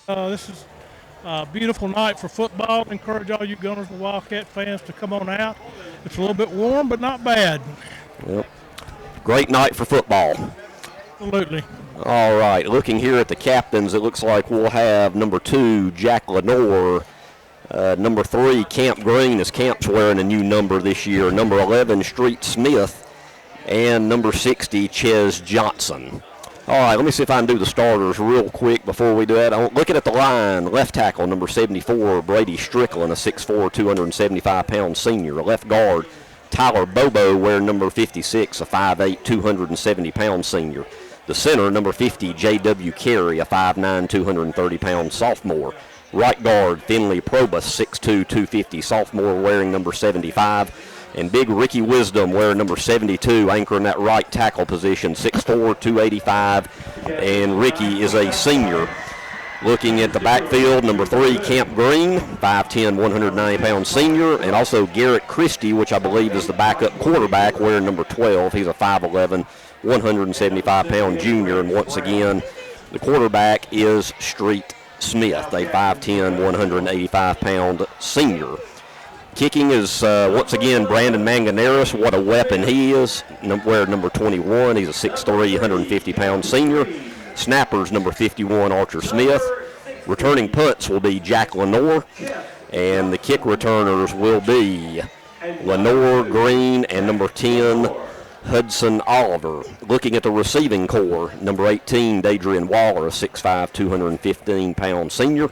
This is a beautiful night for football. Encourage all you Guntersville Wildcat fans to come on out. It's a little bit warm, but not bad. Yep. Great night for football. Absolutely. All right, looking here at the captains, it looks like we'll have number 2, Jack Lenore. Number 3, Camp Green, as Camp's wearing a new number this year. Number 11, Street Smith. And number 60, Ches Johnson. All right, let me see if I can do the starters real quick before we do that. Looking at the line, left tackle, number 74, Brady Strickland, a 6'4", 275-pound senior. Left guard, Tyler Bobo, wearing number 56, a 5'8", 270-pound senior. The center, number 50, J.W. Carey, a 5'9", 230-pound sophomore. Right guard, Finley Probus, 6'2", 250, sophomore, wearing number 75. And big Ricky Wisdom, wearing number 72, anchoring that right tackle position, 6'4", 285. And Ricky is a senior. Looking at the backfield, number 3, Camp Green, 5'10", 190-pound senior. And also Garrett Christie, which I believe is the backup quarterback, wearing number 12. He's a 5'11", 175-pound junior. And once again, the quarterback is Street Smith, a 5'10", 185-pound senior. Kicking is, once again, Brandon Manganeris. What a weapon he is. Wearing number 21. He's a 6'3", 150-pound senior. Snappers, number 51, Archer Smith. Returning punts will be Jack Lenore. And the kick returners will be Lenore, Green, and number 10, Hudson Oliver. Looking at the receiving core, number 18, Dadrian Waller, a 6'5", 215-pound senior.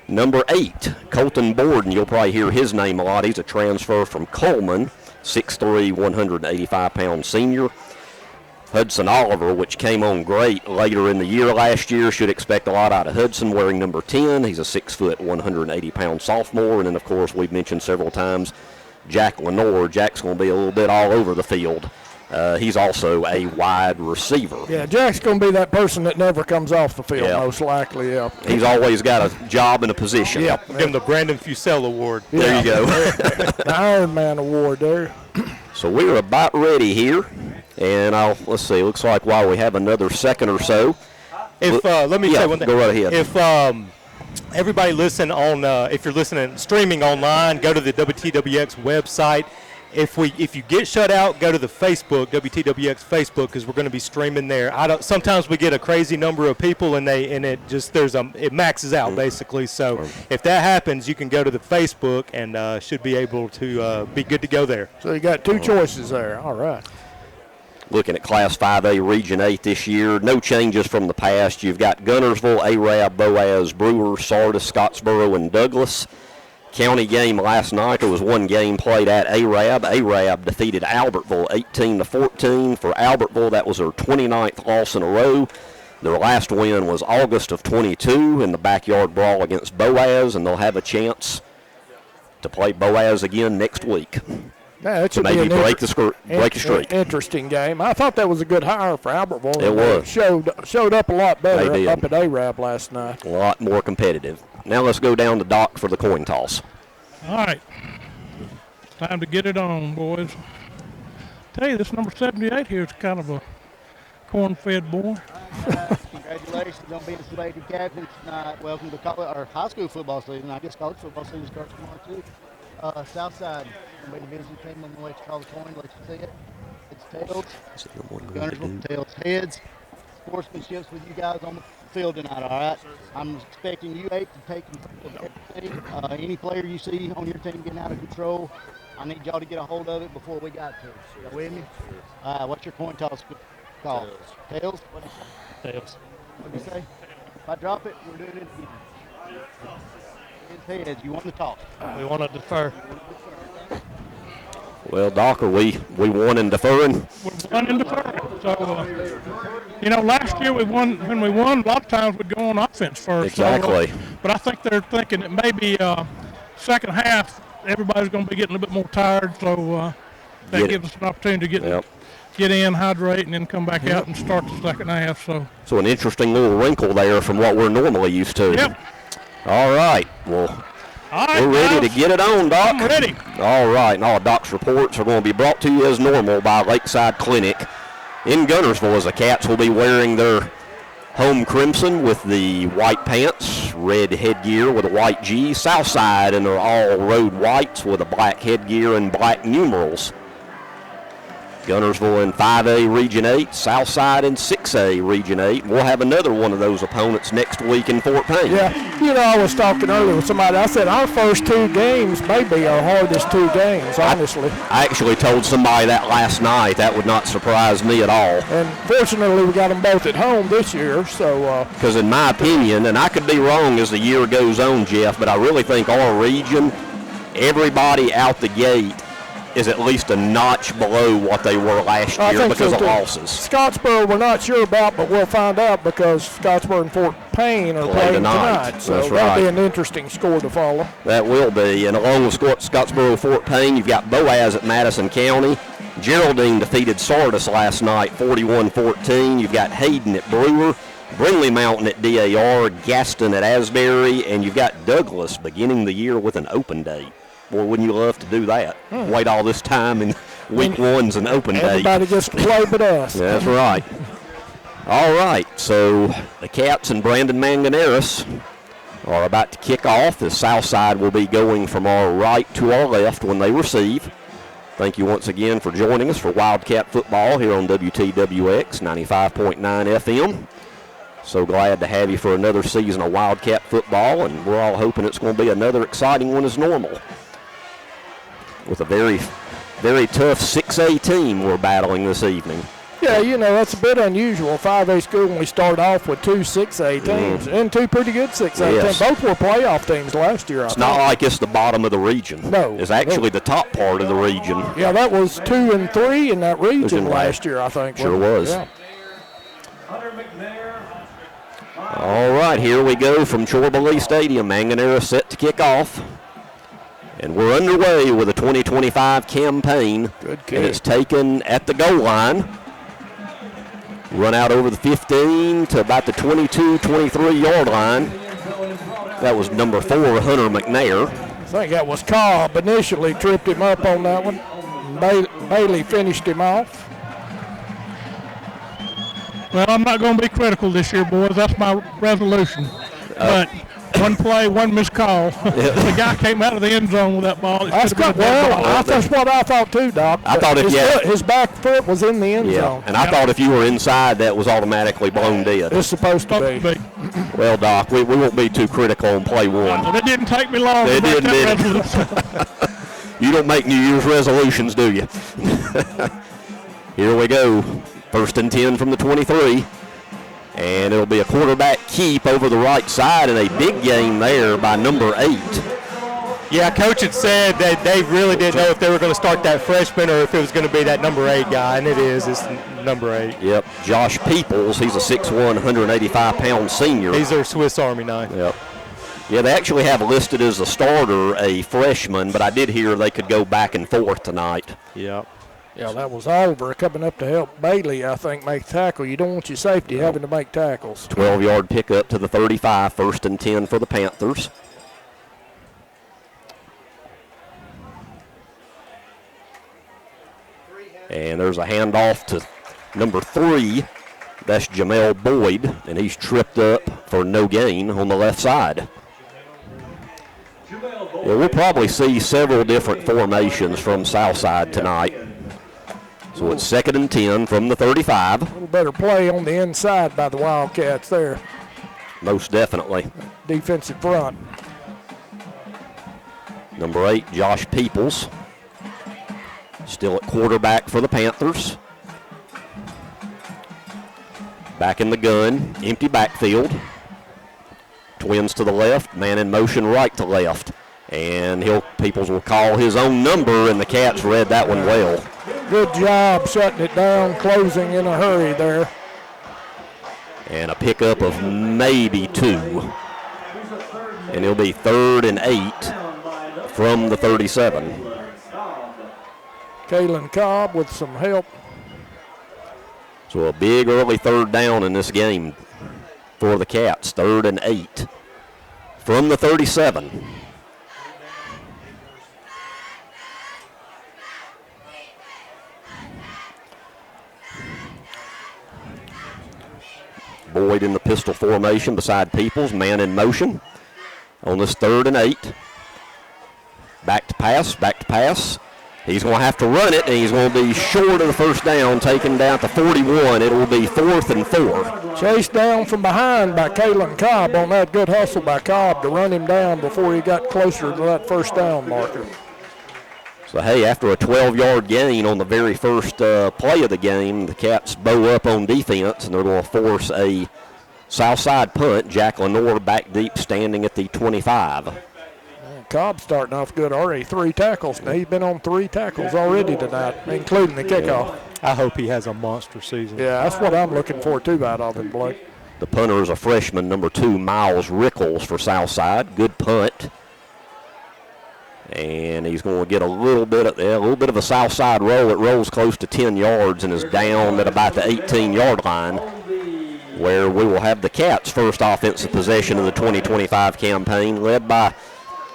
Number 8, Colton Borden. You'll probably hear his name a lot. He's a transfer from Coleman, 6'3", 185-pound senior. Hudson Oliver, which came on great later in the year last year. Should expect a lot out of Hudson, wearing number 10. He's a 6', 180-pound sophomore. And then, of course, we've mentioned several times Jack Lenore. Jack's going to be a little bit all over the field. He's also a wide receiver. Yeah, Jack's going to be that person that never comes off the field, most likely, yeah. He's always got a job and a position. Yeah. Give him the Brandon Fusell Award. Yeah. There you go. The Iron Man Award there. So we're about ready here. And let's see, looks like while we have another second or so. Let me say one thing. Go right ahead. If everybody listen on, if you're listening, streaming online, go to the WTWX website. If you get shut out, go to the Facebook, WTWX Facebook, because we're going to be streaming there. Sometimes we get a crazy number of people, and it maxes out basically. So if that happens, you can go to the Facebook and should be able to be good to go there. So you got 2 choices there. All right. Looking at Class 5A Region 8 this year, no changes from the past. You've got Guntersville, Arab, Boaz, Brewer, Sardis, Scottsboro, and Douglas. County game last night. There was one game played at Arab. Arab defeated Albertville 18-14. For Albertville, that was their 29th loss in a row. Their last win was August of 22 in the backyard brawl against Boaz, and they'll have a chance to play Boaz again next week. Yeah, to maybe break the streak. Interesting game. I thought that was a good hire for Albertville. It was. Showed up a lot better up at Arab last night. A lot more competitive. Now let's go down to Doc for the coin toss. All right. Time to get it on, boys. Tell you, this number 78 here is kind of a corn-fed boy. Congratulations on being selected captain tonight. Welcome to our high school football season. I guess college football season starts tomorrow, too. Southside, somebody the visiting team. I'm going to let you call the coin, let you see it. It's tails. Guntersville, tails, heads. Sportsmanship's with you guys on the field tonight, all right? I'm expecting you 8 to take control of everything. Any player you see on your team getting out of control, I need y'all to get a hold of it before we got to. Y'all with me? What's your coin toss call? Tails. Tails. What did you say? If I drop it, we're doing it again. It's heads. You want the toss? We want to defer. Well, Doc, are we won and deferring? We're one and deferring. So, last year when we won, a lot of times we'd go on offense first. Exactly. But I think they're thinking that maybe second half everybody's going to be getting a little bit more tired, so that gives us an opportunity to get in, hydrate, and then come back out and start the second half. So an interesting little wrinkle there from what we're normally used to. Yep. All right. Well, we're ready to get it on, Doc. I'm ready. All right. And all Doc's reports are going to be brought to you as normal by Lakeside Clinic in Guntersville, as the Cats will be wearing their home crimson with the white pants, red headgear with a white G. Southside in their all road whites with a black headgear and black numerals. Guntersville in 5A Region 8, Southside in 6A Region 8. We'll have another one of those opponents next week in Fort Payne. Yeah, you know, I was talking earlier with somebody. I said our first 2 games may be our hardest 2 games, honestly. I actually told somebody that last night. That would not surprise me at all. And fortunately, we got them both at home this year, so. Because in my opinion, and I could be wrong as the year goes on, Jeff, but I really think our region, everybody out the gate is at least a notch below what they were last year because of losses. Scottsboro we're not sure about, but we'll find out because Scottsboro and Fort Payne are playing tonight. So that's that'll right. be an interesting score to follow. That will be. And along with Scottsboro, Fort Payne, you've got Boaz at Madison County. Geraldine defeated Sardis last night, 41-14. You've got Hayden at Brewer, Brindley Mountain at DAR, Gaston at Asbury, and you've got Douglas beginning the year with an open date. Boy, wouldn't you love to do that? Wait all this time and week one's an open date. Everybody gets to play but us. That's right. All right, so the Cats and Brandon Manganeris are about to kick off. The Southside will be going from our right to our left when they receive. Thank you once again for joining us for Wildcat football here on WTWX 95.9 FM. So glad to have you for another season of Wildcat football, and we're all hoping it's going to be another exciting one as normal. With a very, very tough 6A team we're battling this evening. Yeah, you know, that's a bit unusual. 5A school when we start off with 2 6A teams and 2 pretty good 6A teams. Both were playoff teams last year, I think. Not like it's the bottom of the region. No. It's actually the top part of the region. Yeah, that was 2 and 3 in that region last year, I think. Sure was. Yeah. All right, here we go from Chorley Stadium. Manganera set to kick off. And we're underway with the 2025 campaign. Good kick. And it's taken at the goal line. Run out over the 15 to about the 22, 23-yard line. That was number 4, Hunter McNair. I think that was Cobb initially tripped him up on that one. Bailey finished him off. Well, I'm not going to be critical this year, boys. That's my resolution. But one play, one missed call. The guy came out of the end zone with that ball. That's what I thought too, Doc. I thought his back foot was in the end zone. And I thought if you were inside, that was automatically blown dead. It's supposed to be. Well, Doc, we won't be too critical on play one. Well, it didn't take me long to make that resolution. You don't make New Year's resolutions, do you? Here we go. 1st and 10 from the 23. And it'll be a quarterback keep over the right side, and a big game there by number 8. Yeah, Coach had said that they really didn't know if they were going to start that freshman or if it was going to be that number 8 guy, and it is. It's number 8. Yep, Josh Peoples. He's a 6'1", 185-pound senior. He's their Swiss Army knife. Yep. Yeah, they actually have listed as a starter a freshman, but I did hear they could go back and forth tonight. Yep. Yeah, that was Oliver coming up to help Bailey, I think, make tackle. You don't want your safety having to make tackles. 12-yard pickup to the 35, 1st and 10 for the Panthers. And there's a handoff to number 3. That's Jamel Boyd, and he's tripped up for no gain on the left side. Yeah, we'll probably see several different formations from Southside tonight. So it's 2nd and 10 from the 35. A little better play on the inside by the Wildcats there. Most definitely. Defensive front. Number 8, Josh Peoples. Still at quarterback for the Panthers. Back in the gun, empty backfield. Twins to the left, man in motion right to left. And Peoples will call his own number, and the Cats read that one well. Good job shutting it down, closing in a hurry there. And a pickup of maybe 2. And it'll be 3rd and 8 from the 37. Kalen Cobb with some help. So a big early 3rd down in this game for the Cats. 3rd and 8 from the 37. Boyd in the pistol formation beside Peoples, man in motion. on this 3rd and 8. Back to pass. He's going to have to run it, and he's going to be short of the first down, taken down to 41. It will be 4th and 4. Chased down from behind by Kalen Cobb on that good hustle by Cobb to run him down before he got closer to that first down marker. So, hey, after a 12-yard gain on the very first play of the game, the Cats bow up on defense, and they're going to force a Southside punt. Jack Lenore back deep, standing at the 25. Cobb starting off good already. 3 tackles. Now he's been on 3 tackles already tonight, including the kickoff. I hope he has a monster season. Yeah, that's what I'm looking for, too, out of him, Blake. The punter is a freshman, number 2, Miles Rickles for Southside. Good punt. And he's going to get a little bit of a Southside roll. It rolls close to 10 yards and is down at about the 18-yard line, where we will have the Cats' first offensive possession of the 2025 campaign, led by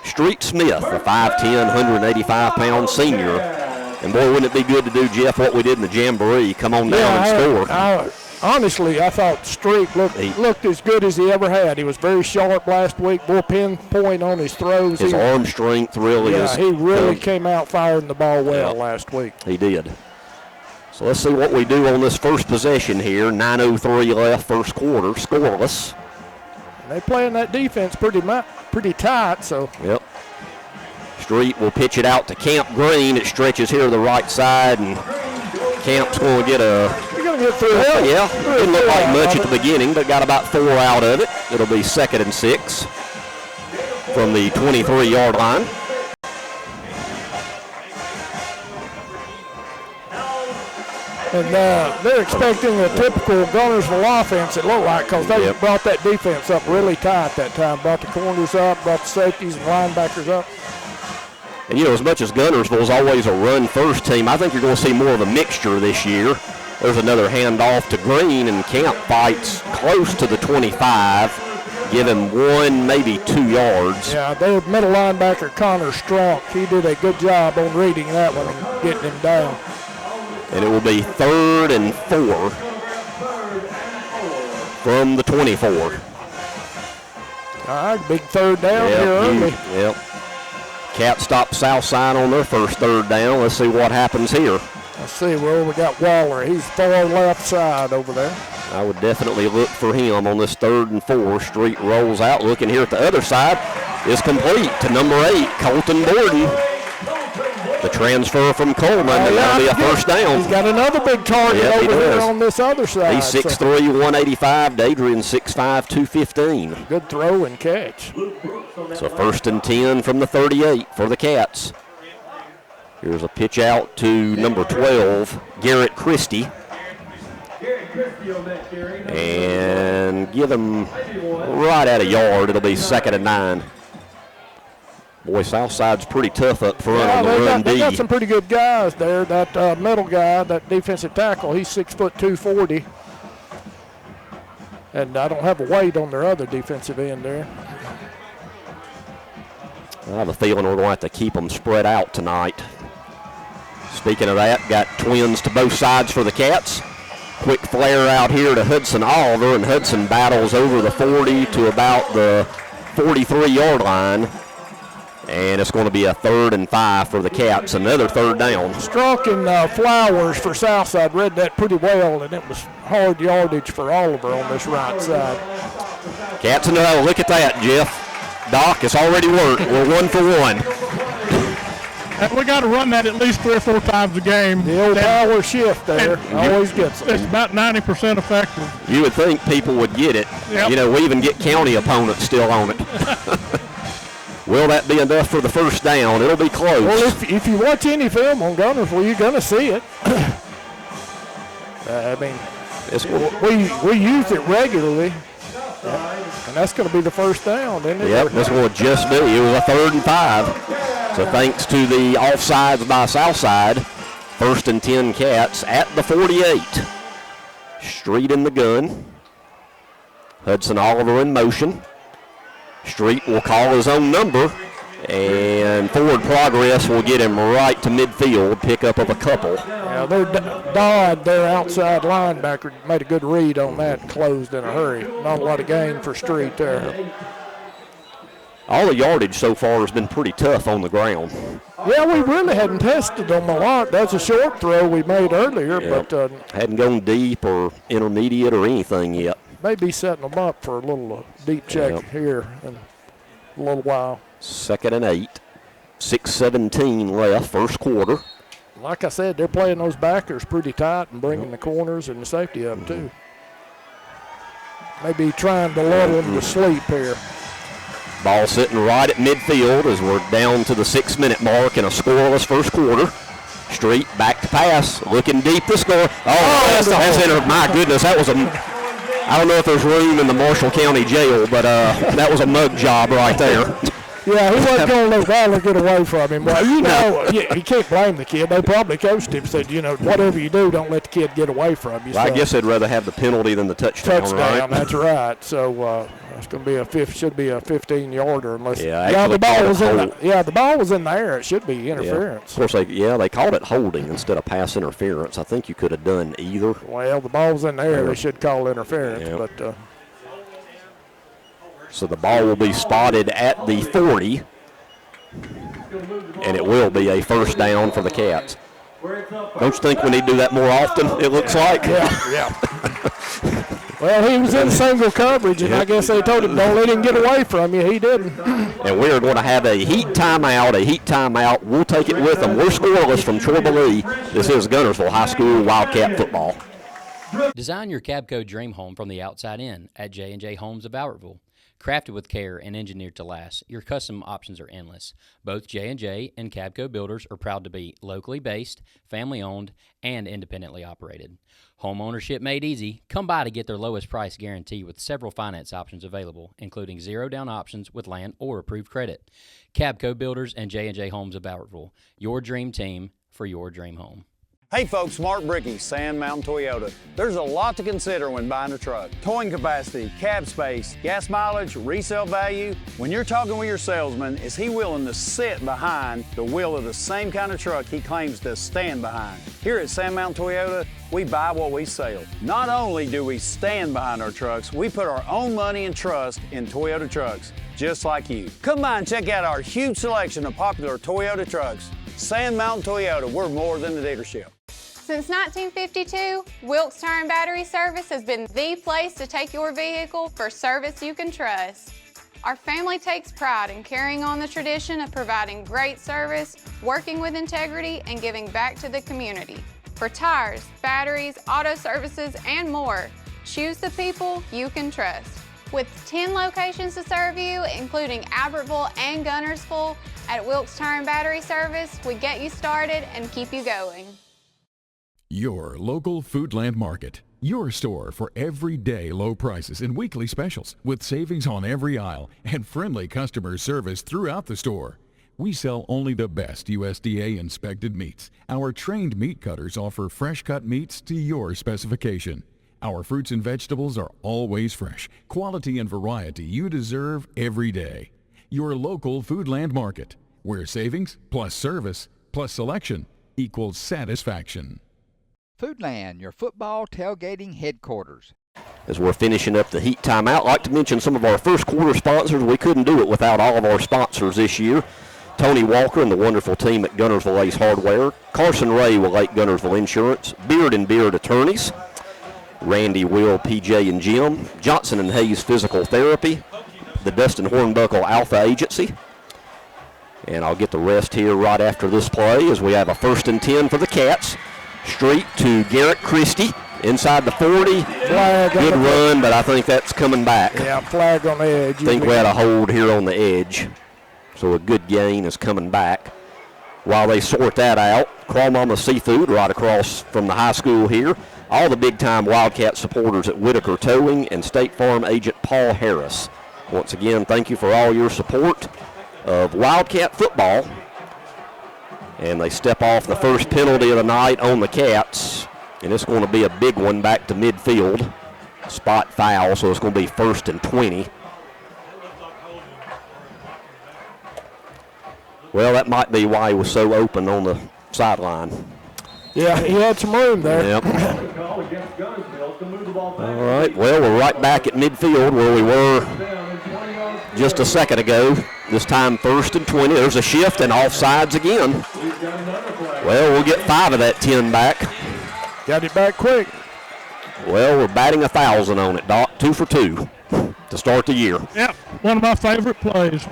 Street Smith, the 5'10", 185-pound senior. And, boy, wouldn't it be good to do, Jeff, what we did in the Jamboree, come on down and score. Honestly, I thought Street looked as good as he ever had. He was very sharp last week, more pinpoint on his throws. His arm strength really is. Yeah, he really came out firing the ball well last week. He did. So let's see what we do on this first possession here. 9:03 left, first quarter, scoreless. And they playing that defense pretty tight, so. Yep. Street will pitch it out to Camp Green. It stretches here to the right side, and Camp's going to get a. You're going to get through it. Yeah, didn't look like much at the beginning, but got about 4 out of it. It'll be 2nd and 6 from the 23-yard line. And they're expecting a typical Guntersville offense, it looked like, because they brought that defense up really tight that time. Brought the corners up, brought the safeties and linebackers up. And, you know, as much as Guntersville is always a run-first team, I think you're going to see more of a mixture this year. There's another handoff to Green, and Camp fights close to the 25, give him 1, maybe 2 yards. Yeah, their middle linebacker, Connor Strunk, he did a good job on reading that one and getting him down. And it will be 3rd and 4 from the 24. All right, big 3rd down here early. Yep. Cats stop Southside on their first 3rd down. Let's see what happens here. Let's see, well, we got Waller. He's far left side over there. I would definitely look for him on this 3rd and 4. Street rolls out. Looking here at the other side is complete to number 8, Colton Borden. The transfer from Coleman, and that'll be a first down. He's got another big target over here on this other side. He's 6'3", 185. Adrian 6'5", 215. Good throw and catch. So 1st and 10 from the 38 for the Cats. Here's a pitch out to number 12, Garrett Christie. And give him right at a yard. It'll be 2nd and 9. Boy, Southside's pretty tough up front on the run D. They got some pretty good guys there. That middle guy, that defensive tackle, he's 6'2", 240. And I don't have a weight on their other defensive end there. I have a feeling we're going to have to keep them spread out tonight. Speaking of that, got twins to both sides for the Cats. Quick flare out here to Hudson Oliver, and Hudson battles over the 40 to about the 43-yard line. And it's going to be a 3rd and 5 for the Cats, another 3rd down. Strunk and Flowers for Southside read that pretty well, and it was hard yardage for Oliver on this right side. Cats in the hole. Look at that, Jeff. Doc, it's already worked. We're 1 for 1. And we got to run that at least 3 or 4 times a game. The old power shift there always gets it. It's about 90% effective. You would think people would get it. Yep. You know, we even get county opponents still on it. Will that be enough for the first down? It'll be close. Well, if you watch any film on Guntersville, you're going to see it. I mean, we use it regularly, and that's going to be the first down, isn't it? Yep, that's going to just be. It was a 3rd and 5. So thanks to the offsides by Southside, 1st and 10 Cats at the 48. Street in the gun. Hudson Oliver in motion. Street will call his own number, and forward progress will get him right to midfield, pickup of a couple. Yeah, Dodd, their outside linebacker, made a good read on that and closed in a hurry. Not a lot of gain for Street there. all the yardage so far has been pretty tough on the ground. Yeah, we really hadn't tested them a lot. That's a short throw we made earlier, but hadn't gone deep or intermediate or anything yet. Maybe setting them up for a little deep check here in a little while. 2nd and 8, 6:17 left, first quarter. Like I said, they're playing those backers pretty tight and bringing the corners and the safety up too. Maybe trying to lull them to sleep here. Ball sitting right at midfield as we're down to the 6-minute mark in a scoreless first quarter. Street back to pass, looking deep to score. That's in. My goodness, that was I don't know if there's room in the Marshall County Jail, but that was a mug job right there. Yeah, he wasn't going to let Valor get away from him. Well, you can't blame the kid. They probably coached him, said, whatever you do, don't let the kid get away from you. Well, I guess they'd rather have the penalty than the touchdown, right? That's right. So it's going to be should be a 15-yarder unless the ball was the ball was in the air. It should be interference. Yeah. Of course, they called it holding instead of pass interference. I think you could have done either. Well, the ball was in the air. They should call interference, but. So the ball will be spotted at the 40, and it will be a first down for the Cats. Don't you think we need to do that more often, it looks like? Yeah. Well, he was in single coverage, and I guess they told him, don't let him get away from you. He didn't. And we're going to have a heat timeout. We'll take it with them. We're scoreless from Chorba-Lee. This is Guntersville High School Wildcat football. Design your Cabco dream home from the outside in at J&J Homes of Albertville. Crafted with care and engineered to last, your custom options are endless. Both J&J and Cabco Builders are proud to be locally based, family-owned, and independently operated. Home ownership made easy. Come by to get their lowest price guarantee with several finance options available, including zero-down options with land or approved credit. Cabco Builders and J&J Homes of Albertville, your dream team for your dream home. Hey folks, Mark Bricky, Sand Mountain Toyota. There's a lot to consider when buying a truck. Towing capacity, cab space, gas mileage, resale value. When you're talking with your salesman, is he willing to sit behind the wheel of the same kind of truck he claims to stand behind? Here at Sand Mountain Toyota, we buy what we sell. Not only do we stand behind our trucks, we put our own money and trust in Toyota trucks, just like you. Come by and check out our huge selection of popular Toyota trucks. Sand Mountain Toyota, we're more than a dealership. Since 1952, Wilkes Tire and Battery Service has been the place to take your vehicle for service you can trust. Our family takes pride in carrying on the tradition of providing great service, working with integrity, and giving back to the community. For tires, batteries, auto services, and more, choose the people you can trust. With 10 locations to serve you, including Albertville and Guntersville, at Wilkes Tire and Battery Service, we get you started and keep you going. Your local Foodland Market. Your store for everyday low prices and weekly specials with savings on every aisle and friendly customer service throughout the store. We sell only the best USDA inspected meats. Our trained meat cutters offer fresh cut meats to your specification. Our fruits and vegetables are always fresh, quality and variety you deserve every day. Your local Foodland Market, where savings plus service plus selection equals satisfaction. Foodland, your football tailgating headquarters. As we're finishing up the heat timeout, I'd like to mention some of our first quarter sponsors. We couldn't do it without all of our sponsors this year. Tony Walker and the wonderful team at Guntersville Ace Hardware, Carson Ray with Lake Guntersville Insurance, Beard and Beard Attorneys, Randy, Will, PJ, and Jim, Johnson and Hayes Physical Therapy, the Dustin Hornbuckle Alpha Agency. And I'll get the rest here right after this play as we have a 1st and 10 for the Cats. Street to Garrett Christie inside the 40. Flag Good run, but I think that's coming back. Yeah, flag on the edge. I think we had a hold here on the edge. So a good gain is coming back. While they sort that out, Crawl Mama Seafood right across from the high school here. All the big-time Wildcat supporters at Whitaker Towing and State Farm agent Paul Harris. Once again, thank you for all your support of Wildcat football. And they step off the first penalty of the night on the Cats. And it's going to be a big one back to midfield. Spot foul, so it's going to be 1st and 20. Well, that might be why he was so open on the sideline. Yeah, he had some room there. Yep. All right, well, we're right back at midfield where we were just a second ago. This time 1st and 20. There's a shift and offsides again. Well, we'll get 5 of that 10 back. Got it back quick. Well, we're batting 1,000 on it, Doc. 2 for 2 to start the year. Yep, one of my favorite plays.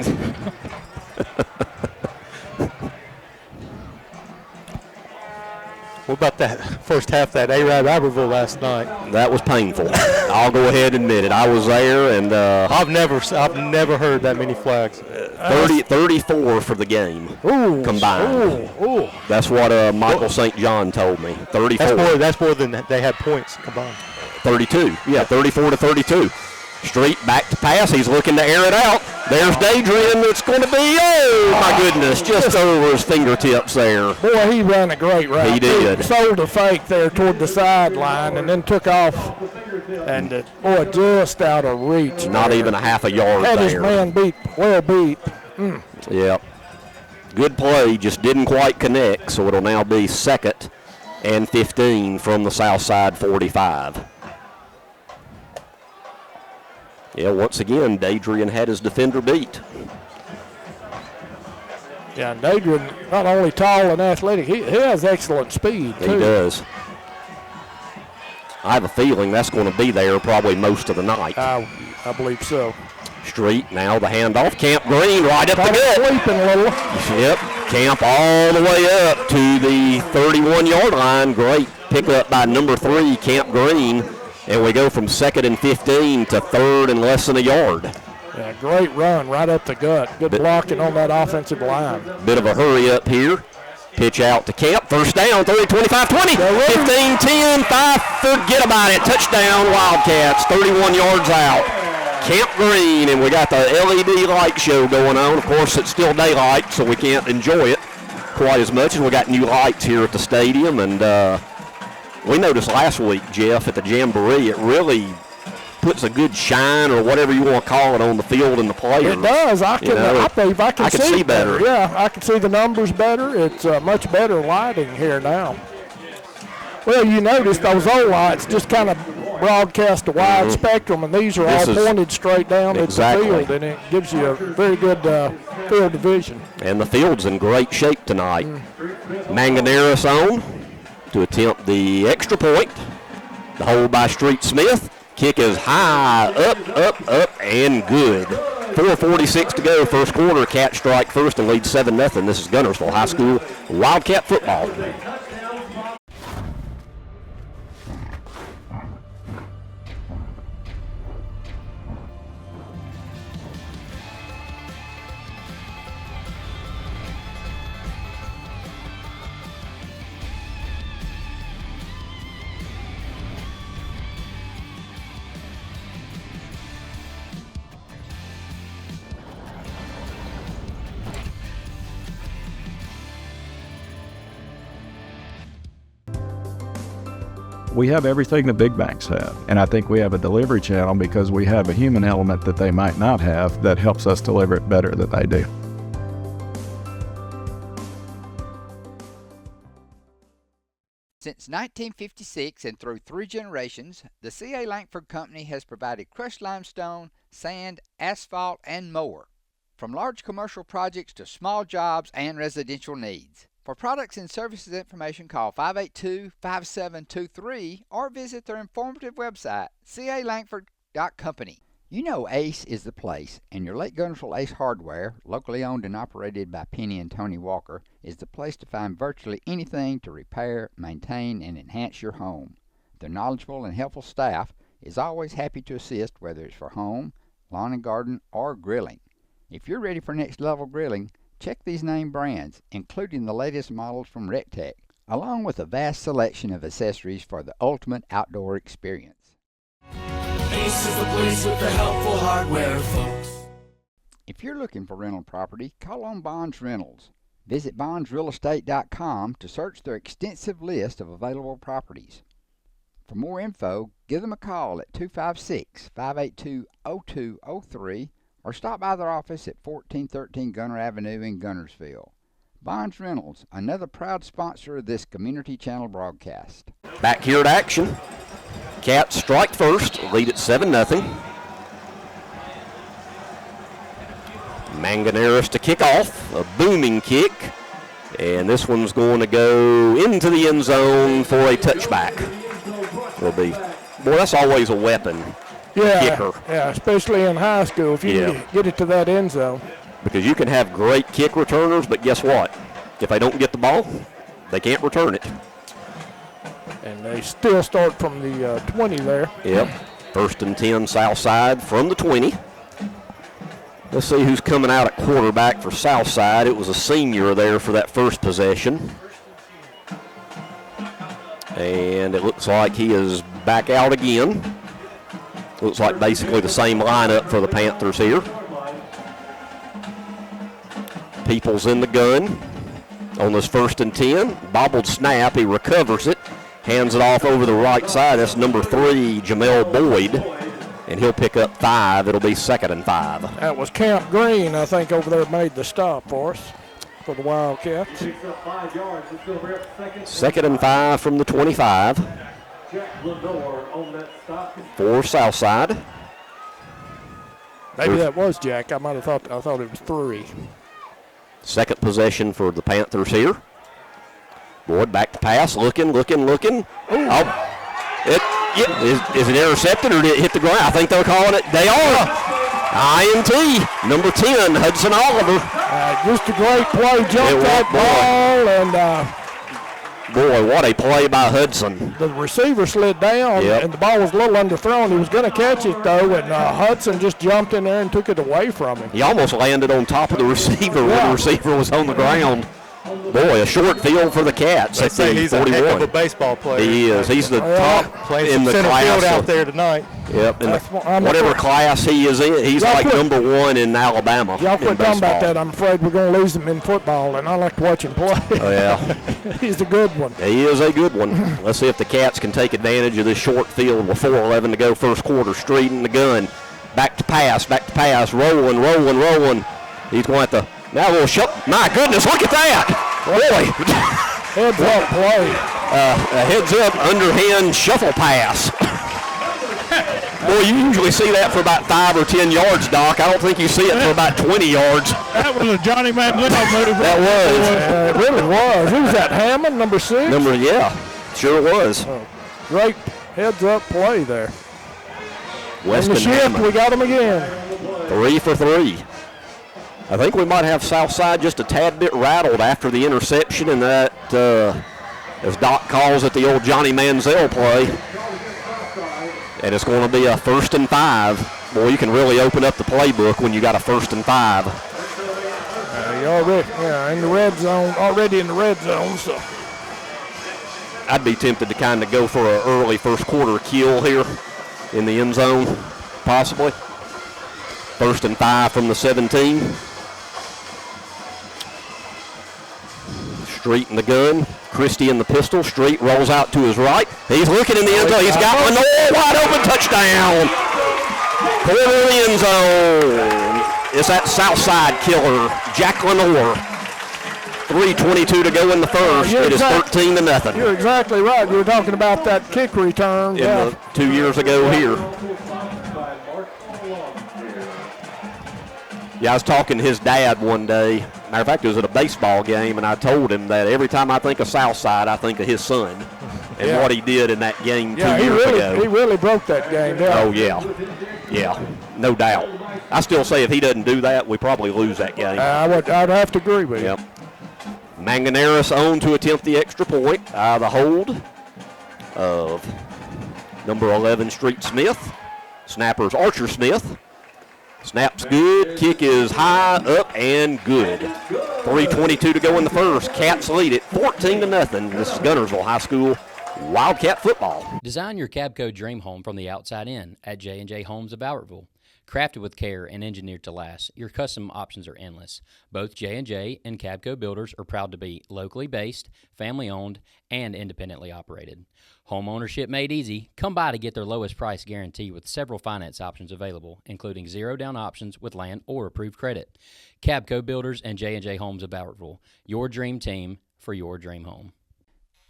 What about that first half, that A-Rab Aberville last night? That was painful. I'll go ahead and admit it. I was there, and I've never heard that many flags. 34 for the game combined. Ooh. That's what Michael St. John told me. 34. That's more than they had points combined. 32. Yeah, 34 to 32. Street back to pass. He's looking to air it out. There's Dadrian. It's going to be, oh, my goodness, just over his fingertips there. Boy, he ran a great route. He did. He sold a fake there toward the sideline and then took off. And, boy, just out of reach. Not even a half a yard Had there. his man beat, well beat. Yep. Good play, just didn't quite connect, so it'll now be 2nd and 15 from the Southside 45. Yeah, once again, Dadrian had his defender beat. Yeah, and Adrian, not only tall and athletic, he has excellent speed, too. He does. I have a feeling that's going to be there probably most of the night. I believe so. Street, now the handoff. Camp Green right up the gut. Sleeping a little. Yep, Camp all the way up to the 31-yard line. Great pickup by number 3, Camp Green. And we go from 2nd and 15 to 3rd and less than a yard. Yeah, great run right up the gut. Good blocking on that offensive line. Bit of a hurry up here. Pitch out to Camp. First down, 30, 25, 20, 15, 10, 5. Forget about it. Touchdown, Wildcats. 31 yards out. Camp Green, and we got the LED light show going on. Of course, it's still daylight, so we can't enjoy it quite as much. And we got new lights here at the stadium. And we noticed last week, Jeff, at the Jamboree, it really puts a good shine or whatever you want to call it on the field and the players. It does. I believe I can see better. Yeah, I can see the numbers better. It's much better lighting here now. Well, you notice those old lights just kind of broadcast a wide spectrum, and these are all pointed straight down at the field, and it gives you a very good field of vision. And the field's in great shape tonight. Manganeris on to attempt the extra point. The hold by Street Smith. Kick is high, up, and good. 4:46 to go, first quarter. Cats strike first and lead 7-0. This is Guntersville High School Wildcat football. We have everything the big banks have, and I think we have a delivery channel because we have a human element that they might not have that helps us deliver it better than they do. Since 1956 and through 3 generations, the C.A. Langford Company has provided crushed limestone, sand, asphalt, and more. From large commercial projects to small jobs and residential needs. For products and services information, call 582-5723 or visit their informative website, calangford.company. You know Ace is the place, and your Lake Guntersville Ace Hardware, locally owned and operated by Penny and Tony Walker, is the place to find virtually anything to repair, maintain, and enhance your home. Their knowledgeable and helpful staff is always happy to assist, whether it's for home, lawn and garden, or grilling. If you're ready for next level grilling, check these name brands, including the latest models from Rectech, along with a vast selection of accessories for the ultimate outdoor experience. Ace is the place with the helpful hardware, folks. If you're looking for rental property, call on Bonds Rentals. Visit bondsrealestate.com to search their extensive list of available properties. For more info, give them a call at 256-582-0203 or stop by their office at 1413 Gunner Avenue in Guntersville. Bonds Rentals, another proud sponsor of this Community Channel broadcast. Back here at action. Cats strike first, lead at 7-0. Manganeris to kick off, a booming kick, and this one's going to go into the end zone for a touchback. Will be, boy, that's always a weapon. Kicker. Yeah, especially in high school if you get it to that end zone. Because you can have great kick returners, but guess what? If they don't get the ball, they can't return it. And they still start from the 20 there. Yep. 1st and 10 Southside from the 20. Let's see who's coming out at quarterback for Southside. It was a senior there for that first possession. And it looks like he is back out again. Looks like basically the same lineup for the Panthers here. Peoples in the gun on this 1st and 10. Bobbled snap. He recovers it. Hands it off over the right side. That's number 3, Jamel Boyd. And he'll pick up 5. It'll be 2nd and 5. That was Camp Green, I think, over there made the stop for us, for the Wildcats. 2nd and 5 from the 25. For Southside. Maybe that was Jack. I thought it was 3. Second possession for the Panthers here. Boyd back to pass, looking. Is it intercepted or did it hit the ground? I think they're calling it. They are. INT, number 10, Hudson Oliver. Just a great play, jumped that ball, and boy, what a play by Hudson. The receiver slid down, and the ball was a little underthrown. He was going to catch it, though, and Hudson just jumped in there and took it away from him. He almost landed on top of the receiver when the receiver was on the ground. Boy, a short field for the Cats. They say he's 41. a heck of a baseball player. He is. He's the top in the center class. Field out there tonight. Yep. In whatever class he is in, he's like number 1 in Alabama. Y'all quit talking about that. I'm afraid we're going to lose him in football, and I like to watch him play. Oh, yeah. He's a good one. He is a good one. Let's see if the Cats can take advantage of this short field with 4:11 to go first quarter. Street in the gun. Back to pass. Rolling. He's going to now we'll shut. My goodness, look at that. Boy. Heads up play. A heads up underhand shuffle pass. Boy, you usually see that for about 5 or 10 yards, Doc. I don't think you see it for about 20 yards. That was a Johnny Manziel move. That was. It really was. Who was that, Hammond, number 6? Sure was. Great heads up play there. Weston and the shift, Hammond. We got him again. 3 for 3. I think we might have Southside just a tad bit rattled after the interception, and that, as Doc calls it, the old Johnny Manziel play. And it's going to be a 1st and 5. Boy, you can really open up the playbook when you got a 1st and 5. In the red zone, already in the red zone. So I'd be tempted to kind of go for an early first quarter kill here in the end zone, possibly. 1st and 5 from the 17. Street in the gun. Christie in the pistol. Street rolls out to his right. He's looking in the end zone. He's got one. Wide open touchdown. Corner of the end zone. It's that Southside killer, Jack Lenore. 3:22 to go in the first. It is 13-0. You're exactly right. You were talking about that kick return. 2 years ago here. Yeah, I was talking to his dad one day. Matter of fact, it was at a baseball game, and I told him that every time I think of Southside, I think of his son and what he did in that game 2 years ago. He really broke that game down. Oh, yeah. Yeah, no doubt. I still say if he doesn't do that, we probably lose that game. I'd have to agree with you. Yep. Manganeris on to attempt the extra point. The hold of number 11, Street Smith. Snappers Archer Smith. Snap's good. Kick is high, up, and good. 3:22 to go in the first. Cats lead it 14-0. This is Guntersville High School Wildcat football. Design your Cabco dream home from the outside in at J&J Homes of Bowertville. Crafted with care and engineered to last, your custom options are endless. Both J&J and Cabco builders are proud to be locally based, family-owned, and independently operated. Home ownership made easy. Come by to get their lowest price guarantee with several finance options available, including zero-down options with land or approved credit. Cabco Builders and J&J Homes of Bowertville, your dream team for your dream home.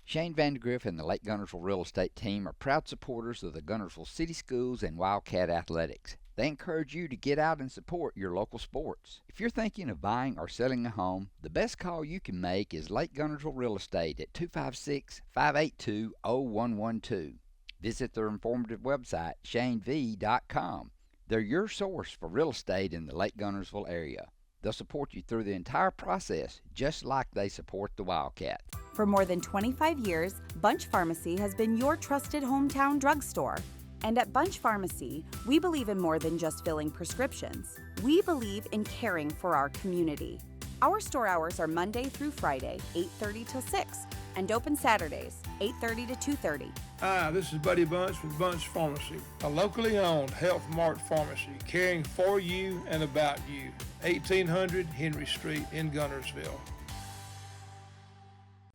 Shane Vandergriff and the Lake Guntersville Real Estate team are proud supporters of the Guntersville City Schools and Wildcat Athletics. They encourage you to get out and support your local sports. If you're thinking of buying or selling a home, the best call you can make is Lake Guntersville Real Estate at 256-582-0112. Visit their informative website, shanev.com. They're your source for real estate in the Lake Guntersville area. They'll support you through the entire process, just like they support the Wildcats. For more than 25 years, Bunch Pharmacy has been your trusted hometown drugstore. And at Bunch Pharmacy, we believe in more than just filling prescriptions. We believe in caring for our community. Our store hours are Monday through Friday, 8:30 till 6, and open Saturdays, 8:30 to 2:30. Hi, this is Buddy Bunch with Bunch Pharmacy, a locally owned Health Mart pharmacy caring for you and about you. 1800 Henry Street in Guntersville.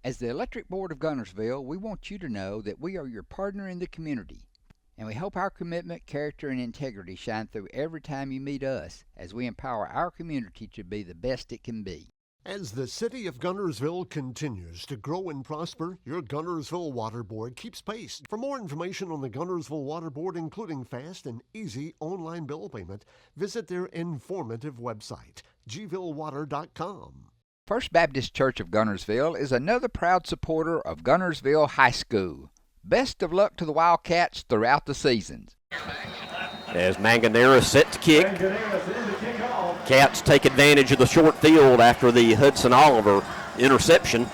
As the Electric Board of Guntersville, we want you to know that we are your partner in the community. And we hope our commitment, character, and integrity shine through every time you meet us as we empower our community to be the best it can be. As the city of Guntersville continues to grow and prosper, your Guntersville Water Board keeps pace. For more information on the Guntersville Water Board, including fast and easy online bill payment, visit their informative website, gvillewater.com. First Baptist Church of Guntersville is another proud supporter of Guntersville High School. Best of luck to the Wildcats throughout the seasons. As Manganera set to kick, Cats take advantage of the short field after the Hudson Oliver interception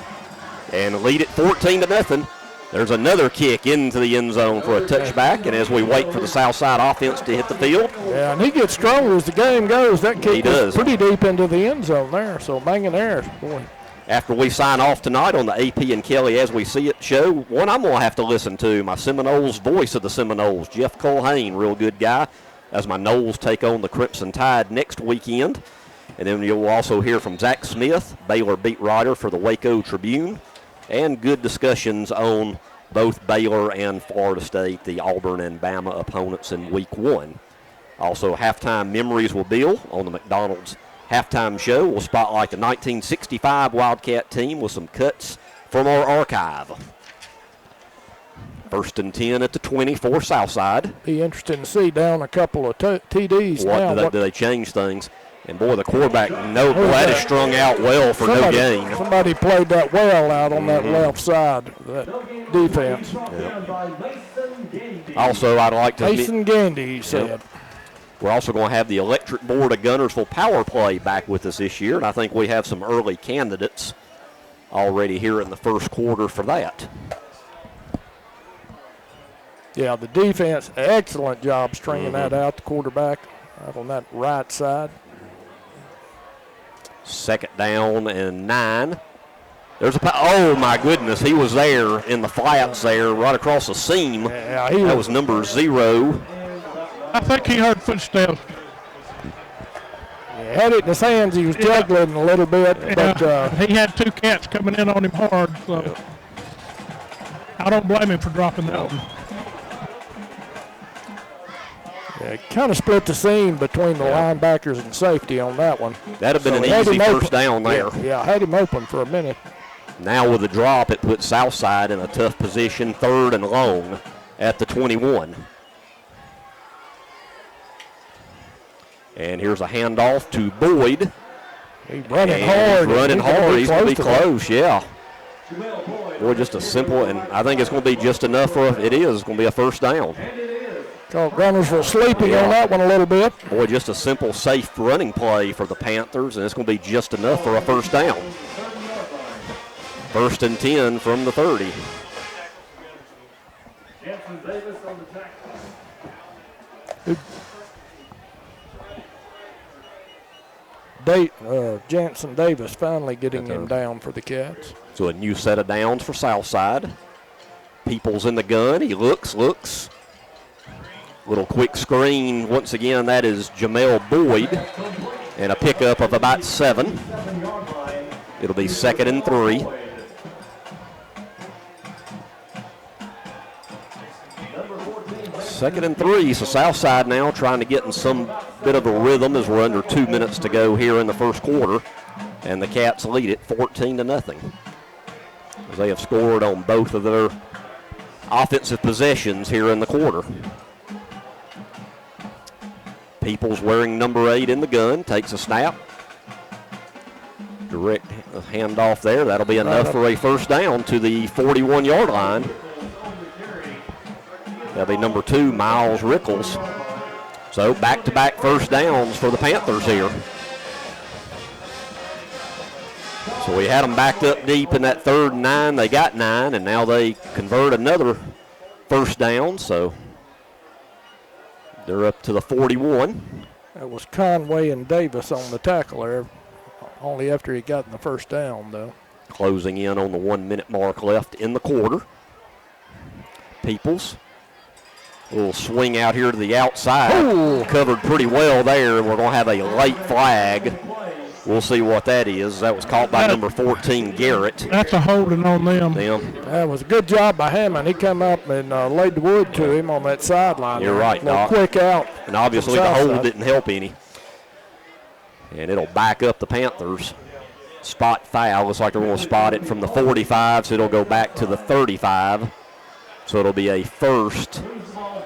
and lead it 14-0. There's another kick into the end zone for a touchback, and as we wait for the Southside offense to hit the field. Yeah, and he gets stronger as the game goes. That kick is pretty deep into the end zone there, so Manganera, boy. After we sign off tonight on the AP and Kelly As We See It show, one I'm going to have to listen to, my Seminoles voice of the Seminoles, Jeff Culhane, real good guy, as my Noles take on the Crimson Tide next weekend. And then you'll also hear from Zach Smith, Baylor beat writer for the Waco Tribune, and good discussions on both Baylor and Florida State, the Auburn and Bama opponents in Week 1. Also, halftime memories will Bill on the McDonald's halftime show. We'll spotlight the 1965 Wildcat team with some cuts from our archive. 1st and 10 at the 20 for Southside. Be interesting to see down a couple of TDs now. Do they change things? And boy, the quarterback, that is strung out well for no gain. Somebody played that well out on that left side, that defense. Yep. Also, I'd like to... Mason Gandy, he said. Yep. We're also going to have the Electric Board of Guntersville Power Play back with us this year, and I think we have some early candidates already here in the first quarter for that. Yeah, the defense, excellent job stringing that out, the quarterback out on that right side. 2nd down and 9. There's oh my goodness, he was there in the flats there, right across the seam. Yeah, that was number 0. I think he heard footsteps. He had it in his hands. He was juggling a little bit. Yeah, but he had 2 cats coming in on him hard, so I don't blame him for dropping that one. Yeah, kind of split the seam between the linebackers and safety on that one. That'd have been an easy first down there. Yeah, I had him open for a minute. Now with the drop, it puts Southside in a tough position, 3rd and long at the 21. And here's a handoff to Boyd. He's running hard. He's going to be close, yeah. Boy, just a simple, and I think it's going to be just enough for, it is going to be a first down. Guntersville sleeping on that one a little bit. Boy, just a simple, safe running play for the Panthers, and it's going to be just enough for a first down. 1st and 10 from the 30. Jansen Davis finally getting him down for the Cats. So a new set of downs for Southside. Peoples in the gun. He looks. Little quick screen. Once again, that is Jamel Boyd. And a pickup of about 7. It'll be 2nd and 3. Second and 3, so Southside now trying to get in some bit of a rhythm as we're under 2 minutes to go here in the first quarter. And the Cats lead it 14-0. As they have scored on both of their offensive possessions here in the quarter. Peoples wearing number 8 in the gun, takes a snap. Direct handoff there. That'll be enough for a first down to the 41-yard line. That'll be number 2, Miles Rickles. So back-to-back first downs for the Panthers here. So we had them backed up deep in that 3rd and 9. They got 9, and now they convert another first down. So they're up to the 41. It was Conway and Davis on the tackle there, only after he got in the first down, though. Closing in on the 1-minute mark left in the quarter. Peoples. A little swing out here to the outside. Ooh. Covered pretty well there, and we're going to have a late flag. We'll see what that is. That was caught by number 14, Garrett. That's a holding on them. That was a good job by Hammond. He come up and laid the wood to him on that sideline. You're right, Doc. Quick out. And obviously the hold didn't help any. And it'll back up the Panthers. Spot foul. Looks like they're going to spot it from the 45, so it'll go back to the 35. So it'll be a 1st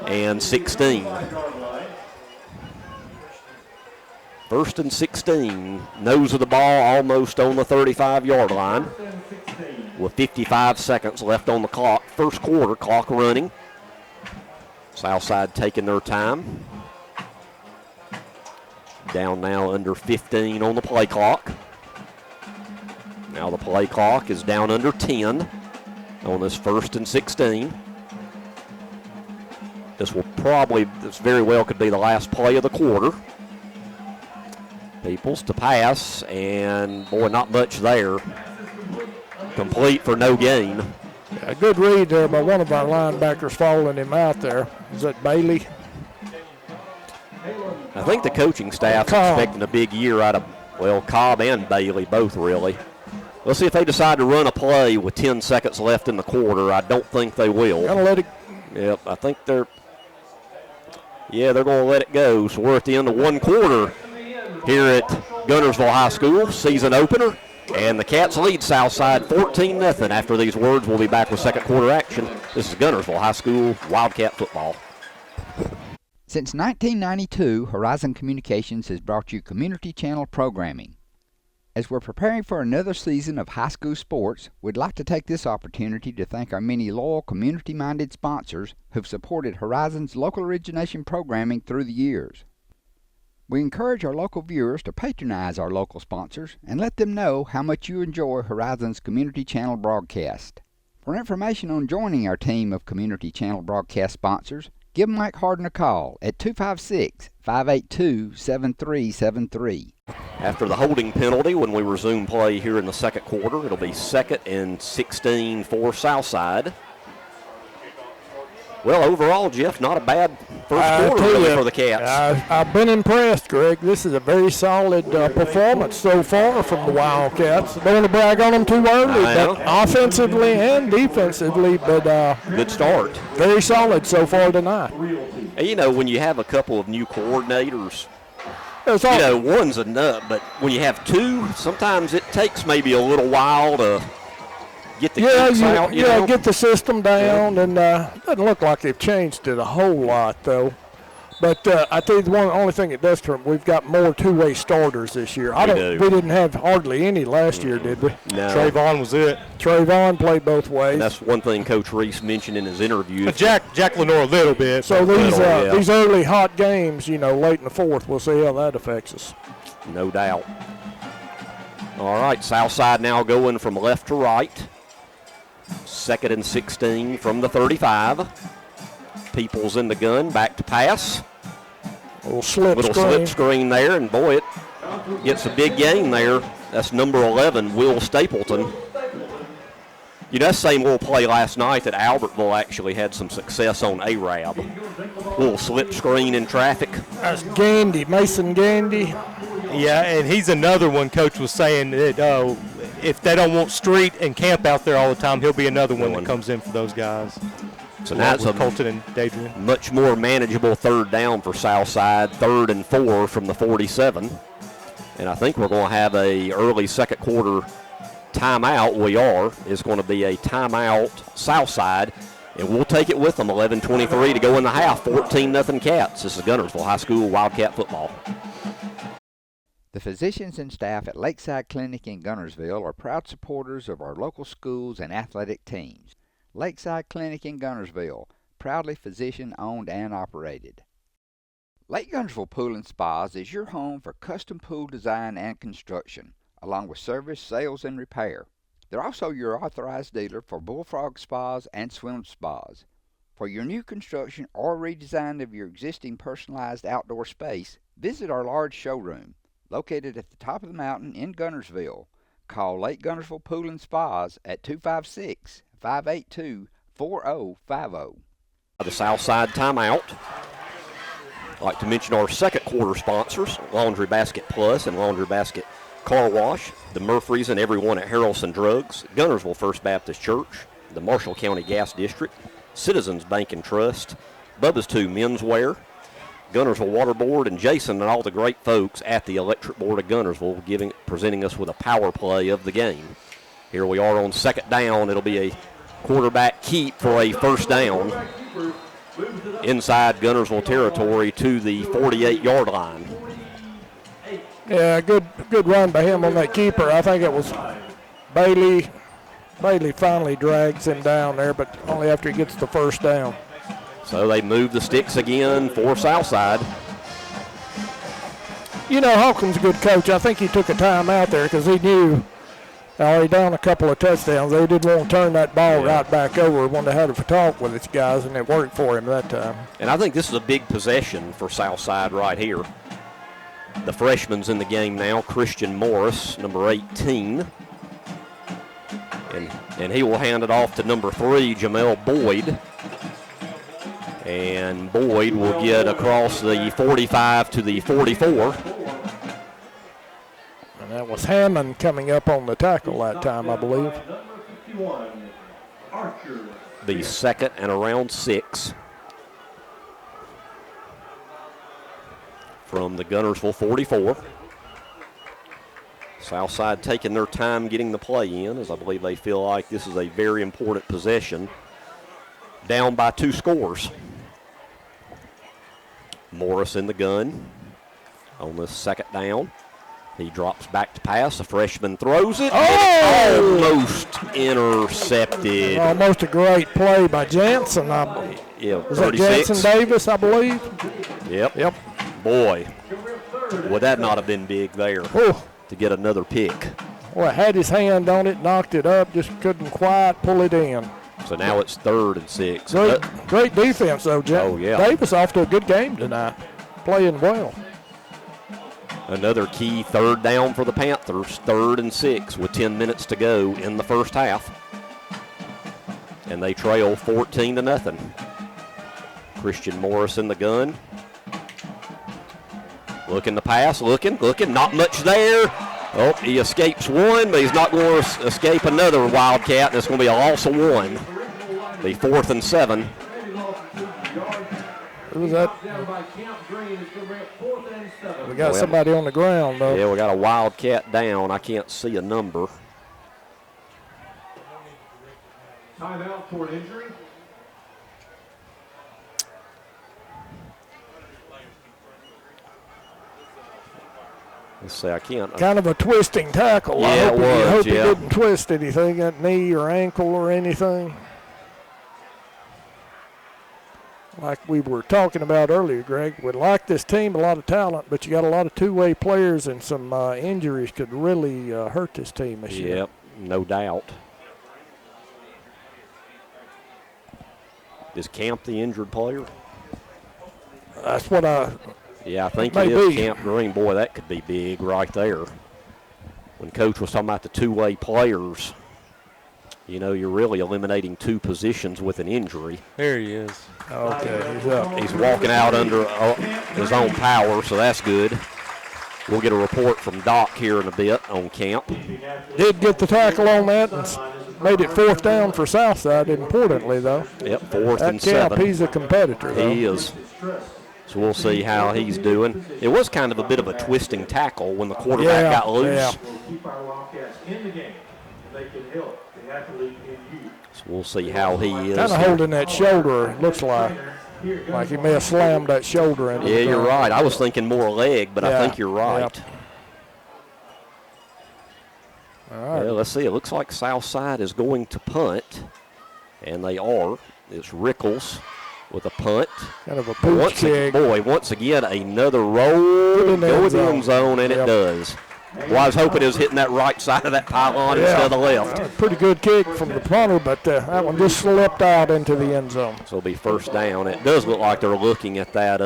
and 16. 1st and 16. Nose of the ball almost on the 35-yard line. With 55 seconds left on the clock. First quarter, clock running. Southside taking their time. Down now under 15 on the play clock. Now the play clock is down under 10 on this 1st and 16. This very well could be the last play of the quarter. Peoples to pass, and boy, not much there. Complete for no gain. A good read there by one of our linebackers following him out there. Is that Bailey? I think the coaching staff's expecting a big year out of, Cobb and Bailey, both really. Let's see if they decide to run a play with 10 seconds left in the quarter. I don't think they will. Gonna let it. Yep, I think they're going to let it go. So we're at the end of one quarter here at Guntersville High School, season opener. And the Cats lead Southside 14-0. After these words, we'll be back with second quarter action. This is Guntersville High School Wildcat football. Since 1992, Horizon Communications has brought you community channel programming. As we're preparing for another season of high school sports, we'd like to take this opportunity to thank our many loyal community-minded sponsors who've supported Horizon's local origination programming through the years. We encourage our local viewers to patronize our local sponsors and let them know how much you enjoy Horizon's community channel broadcast. For information on joining our team of community channel broadcast sponsors, give Mike Harden a call at 256-582-7373. After the holding penalty, when we resume play here in the second quarter, it'll be 2nd and 16 for Southside. Well, overall, Jeff, not a bad first quarter really for the Cats. I've been impressed, Greg. This is a very solid performance so far from the Wildcats. Don't want to brag on them too early, but offensively and defensively, but good start. Very solid so far tonight. And, you know, when you have a couple of new coordinators, you know, one's enough, but when you have two, sometimes it takes maybe a little while to get the kinks out. Get the system down, and doesn't look like they've changed it a whole lot, though. But I tell you, the only thing it does for them, we've got more two-way starters this year. We didn't have hardly any last year, did we? No. Trayvon was it. Trayvon played both ways. And that's one thing Coach Reese mentioned in his interview. Jack Lenore a little bit. So these early hot games, you know, late in the fourth, we'll see how that affects us. No doubt. All right, Southside now going from left to right. 2nd and 16 from the 35. Peoples in the gun, back to pass. Little slip screen there, and boy, it gets a big gain there. That's number 11, Will Stapleton. You know, that same little play last night that Albertville actually had some success on Arab. Little slip screen in traffic. That's Gandy, Mason Gandy. Yeah, and he's another one. Coach was saying that if they don't want street and camp out there all the time, he'll be another one that comes in for those guys. So that's a Colton and Adrian. Much more manageable third down for Southside, 3rd and 4 from the 47. And I think we're going to have a early second quarter timeout. It's going to be a timeout Southside. And we'll take it with them. 11:23 to go in the half. 14-0 Cats. This is Guntersville High School Wildcat football. The physicians and staff at Lakeside Clinic in Guntersville are proud supporters of our local schools and athletic teams. Lakeside Clinic in Guntersville, proudly physician-owned and operated. Lake Guntersville Pool and Spas is your home for custom pool design and construction, along with service, sales, and repair. They're also your authorized dealer for bullfrog spas and swim spas. For your new construction or redesign of your existing personalized outdoor space, visit our large showroom, located at the top of the mountain in Guntersville. Call Lake Guntersville Pool and Spas at 256-582-4050. The Southside timeout. I'd like to mention our second quarter sponsors, Laundry Basket Plus and Laundry Basket Car Wash, the Murphys and everyone at Harrelson Drugs, Guntersville First Baptist Church, the Marshall County Gas District, Citizens Bank and Trust, Bubba's 2 Menswear, Guntersville Water Board, and Jason and all the great folks at the Electric Board of Guntersville presenting us with a power play of the game. Here we are on second down. It'll be a quarterback keep for a first down inside Guntersville territory to the 48-yard line. Yeah, good run by him on that keeper. I think it was Bailey. Bailey finally drags him down there, but only after he gets the first down. So they move the sticks again for Southside. You know, Hawkins' a good coach. I think he took a time out there because he knew already down a couple of touchdowns. They didn't want to turn that ball right back over when they had a talk with its guys, and it worked for him that time. And I think this is a big possession for Southside right here. The freshman's in the game now, Christian Morris, number 18. And he will hand it off to number 3, Jamel Boyd. And Boyd will get across the 45 to the 44. And that was Hammond coming up on the tackle that time, I believe. The second and around 6 from the Guntersville 44. Southside taking their time getting the play in, as I believe they feel like this is a very important possession. Down by 2 scores. Morris in the gun on the second down. He drops back to pass. The freshman throws it. Oh! Almost intercepted. Almost a great play by Jansen. Yeah, was that Jansen Davis, I believe? Yep. Boy, would that not have been big there to get another pick. Well, had his hand on it, knocked it up, just couldn't quite pull it in. So now it's 3rd and 6. Great defense, though, Jeff. Oh, yeah. Davis off to a good game tonight, playing well. Another key 3rd down for the Panthers, 3rd and 6 with 10 minutes to go in the first half. And they trail 14-0. Christian Morris in the gun. Looking to pass, looking, not much there. Oh, he escapes one, but he's not going to escape another Wildcat, and it's going to be a loss of 1. The 4th and 7. Who was that? We got somebody on the ground, though. Yeah, we got a Wildcat down. I can't see a number. Timeout for an injury. Let's see, I can't. Kind of a twisting tackle. Yeah, I hope he didn't twist anything, that knee or ankle or anything. Like we were talking about earlier, Greg, we like this team, a lot of talent, but you got a lot of two-way players, and some injuries could really hurt this team this year. Yep, no doubt. Is Camp the injured player? That's what Yeah, I think it is Camp Green. Boy, that could be big right there. When Coach was talking about the two-way players, you know, you're really eliminating 2 positions with an injury. There he is. Okay, he's up. He's walking out under his own power, so that's good. We'll get a report from Doc here in a bit on Camp. Did get the tackle on that and made it 4th down for Southside, importantly, though. Yep, 4th and Camp, 7. he's a competitor, though. He is. So we'll see how he's doing. It was kind of a bit of a twisting tackle when the quarterback got loose. Keep our Wildcats in the game. They can help the athlete in you. So we'll see how he is. Kind of holding that shoulder, it looks like he may have slammed that shoulder in. Yeah, you're right. I was thinking more leg, but I think you're right. Yep. All right. Well, let's see. It looks like Southside is going to punt, and they are. It's Rickles with a punt. Kind of a pooch kick. Once again, another roll. Go in the end zone, and it does. Well, I was hoping it was hitting that right side of that pylon instead of the left. Pretty good kick from the punter, but that one just slipped out into the end zone. So it'll be first down. It does look like they're looking at that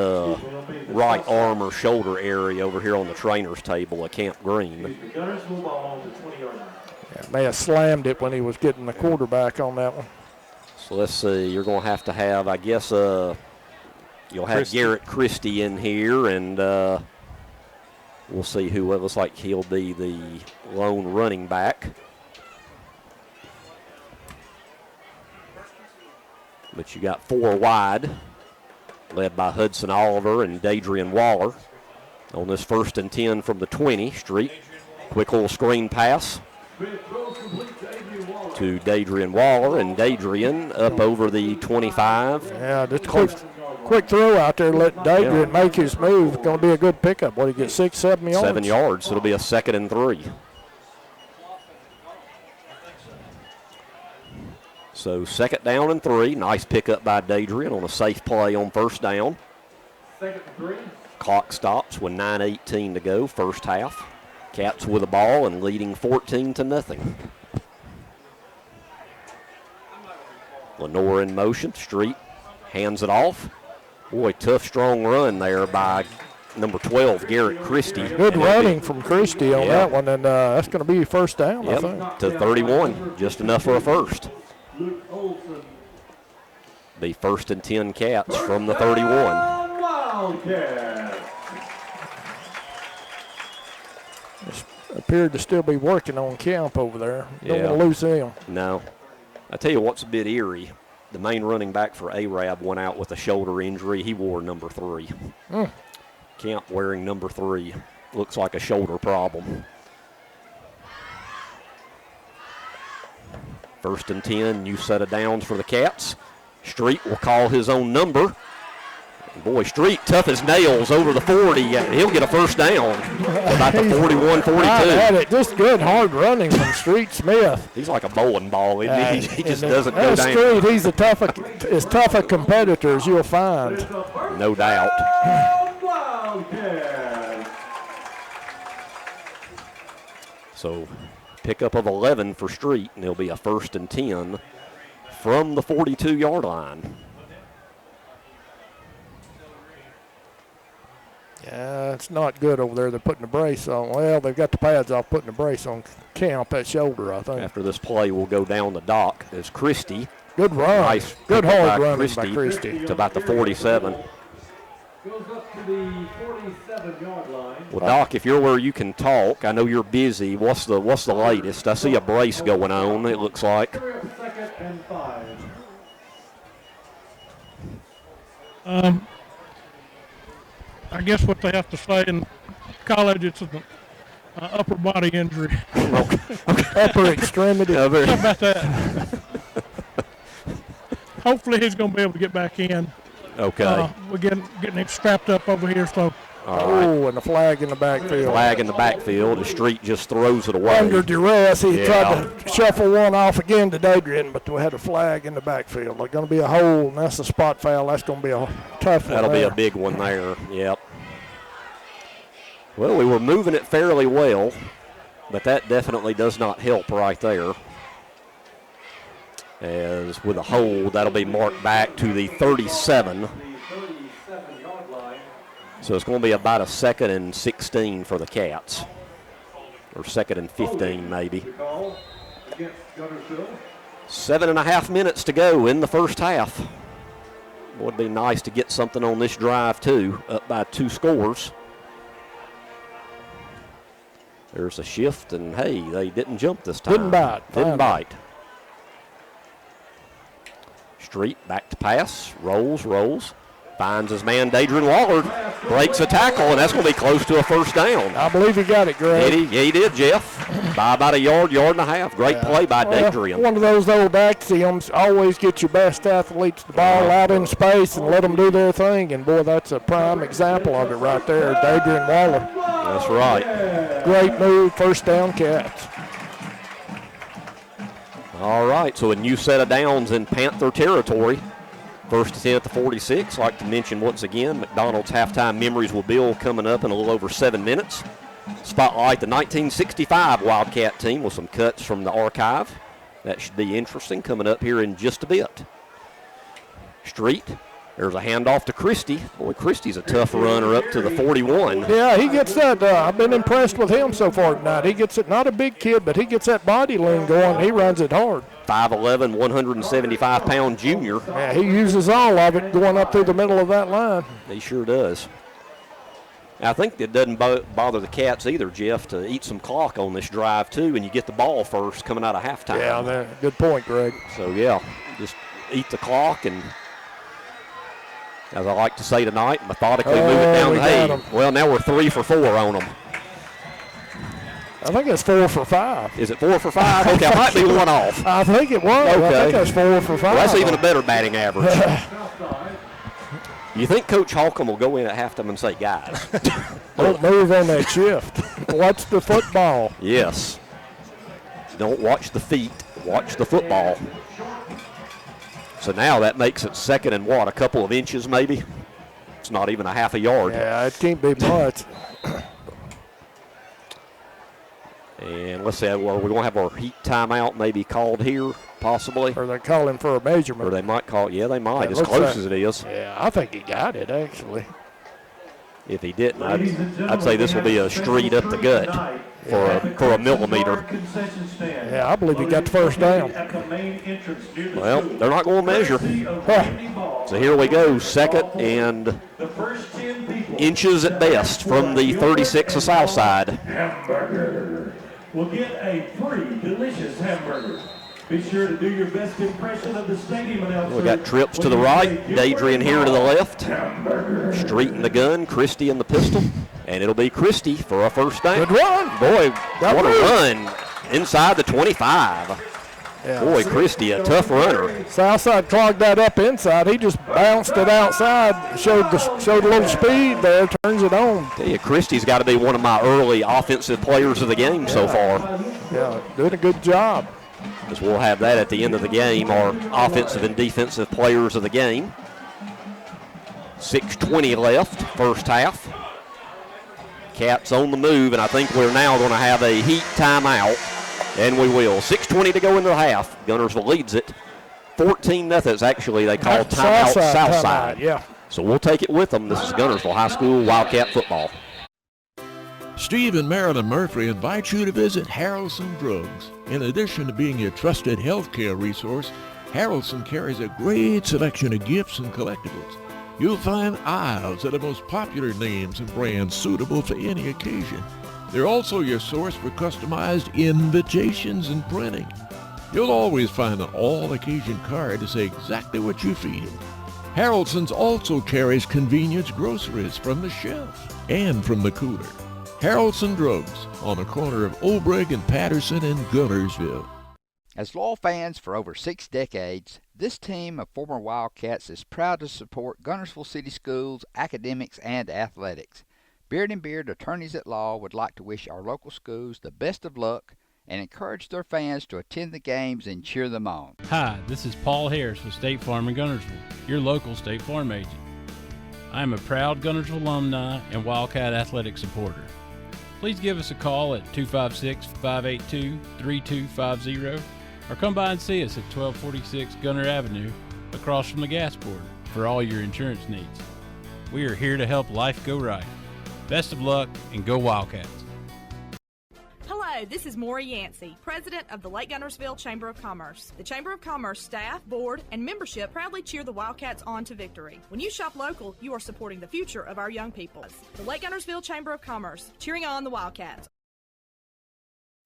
right arm or shoulder area over here on the trainer's table at Camp Green. May have slammed it when he was getting the quarterback on that one. So let's see. You're going to have, I guess, you'll have Garrett Christie in here, and we'll see who it looks like he'll be the lone running back. But you got 4 wide, led by Hudson Oliver and Dadrian Waller. On this 1st and 10 from the 20, Street. Quick little screen pass to Dadrian Waller, and Dadrian up over the 25. Yeah, just quick throw out there, let Dadrian make his move. Going to be a good pickup. What, he get 6, 7 yards? 7 yards. So it'll be a 2nd and 3. So 2nd down and 3. Nice pickup by Dadrian on a safe play on 1st down. 2nd and 3. Clock stops with 9:18 to go, first half. Caps with the ball and leading 14-0. Lenore in motion. Street hands it off. Boy, tough, strong run there by number 12, Garrett Christie. Good running from Christie on that one, and that's going to be first down, I think. To 31, just enough for a first. Be 1st and 10 Cats from the 31. Appeared to still be working on camp over there. Don't want to lose him. No. I tell you what's a bit eerie. The main running back for Arab went out with a shoulder injury. He wore number 3. Camp wearing number 3. Looks like a shoulder problem. 1st and 10, new set of downs for the Cats. Street will call his own number. Boy, Street, tough as nails over the 40. He'll get a first down. About the 41, 42. Just good hard running from Street Smith. He's like a bowling ball, isn't he? He just doesn't go down. Street, he's as tough a competitor as you'll find. No doubt. So pickup of 11 for Street, and it'll be a 1st and 10 from the 42-yard line. Yeah, it's not good over there. They're putting the brace on. Well, they've got the pads off, putting the brace on Camp, that shoulder, I think. After this play, we'll go down the dock as Christie. Good run. Nice. Good hard run by Christie. To about the 47. Goes up to the 47-yard line. Well, Doc, if you're where you can talk, I know you're busy. What's the latest? I see a brace going on, it looks like. 2nd and 5. I guess what they have to say in college, it's an upper body injury. Upper extremity. How about that? Hopefully he's going to be able to get back in. Okay. We're getting him strapped up over here, so. And the flag in the backfield. Flag in the backfield. The Street just throws it away. Under duress, he tried to shuffle one off again to Dadrian, but we had a flag in the backfield. There's going to be a hole, and that's a spot foul. That's going to be a tough one. That'll be a big one there. Yep. Well, we were moving it fairly well, but that definitely does not help right there. As with a hold, that'll be marked back to the 37. So it's going to be about a 2nd and 16 for the Cats. Or 2nd and 15 maybe. 7.5 minutes to go in the first half. Would be nice to get something on this drive too, up by 2 scores. There's a shift, and hey, they didn't jump this time. Didn't bite. Street back to pass, rolls. Finds his man, Dadrian Waller, breaks a tackle, and that's going to be close to a first down. I believe he got it, Greg. Did he? Yeah, he did, Jeff. By about a yard and a half. Great play by Dadrian. One of those old axioms, always get your best athletes the ball out in space and let them do their thing. And, boy, that's a prime example of it right there, Dadrian Waller. That's right. Great move, first down, Cats. All right, so a new set of downs in Panther territory. First and 10 at the 46. Like to mention once again, McDonald's halftime memories will build coming up in a little over 7 minutes. Spotlight the 1965 Wildcat team with some cuts from the archive. That should be interesting coming up here in just a bit. Street. There's a handoff to Christie. Boy, Christie's a tough runner up to the 41. Yeah, he gets that. I've been impressed with him so far tonight. He gets it, not a big kid, but he gets that body lean going. He runs it hard. 5'11", 175-pound junior. Yeah, he uses all of it going up through the middle of that line. He sure does. I think it doesn't bother the Cats either, Jeff, to eat some clock on this drive, too, and you get the ball first coming out of halftime. Yeah, good point, Greg. So, yeah, just eat the clock and, as I like to say tonight, methodically move it down the hay. Well, now we're 3 for 4 on them. I think it's 4 for 5. Is it 4 for 5? Okay, I might be one off. I think it was. Okay. I think that's 4 for 5. Well, that's even a better batting average. You think Coach Holcomb will go in at halftime and say, guys, don't move on that shift. Watch the football. Yes. Don't watch the feet. Watch the football. So now that makes it second and what, a couple of inches maybe? It's not even a half a yard. Yeah, it can't be much. And let's see, are we going to have our heat timeout maybe called here, possibly? Or they're calling for a measurement. Or they might call, yeah, they might, as close as it is. Yeah, I think he got it, actually. If he didn't, I'd say this will be a street up the gut for a millimeter. Yeah, I believe he got the first down. Well, they're not going to measure. So here we go, second and inches at best from the 36 of Southside. Hamburger will get a free delicious hamburger. Be sure to do your best impression of the stadium announcer. We got trips to the right, Dadrian here to the left. Street in the gun, Christie in the pistol. And it'll be Christie for a first down. Good run. Boy, what a run inside the 25. Yeah. Boy, Christie, a tough runner. Southside clogged that up inside. He just bounced it outside, showed a little speed there, turns it on. Tell you, Christie's got to be one of my early offensive players of the game so far. Yeah, doing a good job. Because we'll have that at the end of the game, our offensive and defensive players of the game. 6:20 left, first half. Cats on the move, and I think we're now going to have a heat timeout, and we will. 6:20 to go into the half. Guntersville leads it 14-0. It's actually, they call timeout Southside. Yeah. So we'll take it with them. This is Guntersville High School Wildcat football. Steve and Marilyn Murphy invite you to visit Harrelson Drugs. In addition to being your trusted healthcare resource, Harrelson carries a great selection of gifts and collectibles. You'll find aisles of the most popular names and brands suitable for any occasion. They're also your source for customized invitations and printing. You'll always find an all-occasion card to say exactly what you feel. Harrelson's also carries convenience groceries from the shelf and from the cooler. Harrelson Drugs on the corner of Olbrich and Patterson in Guntersville. As loyal fans for over 6 decades, this team of former Wildcats is proud to support Guntersville City Schools, academics, and athletics. Beard and Beard Attorneys at Law would like to wish our local schools the best of luck and encourage their fans to attend the games and cheer them on. Hi, this is Paul Harris with State Farm in Guntersville, your local State Farm agent. I am a proud Guntersville alumni and Wildcat athletic supporter. Please give us a call at 256-582-3250 or come by and see us at 1246 Gunter Avenue across from the gas board for all your insurance needs. We are here to help life go right. Best of luck and go Wildcats. Hello, this is Maury Yancey, President of the Lake Guntersville Chamber of Commerce. The Chamber of Commerce staff, board, and membership proudly cheer the Wildcats on to victory. When you shop local, you are supporting the future of our young people. The Lake Guntersville Chamber of Commerce, cheering on the Wildcats.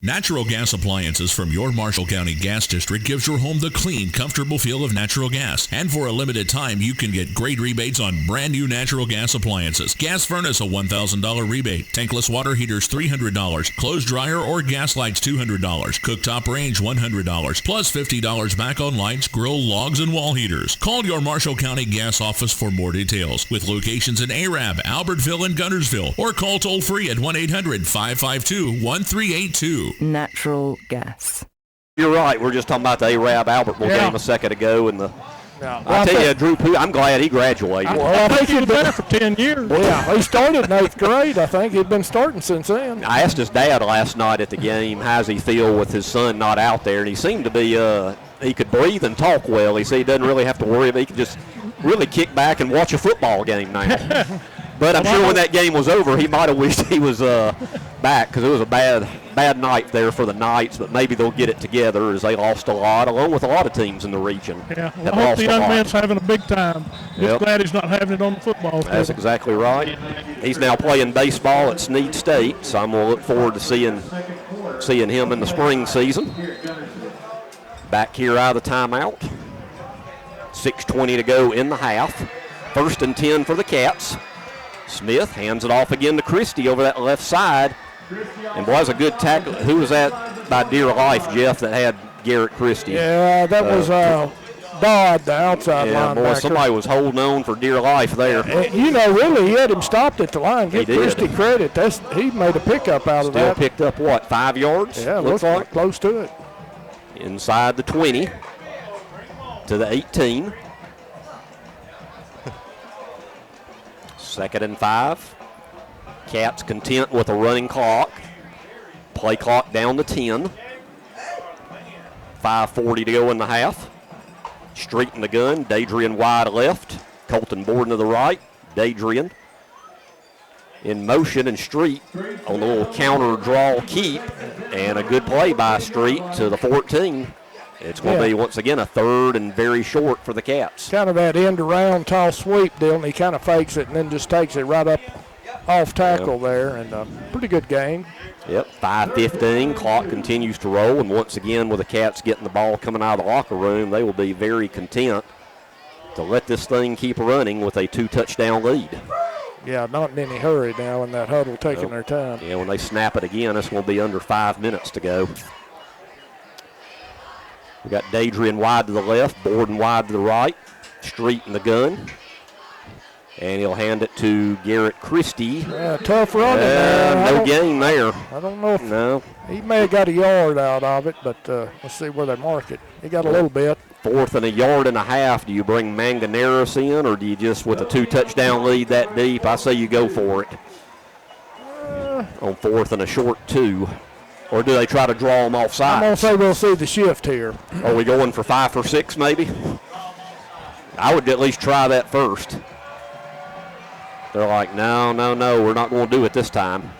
Natural gas appliances from your Marshall County Gas District gives your home the clean, comfortable feel of natural gas. And for a limited time, you can get great rebates on brand new natural gas appliances. Gas furnace, a $1,000 rebate. Tankless water heaters, $300. Clothes dryer or gas lights, $200. Cooktop range, $100. Plus $50 back on lights, grill, logs, and wall heaters. Call your Marshall County Gas office for more details. With locations in Arab, Albertville, and Guntersville. Or call toll free at 1-800-552-1382. Natural gas. You're right. We're just talking about the Arab Albertville game a second ago, and Well, I tell you, Drew Pooh, I'm glad he graduated. I think he'd been there for 10 years. Yeah, he started in 8th grade. I think he'd been starting since then. I asked his dad last night at the game, how's he feel with his son not out there, and he seemed to be, he could breathe and talk well. He said he doesn't really have to worry about it. He could just really kick back and watch a football game now. But I'm sure when that game was over, he might have wished he was back, because it was a bad night there for the Knights, but maybe they'll get it together as they lost a lot, along with a lot of teams in the region. Yeah, well, I hope the young man's having a big time. Just glad he's not having it on the football field. That's exactly right. He's now playing baseball at Snead State, so I'm going to look forward to seeing him in the spring season. Back here out of the timeout. 6:20 to go in the half. 1st and 10 for the Cats. Smith hands it off again to Christie over that left side. And boy, a good tackle. Who was that by dear life, Jeff, that had Garrett Christie? Yeah, that was Dodd, the outside linebacker. Boy, somebody was holding on for dear life there. Really, he had him stopped at the line. Give Christie credit. He made a pickup out of that. Still picked up, what, 5 yards? Yeah, looks like close to it. Inside the 20 to the 18. 2nd and 5. Cats content with a running clock. Play clock down to 10. 5:40 to go in the half. Street in the gun. Dadrian wide left. Colton Borden to the right. Dadrian in motion, and Street on the little counter draw keep. And a good play by Street to the 14. It's going to be, once again, a 3rd and very short for the Cats. Kind of that end-around tall sweep deal, and he kind of fakes it and then just takes it right up off tackle there, and pretty good game. Yep, 5:15. Clock continues to roll, and once again, with the Cats getting the ball coming out of the locker room, they will be very content to let this thing keep running with a 2-touchdown lead. Yeah, not in any hurry now in that huddle, taking their time. Yeah, when they snap it again, it's going to be under 5 minutes to go. We got Dadrian wide to the left, Borden wide to the right, Street in the gun. And he'll hand it to Garrett Christie. Yeah, tough running there. No gain there. I don't know if he may have got a yard out of it, but let's see where they mark it. He got a little bit. 4th and a yard and a half. Do you bring Manganeris in, or do you just, with a 2-touchdown lead that deep, I say you go for it. On 4th and a short 2. Or do they try to draw them off sides? I'm going to say we'll see the shift here. Are we going for 5 or 6 maybe? I would at least try that first. They're like, no, we're not going to do it this time.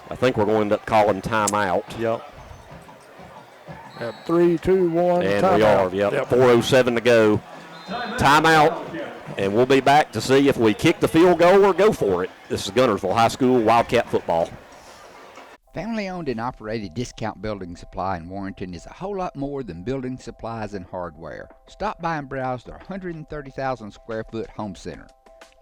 I think we're going to end up calling timeout. Yep. 3, 2, 1, and timeout. we are, yep. 4:07 to go. Timeout, and we'll be back to see if we kick the field goal or go for it. This is Guntersville High School Wildcat football. Family-owned and operated Discount Building Supply in Warrenton is a whole lot more than building supplies and hardware. Stop by and browse their 130,000 square foot home center.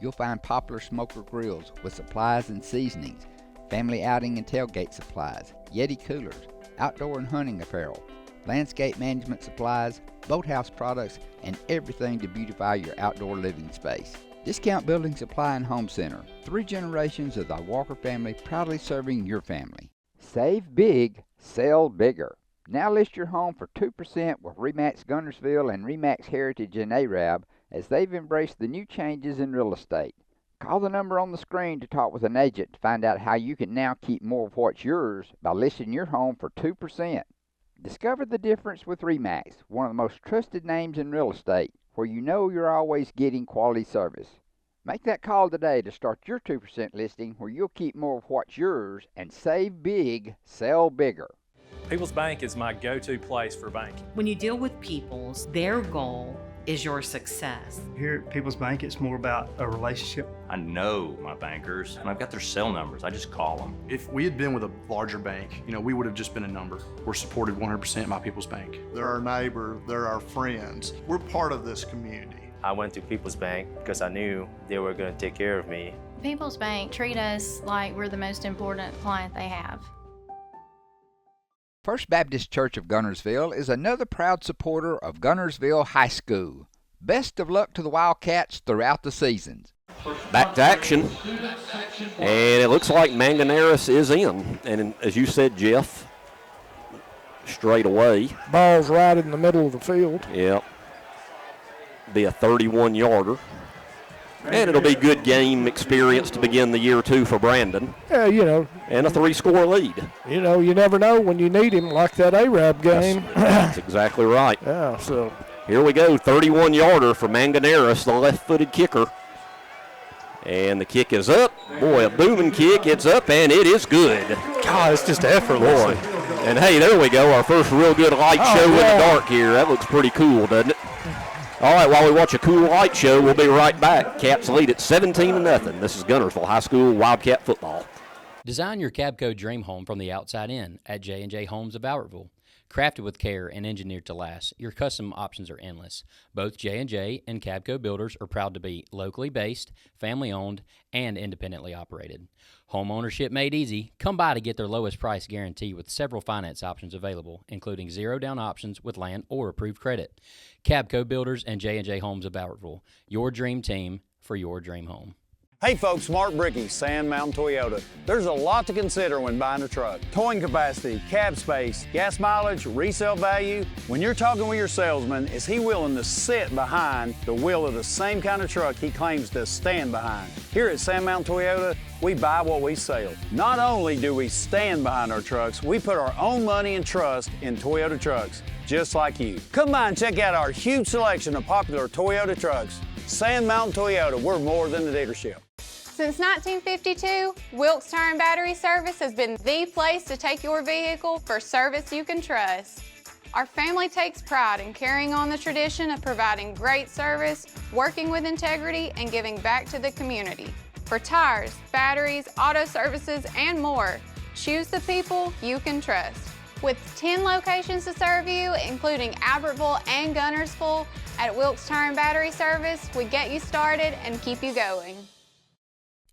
You'll find popular smoker grills with supplies and seasonings, family outing and tailgate supplies, Yeti coolers, outdoor and hunting apparel, landscape management supplies, boathouse products, and everything to beautify your outdoor living space. Discount Building Supply and Home Center. 3 generations of the Walker family proudly serving your family. Save big, sell bigger. Now list your home for 2% with RE/MAX Guntersville and RE/MAX Heritage in Arab as they've embraced the new changes in real estate. Call the number on the screen to talk with an agent to find out how you can now keep more of what's yours by listing your home for 2%. Discover the difference with RE/MAX, one of the most trusted names in real estate, where you know you're always getting quality service. Make that call today to start your 2% listing where you'll keep more of what's yours and save big, sell bigger. People's Bank is my go-to place for banking. When you deal with people's, their goal is your success. Here at People's Bank, it's more about a relationship. I know my bankers, and I've got their cell numbers. I just call them. If we had been with a larger bank, we would have just been a number. We're supported 100% by People's Bank. They're our neighbor, they're our friends. We're part of this community. I went to People's Bank because I knew they were going to take care of me. People's Bank treat us like we're the most important client they have. First Baptist Church of Guntersville is another proud supporter of Guntersville High School. Best of luck to the Wildcats throughout the seasons. Back to action, and it looks like Manganeris is in. And as you said, Jeff, straight away. Ball's right in the middle of the field. Yep. Be a 31-yarder. And it'll be good game experience to begin the year, too, for Brandon. Yeah, And a 3-score lead. You never know when you need him, like that Arab game. That's exactly right. Yeah, so. Here we go, 31-yarder for Manganeris, the left-footed kicker. And the kick is up. Boy, a booming kick. It's up, and it is good. God, it's just effortless. Boy. And, hey, there we go, our first real good light show in the dark here. That looks pretty cool, doesn't it? All right, while we watch a cool light show, we'll be right back. Caps lead at 17-0. This is Guntersville High School Wildcat football. Design your Cabco dream home from the outside in at J&J Homes of Albertville. Crafted with care and engineered to last, your custom options are endless. Both J&J and Cabco Builders are proud to be locally based, family-owned, and independently operated. Home ownership made easy. Come by to get their lowest price guarantee with several finance options available, including zero-down options with land or approved credit. Cabco Builders and J&J Homes of Albertville, your dream team for your dream home. Hey folks, Mark Bricky, Sand Mountain Toyota. There's a lot to consider when buying a truck. Towing capacity, cab space, gas mileage, resale value. When you're talking with your salesman, is he willing to sit behind the wheel of the same kind of truck he claims to stand behind? Here at Sand Mountain Toyota, we buy what we sell. Not only do we stand behind our trucks, we put our own money and trust in Toyota trucks, just like you. Come by and check out our huge selection of popular Toyota trucks. Sand Mountain Toyota, we're more than a dealership. Since 1952, Wilkes Tire and Battery Service has been the place to take your vehicle for service you can trust. Our family takes pride in carrying on the tradition of providing great service, working with integrity, and giving back to the community. For tires, batteries, auto services, and more, choose the people you can trust. With 10 locations to serve you, including Albertville and Guntersville, at Wilkes Tire and Battery Service, we get you started and keep you going.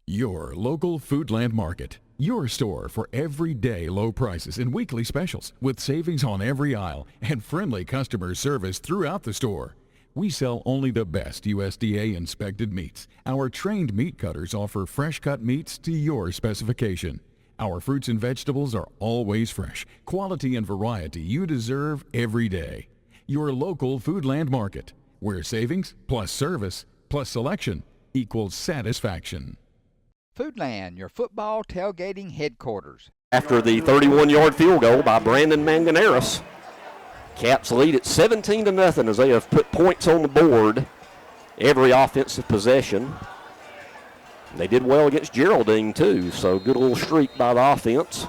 Your local Foodland Market. Your store for everyday low prices and weekly specials with savings on every aisle and friendly customer service throughout the store. We sell only the best USDA inspected meats. Our trained meat cutters offer fresh cut meats to your specification. Our fruits and vegetables are always fresh, quality and variety you deserve every day. Your local Foodland Market, where savings plus service plus selection equals satisfaction. Foodland, your football tailgating headquarters. After the 31-yard field goal by Brandon Manganeris, Caps lead at 17-0 as they have put points on the board every offensive possession. They did well against Geraldine, too, so good little streak by the offense.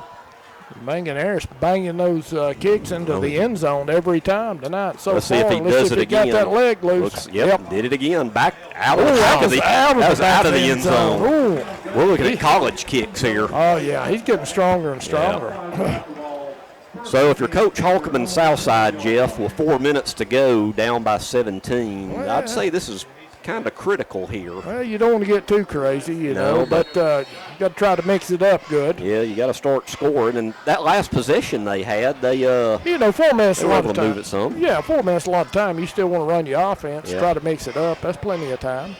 Manganeris banging those kicks into the end zone every time tonight. So let's see if he does it again. Got that leg loose. Yep, did it again. Back out of the back of the out of the end zone. We're looking at college kicks here. Oh yeah, he's getting stronger and stronger. Yeah. So if you're Coach Holcomb in Southside, Jeff, with 4 minutes to go, down by 17, I'd say this is kind of critical here. Well, you don't want to get too crazy, you know, but you got to try to mix it up good. Yeah, you got to start scoring. And that last possession they had, they 4 minutes a lot of time. Move it some. Yeah, 4 minutes a lot of time. You still want to run your offense, try to mix it up. That's plenty of time.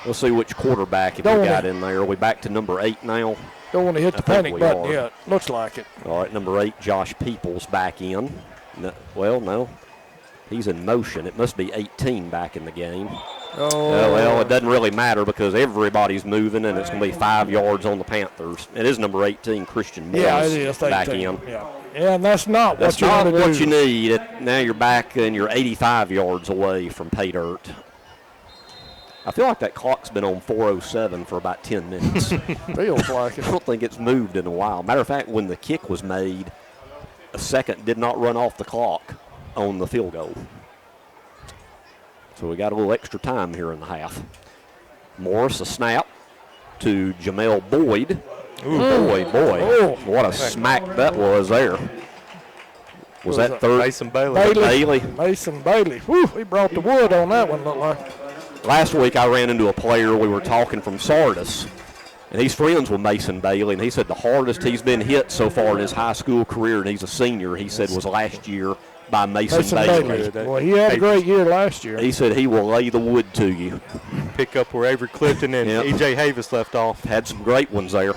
We'll see which quarterback if we got in there. Are we back to number 8 now? Don't want to hit the panic button yet. Looks like it. All right, number 8, Josh Peoples back in. No. He's in motion. It must be 18 back in the game. Oh. Well, it doesn't really matter because everybody's moving, and it's going to be 5 yards on the Panthers. It is number 18, Christian Mills, it is, back in. Yeah, and that's not what you need. Now you're back, and you're 85 yards away from pay dirt. I feel like that clock's been on 4:07 for about 10 minutes. Feels like it. I don't think it's moved in a while. Matter of fact, when the kick was made, a second did not run off the clock on the field goal. So we got a little extra time here in the half. Morris, a snap to Jamel Boyd. Ooh, boy. Oh. What a smack that was there. Was that third? Mason Bailey. Mason Bailey. Whew, he brought the wood on that one, looked like. Last week I ran into a player, we were talking from Sardis, and he's friends with Mason Bailey, and he said the hardest he's been hit so far in his high school career, and he's a senior, he said was last year by Mason Bailey. Well, he had a great year last year. He said he will lay the wood to you. Pick up where Avery Clifton and E.J. Havis left off. Had some great ones there.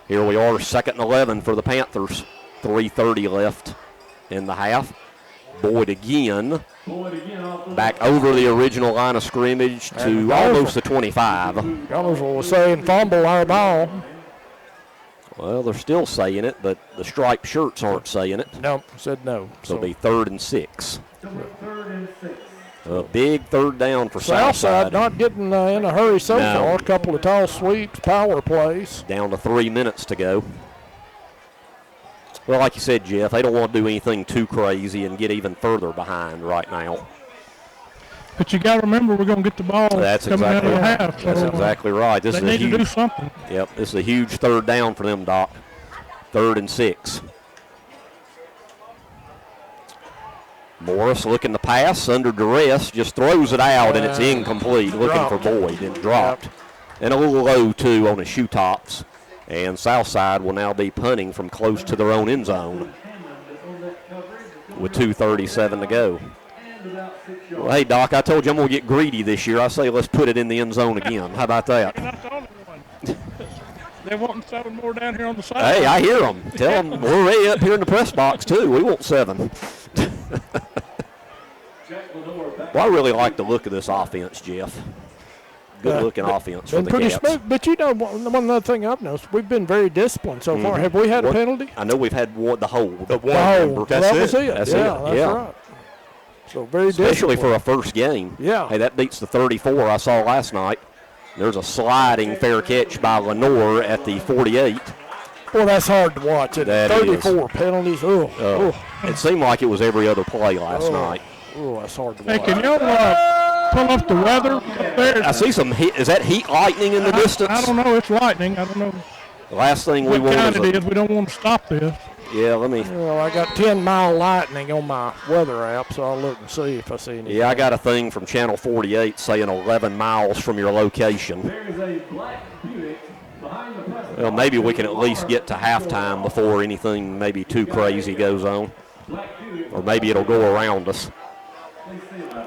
Here we are, 2nd and 11 for the Panthers. 3:30 left in the half. Boyd again. Back over the original line of scrimmage to almost the 25. Guntersville was saying fumble our ball. Well, they're still saying it, but the striped shirts aren't saying it. Nope, said no. So it'll be 3rd and 6. A big third down for Southside. Not getting in a hurry so far. A couple of tall sweeps, power plays. Down to 3 minutes to go. Well, like you said, Jeff, they don't want to do anything too crazy and get even further behind right now. But you got to remember, we're going to get the ball coming out of the half. That's exactly right. They need to do something. Yep, this is a huge third down for them, Doc. 3rd and 6. Morris looking to pass under duress, just throws it out, and it's incomplete. Looking for Boyd, and dropped. And a little low, too, on his shoe tops. And Southside will now be punting from close to their own end zone with 2:37 to go. Well, hey, Doc, I told you I'm going to get greedy this year. I say let's put it in the end zone again. How about that? You're not the only one. They're wanting 7 more down here on the side. Hey, I hear them. Tell them we're ready up here in the press box, too. We want 7. Well, I really like the look of this offense, Jeff. Good-looking offense for the pretty Cats. smooth. But, you know, one other thing I've noticed, we've been very disciplined so far. Have we had a penalty? I know we've had the hold. The hold. That was it. That's right. So very especially for a first game. Yeah. Hey, that beats the 34 I saw last night. There's a sliding fair catch by Lenore at the 48. Boy, that's hard to watch. 34 penalties. It seemed like it was every other play last night. Oh, that's hard to watch. Hey, can y'all pull up the weather up there? I see some heat. Is that heat lightning in the distance? I don't know. It's lightning. I don't know. The last thing we want is we don't want to stop this. Yeah, let me. Well, I got 10-mile lightning on my weather app, so I'll look and see if I see anything. Yeah, I got a thing from Channel 48 saying 11 miles from your location. Well, maybe we can at least get to halftime before anything maybe too crazy goes on. Or maybe it'll go around us.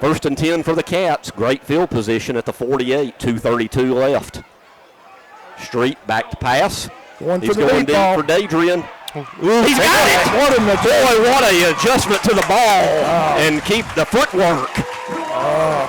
1st and 10 for the Cats. Great field position at the 48. 2:32 left. Street back to pass. He's going down for Dadrian. He's got it! What an adjustment to the ball and keep the footwork.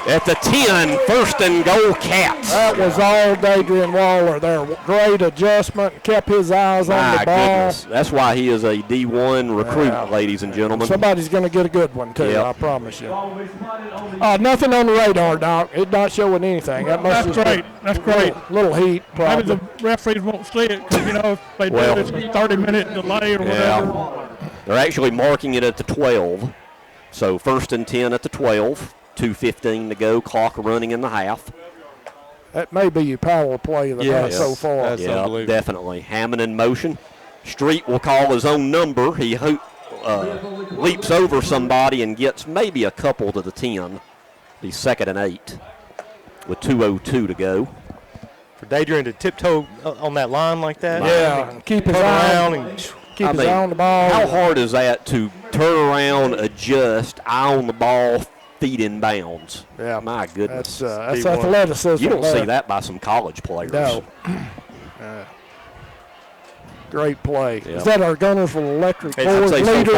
At the 10, 1st and goal, Cats. That was all Dadrian Waller there. Great adjustment, kept his eyes on the ball. Goodness. That's why he is a D1 recruit, ladies and gentlemen. Somebody's going to get a good one, too, I promise you. Nothing on the radar, Doc. It's not showing anything. That's great. That's great. Little heat, probably. Maybe the referees won't see it because, if they do, it's a 30-minute delay or whatever. They're actually marking it at the 12. So 1st and 10 at the 12. 2:15 to go, clock running in the half. That may be your power play of the night so far. Yeah, definitely. Hammond in motion. Street will call his own number. He leaps over somebody and gets maybe a couple to the 10. He's 2nd and 8 with 2:02 to go. For Dadrian to tiptoe on that line like that. Yeah, keep his eye on the ball. How hard is that to turn around, adjust, eye on the ball, feet in bounds? Yeah, my goodness. That's athleticism. You don't see that by some college players. No. Great play. Yep. Is that our Guntersville Electric Board leader?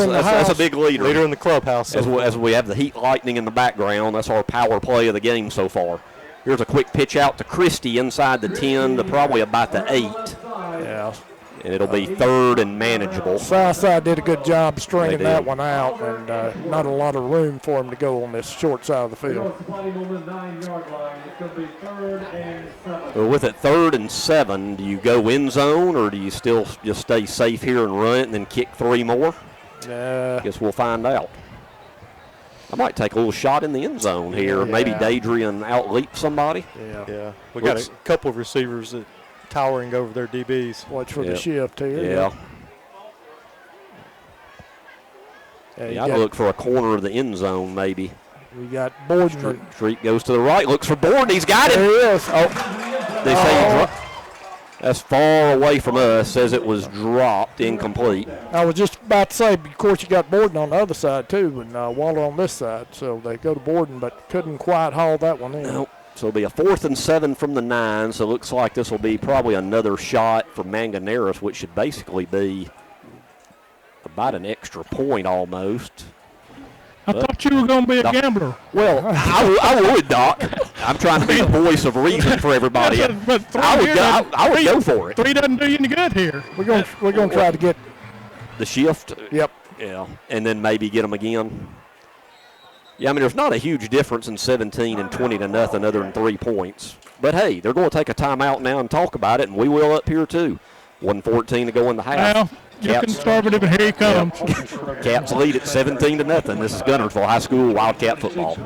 That's a big leader. Leader in the clubhouse. As we have the heat lightning in the background, that's our power play of the game so far. Here's a quick pitch out to Christie inside the 10 to probably about the 8. Yeah. And it'll be 3rd and manageable. Southside did a good job stringing that one out, and not a lot of room for him to go on this short side of the field. Well, with it 3rd and 7, do you go end zone or do you still just stay safe here and run it and then kick 3 more? I guess we'll find out. I might take a little shot in the end zone here. Maybe Dadrian out-leap somebody. Yeah. We got a couple of receivers that towering over their DBs. Watch for the shift here. Yeah. I'd look for a corner of the end zone, maybe. We got Borden. Street goes to the right, looks for Borden. He's got it. There he is. They say that's far away from us. Says it was dropped, incomplete. I was just about to say, of course, you got Borden on the other side, too, and Waller on this side. So they go to Borden, but couldn't quite haul that one in. Nope. So it'll be a 4th and 7 from the 9. So it looks like this will be probably another shot for Manganeras, which should basically be about an extra point almost. I thought you were going to be a gambler. Well, I would, Doc. I'm trying to be the voice of reason for everybody. But I would go for it. 3 doesn't do you any good here. We're going to try to get the shift. Yep. Yeah, and then maybe get them again. Yeah, I mean, there's not a huge difference in 17 and 20 to nothing other than 3 points. But, hey, they're going to take a timeout now and talk about it, and we will up here too. 1:14 to go in the half. Well, you're conservative, and here he comes. Caps lead at 17 to nothing. This is Guntersville High School Wildcat football.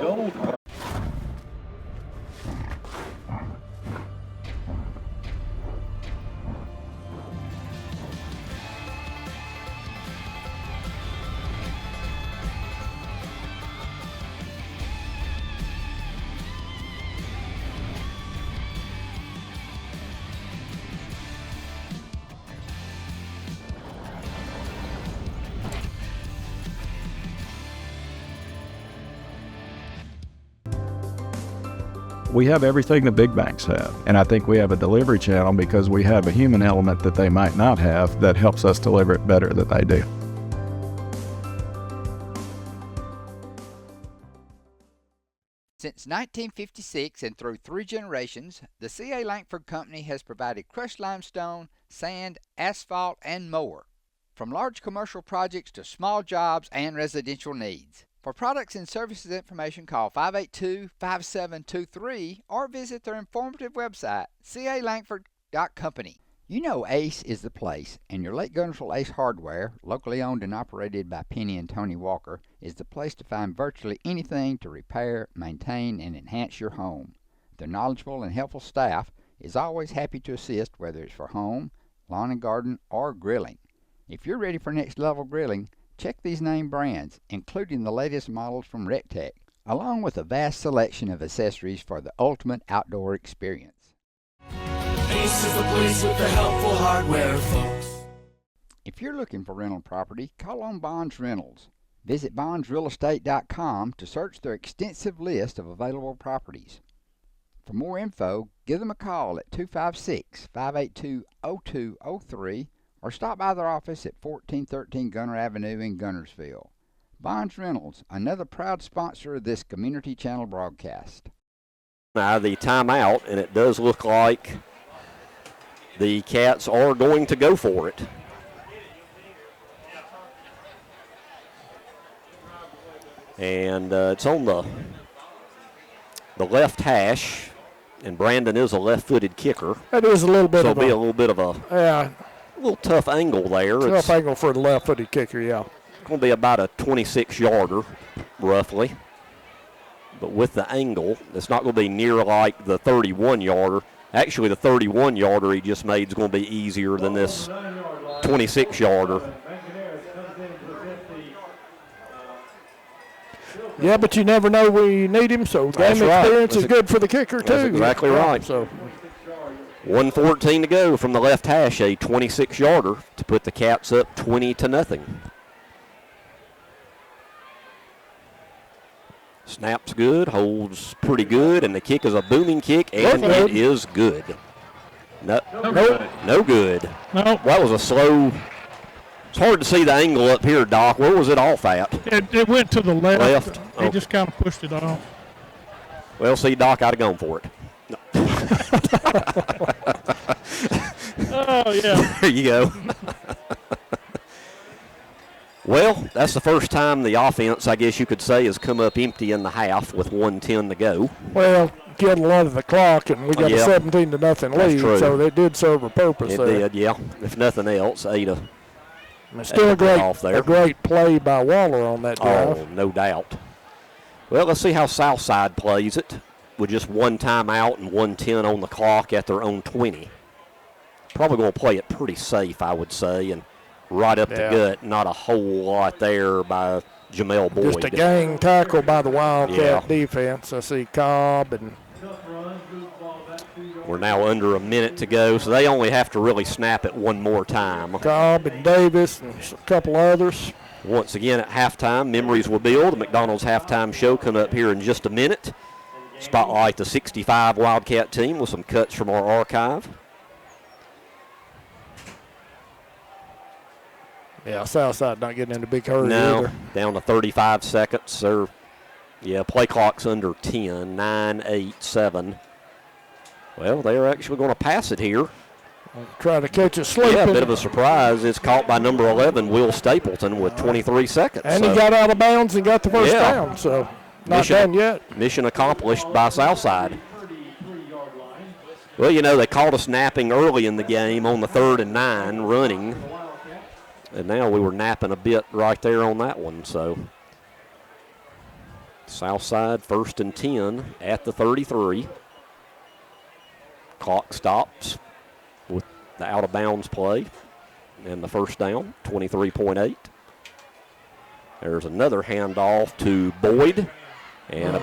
We have everything the big banks have, and I think we have a delivery channel because we have a human element that they might not have that helps us deliver it better than they do. Since 1956 and through 3 generations, the C.A. Langford Company has provided crushed limestone, sand, asphalt, and more, from large commercial projects to small jobs and residential needs. For products and services information, call 582-5723 or visit their informative website, calangford.company. You know Ace is the place, and your Lake Guntersville Ace Hardware, locally owned and operated by Penny and Tony Walker, is the place to find virtually anything to repair, maintain, and enhance your home. Their knowledgeable and helpful staff is always happy to assist, whether it's for home, lawn and garden, or grilling. If you're ready for next level grilling, check these name brands, including the latest models from RecTech, along with a vast selection of accessories for the ultimate outdoor experience. Ace is the place with the helpful hardware, folks. If you're looking for rental property, call on Bonds Rentals. Visit bondsrealestate.com to search their extensive list of available properties. For more info, give them a call at 256-582-0203 or stop by their office at 1413 Gunner Avenue in Guntersville. Bonds Rentals, another proud sponsor of this Community Channel broadcast. Now the timeout, and it does look like the Cats are going to go for it. And it's on the left hash, and Brandon is a left-footed kicker. That is a little bit so of it'll be a little bit of a little tough angle there. Tough angle for the left-footed kicker, yeah. It's going to be about a 26-yarder, roughly. But with the angle, it's not going to be near like the 31-yarder. Actually, the 31-yarder he just made is going to be easier than this 26-yarder. Yeah, but you never know when you need him, so game experience is good for the kicker, too. That's exactly right. So 1:14 to go from the left hash, a 26-yarder to put the Cats up 20-0. Snaps good, holds pretty good, and the kick is a booming kick, and it is good. No good. No. That was a slow. It's hard to see the angle up here, Doc. Where was it off at? It went to the left. He Okay. just kind of pushed it off. Well, see, Doc, I'd have gone for it. No. Oh, yeah. There you go. Well, that's the first time the offense, I guess you could say, has come up empty in the half with 1:10 to go. Well, killed a lot of the clock, and we got a 17-0 lead, true. so they did serve a purpose It there. did, yeah. If nothing else, Ada. Still a great play by Waller on that drive. Oh, no doubt. Well, let's see how Southside plays it with just one timeout and 1:10 on the clock at their own 20. Probably going to play it pretty safe, I would say, and right up the gut. Not a whole lot there by Jamel Boyd. Just a gang tackle by the Wildcat defense. I see Cobb and. We're now under a minute to go, so they only have to really snap it one more time. Cobb and Davis and a couple others. Once again at halftime, memories will build. McDonald's halftime show coming up here in just a minute. Spotlight the 65 Wildcat team with some cuts from our archive. Yeah, Southside not getting into big hurry No, either. down to 35 seconds. Play clock's under 10, 9, 8, 7. Well, they're actually going to pass it here. Try to catch it sleeping. Yeah, a bit of a surprise. It's caught by number 11, Will Stapleton, with 23 seconds. And he got out of bounds and got the first down, so not done yet. Mission accomplished by Southside. Well, they caught us napping early in the game on the 3rd and 9 running. And now we were napping a bit right there on that one, so. Southside 1st and 10 at the 33. Clock stops with the out-of-bounds play and the first down, 23.8. There's another handoff to Boyd and a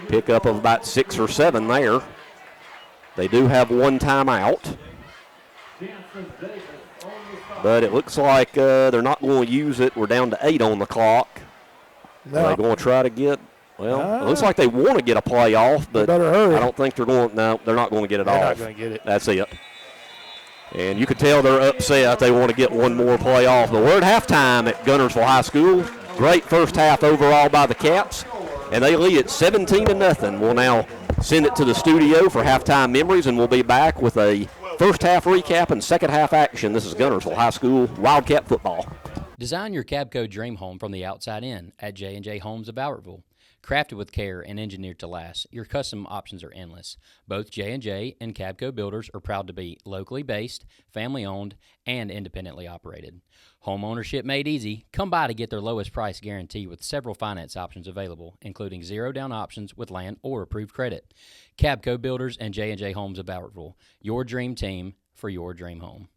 pickup of about 6 or 7 there. They do have one timeout, but it looks like they're not going to use it. We're down to 8 on the clock. No. They're going to try to get. Well, it looks like they want to get a play off, but I don't think they're going. No, they're not going to get it off. They're not going to get it. That's it. And you can tell they're upset. They want to get one more play off. But we're at halftime at Guntersville High School. Great first half overall by the Cats, and they lead it 17-0. We'll now send it to the studio for halftime memories, and we'll be back with a first half recap and second half action. This is Guntersville High School Wildcat football. Design your Cabco dream home from the outside in at J&J Homes of Bowertville. Crafted with care and engineered to last, your custom options are endless. Both J&J and Cabco Builders are proud to be locally based, family-owned, and independently operated. Home ownership made easy. Come by to get their lowest price guarantee with several finance options available, including zero-down options with land or approved credit. Cabco Builders and J&J Homes of Bowertville, your dream team for your dream home.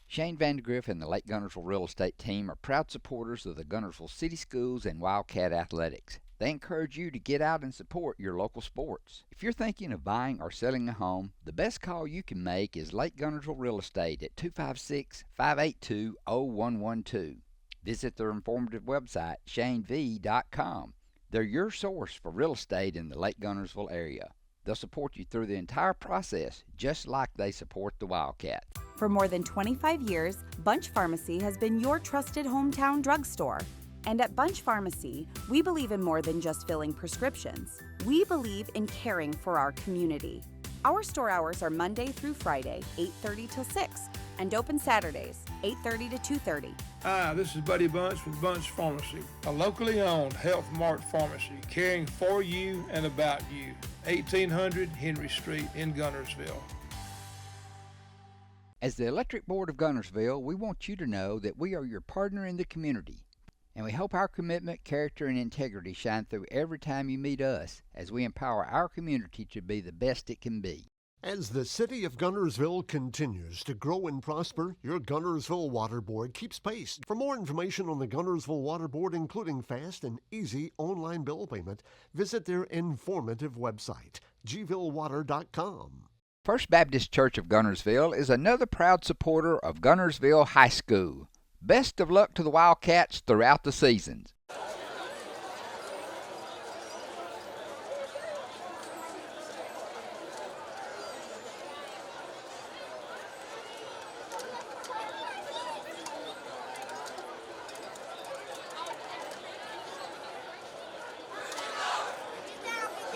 Shane Vandergriff and the Lake Guntersville Real Estate Team are proud supporters of the Guntersville City Schools and Wildcat Athletics. They encourage you to get out and support your local sports. If you're thinking of buying or selling a home, the best call you can make is Lake Guntersville Real Estate at 256-582-0112. Visit their informative website, shanev.com. They're your source for real estate in the Lake Guntersville area. They'll support you through the entire process, just like they support the Wildcat. For more than 25 years, Bunch Pharmacy has been your trusted hometown drugstore. And at Bunch Pharmacy, we believe in more than just filling prescriptions. We believe in caring for our community. Our store hours are Monday through Friday, 8:30 till 6, and open Saturdays, 8:30 to 2:30. Hi, this is Buddy Bunch with Bunch Pharmacy, a locally owned Health Mart pharmacy caring for you and about you. 1800 Henry Street in Guntersville. As the Electric Board of Guntersville, we want you to know that we are your partner in the community. And we hope our commitment, character, and integrity shine through every time you meet us as we empower our community to be the best it can be. As the city of Guntersville continues to grow and prosper, your Guntersville Water Board keeps pace. For more information on the Guntersville Water Board, including fast and easy online bill payment, visit their informative website, gvillewater.com. First Baptist Church of Guntersville is another proud supporter of Guntersville High School. Best of luck to the Wildcats throughout the seasons.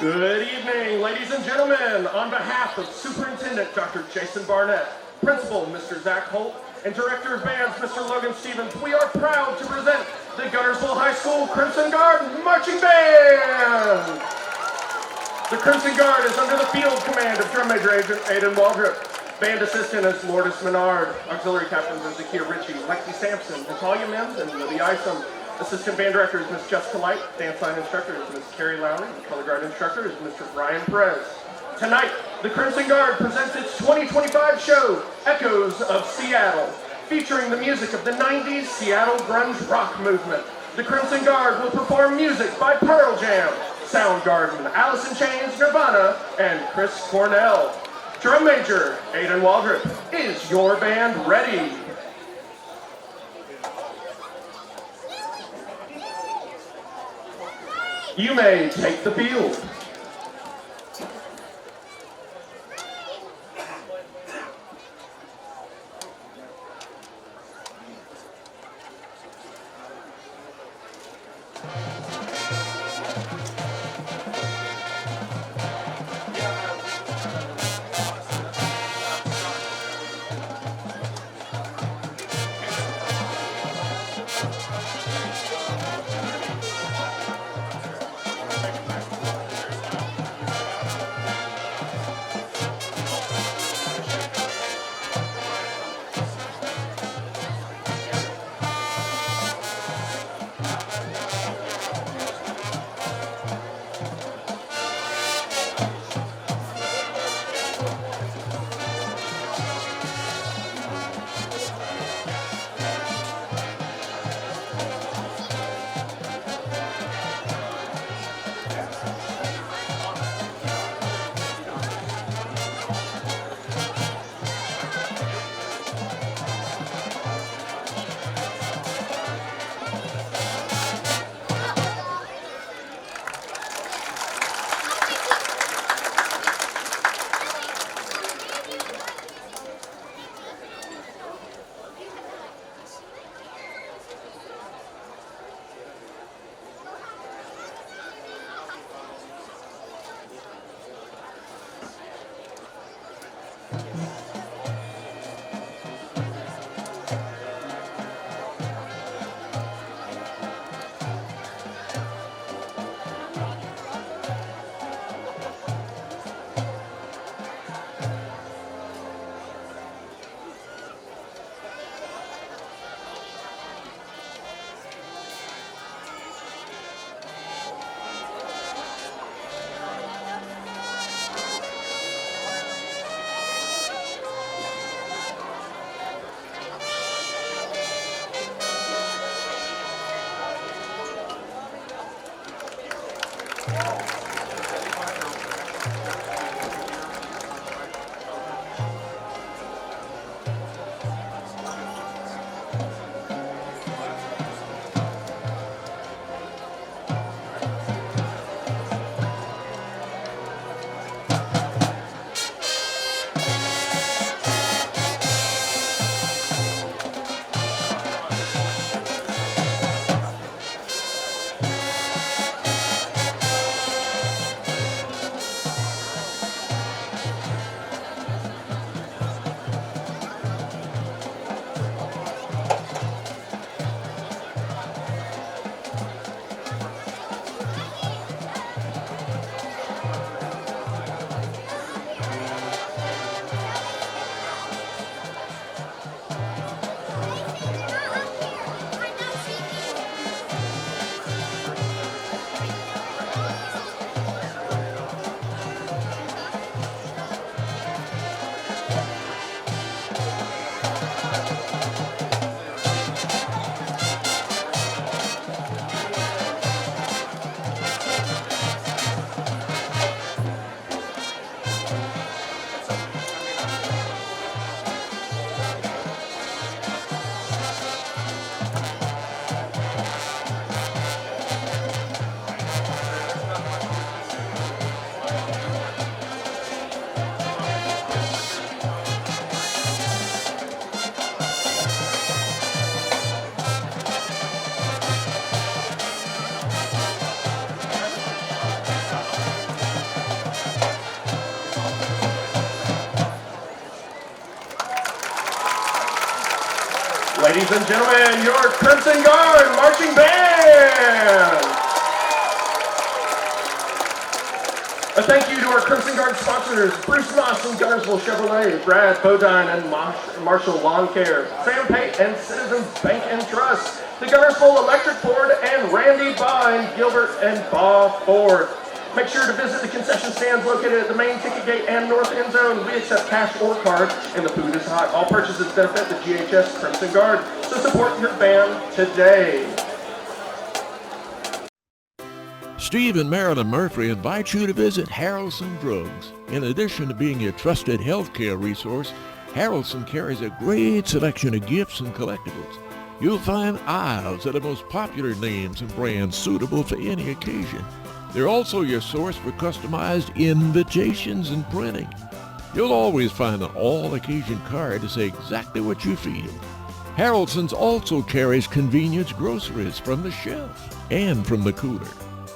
Good evening, ladies and gentlemen. On behalf of Superintendent Dr. Jason Barnett, Principal Mr. Zach Holt, and Director of Bands Mr. Logan Stevens, we are proud to present the Guntersville High School Crimson Guard Marching Band. The Crimson Guard is under the field command of Drum Major Agent Aiden Waldrop. Band assistant is Lourdes Menard. Auxiliary captains are Zakia Ritchie, Lexi Sampson, Natalia Mims, and Libby Isom. Assistant band director is Miss Jessica Light. Dance line instructor is Miss Carrie Lowry. The color guard instructor is Mr. Brian Perez. Tonight, the Crimson Guard presents its 2025 show, Echoes of Seattle, featuring the music of the 90s Seattle grunge rock movement. The Crimson Guard will perform music by Pearl Jam, Soundgarden, Alice in Chains, Nirvana, and Chris Cornell. Drum major, Aidan Waldrop. Is your band ready? You may take the field. Ladies and gentlemen, your Crimson Guard Marching Band! A thank you to our Crimson Guard sponsors, Bruce Moss and Guntersville Chevrolet, Brad Bodine and Marshall Lawn Care, Sam Pate and Citizens Bank and Trust, the Guntersville Electric Board, and Randy Bine, Gilbert and Bob Ford. Make sure to visit the concession stands located at the main ticket gate and north end zone. We accept cash or card, and the food is hot. All purchases benefit the GHS Crimson Guard, so support your band today. Steve and Marilyn Murphy invite you to visit Harrelson Drugs. In addition to being your trusted healthcare resource, Harrelson carries a great selection of gifts and collectibles. You'll find aisles of the most popular names and brands suitable for any occasion. They're also your source for customized invitations and printing. You'll always find an all-occasion card to say exactly what you feel. Harrelson's also carries convenience groceries from the shelf and from the cooler.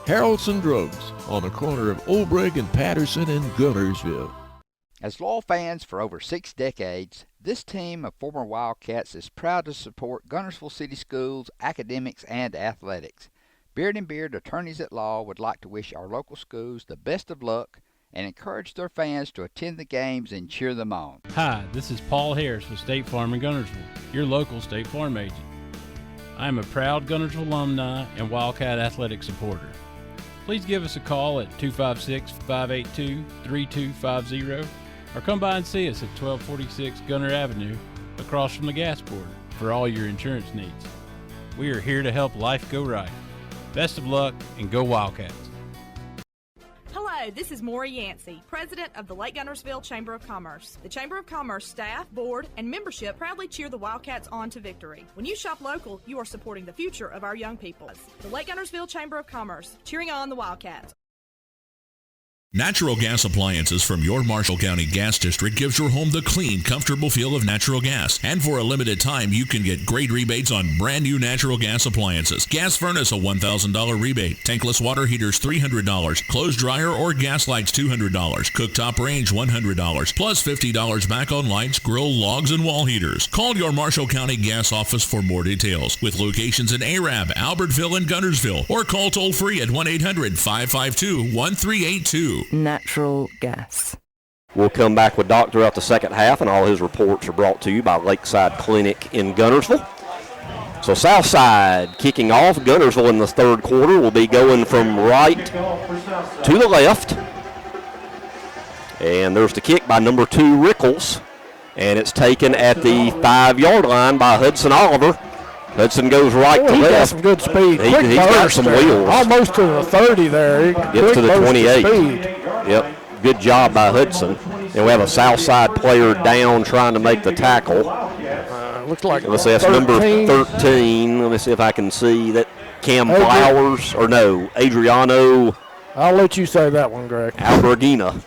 Harrelson Drugs on the corner of Olbrich and Patterson in Guntersville. As loyal fans for over 6 decades, this team of former Wildcats is proud to support Guntersville City Schools, academics, and athletics. Beard and Beard Attorneys at Law would like to wish our local schools the best of luck and encourage their fans to attend the games and cheer them on. Hi, this is Paul Harris with State Farm in Guntersville, your local State Farm agent. I am a proud Guntersville alumni and Wildcat athletic supporter. Please give us a call at 256-582-3250 or come by and see us at 1246 Gunter Avenue across from the gas board for all your insurance needs. We are here to help life go right. Best of luck and go Wildcats. Hello, this is Maury Yancey, President of the Lake Guntersville Chamber of Commerce. The Chamber of Commerce staff, board, and membership proudly cheer the Wildcats on to victory. When you shop local, you are supporting the future of our young people. The Lake Guntersville Chamber of Commerce, cheering on the Wildcats. Natural gas appliances from your Marshall County Gas District gives your home the clean, comfortable feel of natural gas. And for a limited time, you can get great rebates on brand new natural gas appliances. Gas furnace, a $1,000 rebate. Tankless water heaters, $300. Clothes dryer or gas lights, $200. Cooktop range, $100. Plus $50 back on lights, grill, logs, and wall heaters. Call your Marshall County Gas office for more details. With locations in Arab, Albertville, and Guntersville. Or call toll free at 1-800-552-1382. Natural gas. We'll come back with Doc throughout the second half, and all his reports are brought to you by Lakeside Clinic in Guntersville. So Southside kicking off. Guntersville in the third quarter will be going from right to the left. And there's the kick by number 2, Rickles. And it's taken at the 5-yard line by Hudson Oliver. Hudson goes right to left. He got some good speed. He's got some wheels. Almost to the 30 there. Gets to the 28. Yep. Good job by Hudson. And we have a Southside player down trying to make the tackle. Looks like let's see, that's number 13. Let me see if I can see that. Cam Flowers, or no, Adriano. I'll let you say that one, Greg. Albergina.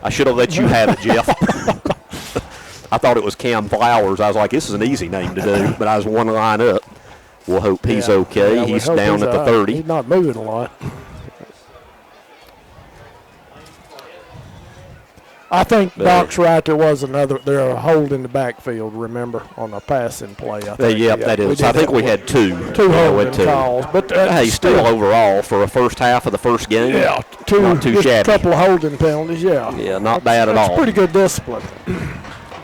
I should have let you have it, Jeff. I thought it was Cam Flowers. I was like, this is an easy name to do, but I was one line up. We'll hope he's okay. Yeah, he's down at the 30. He's not moving a lot. I think Doc's right. There was they're a hold in the backfield, remember, on a passing play. I think. Yep, that is. I think we had two. Two holding calls. But hey, still overall for a first half of the first game. Yeah, not too shabby. A couple of holding penalties, yeah. Yeah, not bad at all. That's pretty good discipline.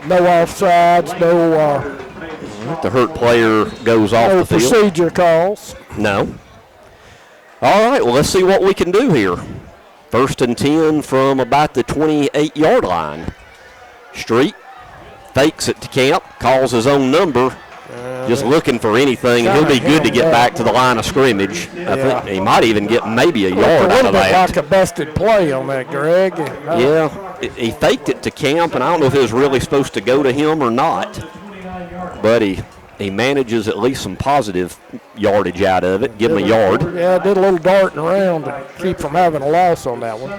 No offsides, no. The hurt player goes off the field. No procedure calls. No. All right, well, let's see what we can do here. 1st and 10 from about the 28-yard line. Street fakes it to Camp, calls his own number, just looking for anything. He'll be good to get back to the line of scrimmage. I think he might even get maybe a yard out of that. A little bit like a busted play on that, Greg. Yeah, he faked it to Camp, and I don't know if it was really supposed to go to him or not. But he manages at least some positive yardage out of it. Give him a yard. Yeah, did a little darting around to keep from having a loss on that one.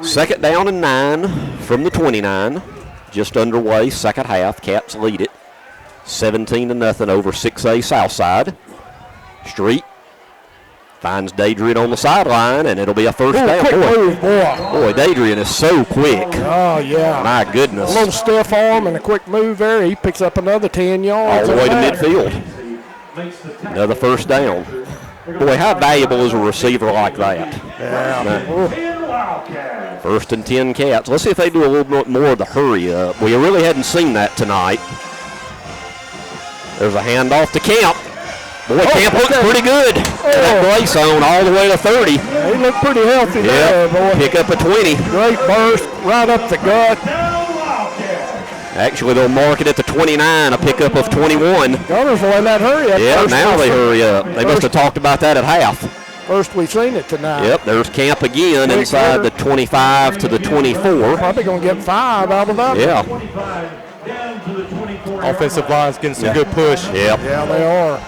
2nd down and 9 from the 29. Just underway, second half. Cats lead it 17-0 over 6A Southside. Street finds Dadrian on the sideline, and it'll be a first down. Quick move, boy, Dadrian is so quick. Oh, yeah. My goodness. A little stiff arm and a quick move there. He picks up another 10 yards. All the way to midfield. Another first down. Boy, how valuable is a receiver like that? Yeah. First and 10 Cats. Let's see if they do a little bit more of the hurry up. We really hadn't seen that tonight. There's a handoff to Camp. Boy, Camp looks pretty good. That gray zone all the way to 30. Yeah, he looked pretty healthy there, boy. Pick up a 20. Great burst, right up the gut. Actually, they'll mark it at the 29, a pickup of 21. Guntersville in that hurry up. Yeah, now they hurry up. They must have talked about that at half. First we've seen it tonight. Yep, there's Camp again inside the 25 to the 24. Probably going to get 5 out of that. Yeah. Offensive line's getting some good push. Yep. Yeah, they are.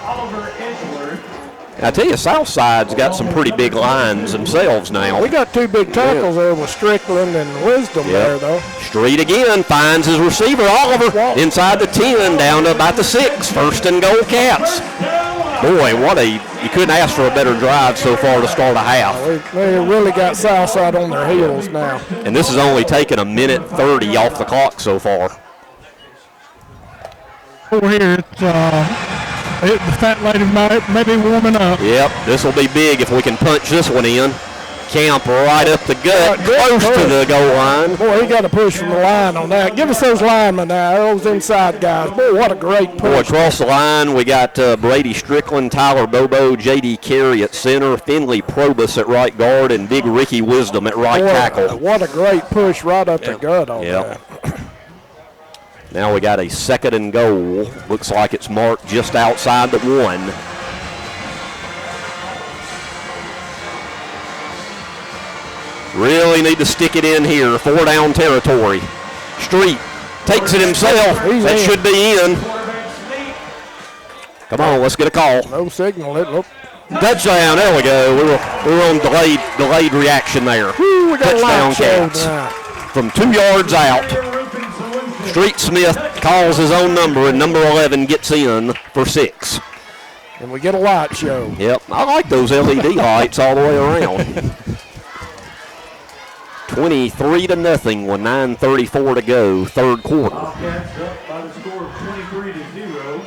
I tell you, Southside's got some pretty big lines themselves now. We got 2 big tackles there with Strickland and Wisdom there, though. Street again finds his receiver, Oliver, inside the 10, down to about the 6. First and goal, Cats. Boy, you couldn't ask for a better drive so far to start a half. They really got Southside on their heels now. And this has only taken a minute 30 off the clock so far. Over here, the fat lady may be warming up. Yep, this will be big if we can punch this one in. Camp right up the gut, close to the goal line. Boy, he got a push from the line on that. Give us those linemen now, those inside guys. Boy, what a great push. Boy, across the line, we got Brady Strickland, Tyler Bobo, J.D. Carey at center, Finley Probus at right guard, and Big Ricky Wisdom at right tackle. What a great push right up the gut on that. Now we got a second and goal. Looks like it's marked just outside the 1. Really need to stick it in here. 4 down territory. Street takes it himself. That should be in. Come on, let's get a call. No signal. Touchdown. There we go. We were on delayed reaction there. Woo, we got touchdown Cats. From 2 yards out. Street Smith calls his own number, and number 11 gets in for 6. And we get a light show. Yep, I like those LED lights all the way around. 23-0 with 9:34 to go, third quarter. Wildcats up by the score of 23-0.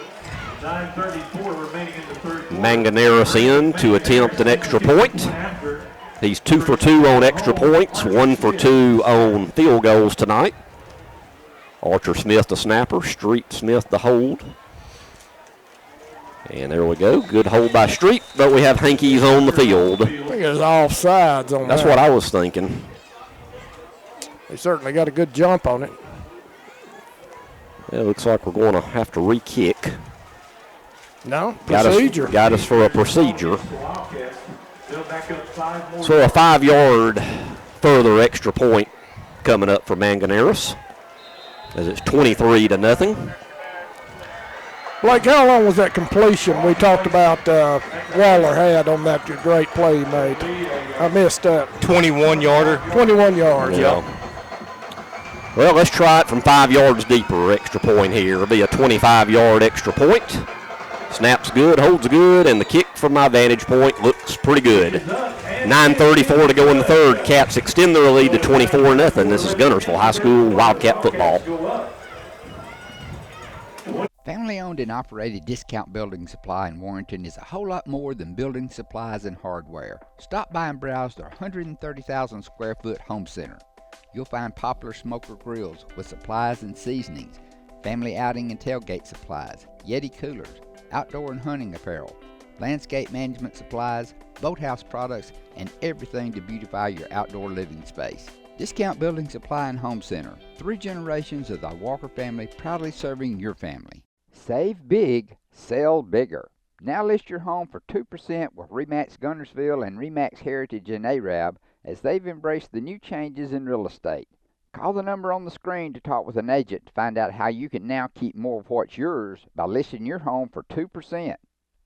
9:34 remaining in the third quarter. Manganeris in to attempt an extra point. He's 2 for 2 on extra points, 1 for 2 on field goals tonight. Archer Smith the snapper, Street Smith the hold. And there we go. Good hold by Street, but we have Hankies on the field. I think there's offsides on That's that. what I was thinking. They certainly got a good jump on it. It looks like we're going to have to re-kick. No, procedure. Got us for a procedure. So a 5-yard further extra point coming up for Manganeris, as it's 23-0. Blake, how long was that completion we talked about Waller had on that great play he made? I missed that. 21-yarder. 21 yards. Yeah. Well, let's try it from 5 yards deeper, extra point here. It'll be a 25-yard extra point. Snaps good, holds good, and the kick from my vantage point looks pretty good. 9:34 to go in the third. Cats extend their lead to 24-0. This is Guntersville High School Wildcat football. Family-owned and operated Discount Building Supply in Warrenton is a whole lot more than building supplies and hardware. Stop by and browse their 130,000 square foot home center. You'll find popular smoker grills with supplies and seasonings, family outing and tailgate supplies, Yeti coolers, outdoor and hunting apparel, landscape management supplies, boathouse products, and everything to beautify your outdoor living space. Discount Building Supply and Home Center. 3 generations of the Walker family proudly serving your family. Save big, sell bigger. Now list your home for 2% with RE/MAX Guntersville and RE/MAX Heritage in Arab, as they've embraced the new changes in real estate. Call the number on the screen to talk with an agent to find out how you can now keep more of what's yours by listing your home for 2%.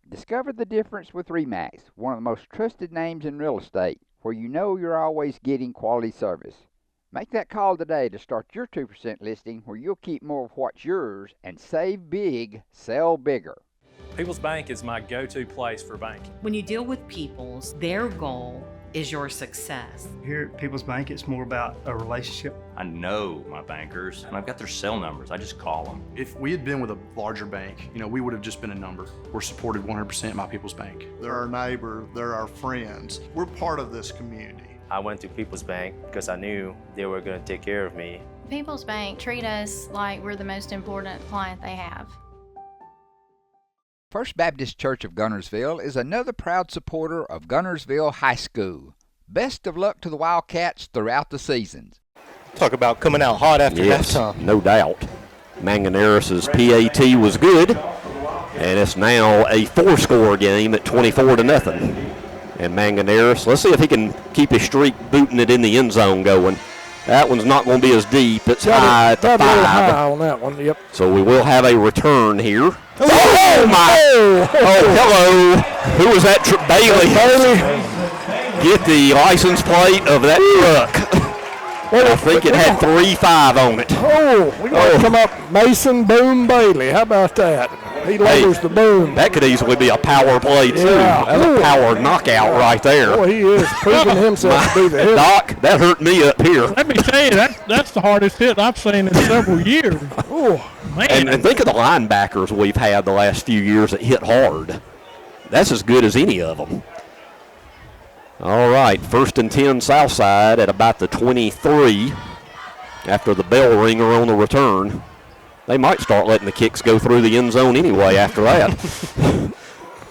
Discover the difference with RE/MAX, one of the most trusted names in real estate, where you know you're always getting quality service. Make that call today to start your 2% listing, where you'll keep more of what's yours and save big, sell bigger. People's Bank is my go-to place for banking. When you deal with People's, their goal is your success. Here at People's Bank, it's more about a relationship. I know my bankers, and I've got their cell numbers. I just call them. If we had been with a larger bank, we would have just been a number. We're supported 100% by People's Bank. They're our neighbor, they're our friends. We're part of this community. I went to People's Bank because I knew they were going to take care of me. People's Bank treat us like we're the most important client they have. First Baptist Church of Guntersville is another proud supporter of Guntersville High School. Best of luck to the Wildcats throughout the seasons. Talk about coming out hot after halftime. No doubt. Manganeris's PAT was good, and it's now a 4-score game at 24-0. And Manganeris, let's see if he can keep his streak booting it in the end zone going. That one's not going to be as deep. It's high at the 5. High on that one, yep. So we will have a return here. Oh, my. Oh, hello. Who was that? Bailey. Get the license plate of that truck. I think it had 3-5 on it. Oh, we got to come up Mason Boom Bailey. How about that? He lowers the boom. That could easily be a power play, too. Yeah. That's a power knockout right there. Boy, he is proving himself to be the hitter. Doc, that hurt me up here. Let me tell you, that's the hardest hit I've seen in several years. Oh, man. And think of the linebackers we've had the last few years that hit hard. That's as good as any of them. All right, 1st and 10 Southside at about the 23 after the bell ringer on the return. They might start letting the kicks go through the end zone anyway after that.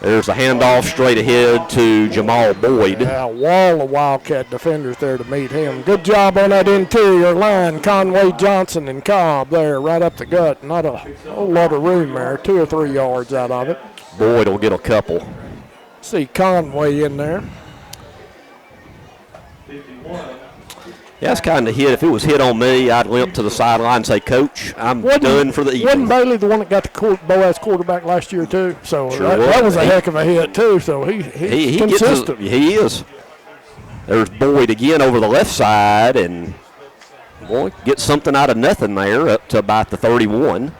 There's a handoff straight ahead to Jamal Boyd. Yeah, a wall of Wildcat defenders there to meet him. Good job on that interior line. Conway, Johnson, and Cobb there right up the gut. Not a whole lot of room there. 2 or 3 yards out of it. Boyd will get a couple. See Conway in there. Yeah, that's kind of hit. If it was hit on me, I'd limp to the sideline and say, Coach, I'm done for the evening. Wasn't Bailey the one that got the Boaz quarterback last year, too? So Sure that was a heck of a hit, too. So he's consistent. He is. There's Boyd again over the left side, and boy, get something out of nothing there up to about the 31.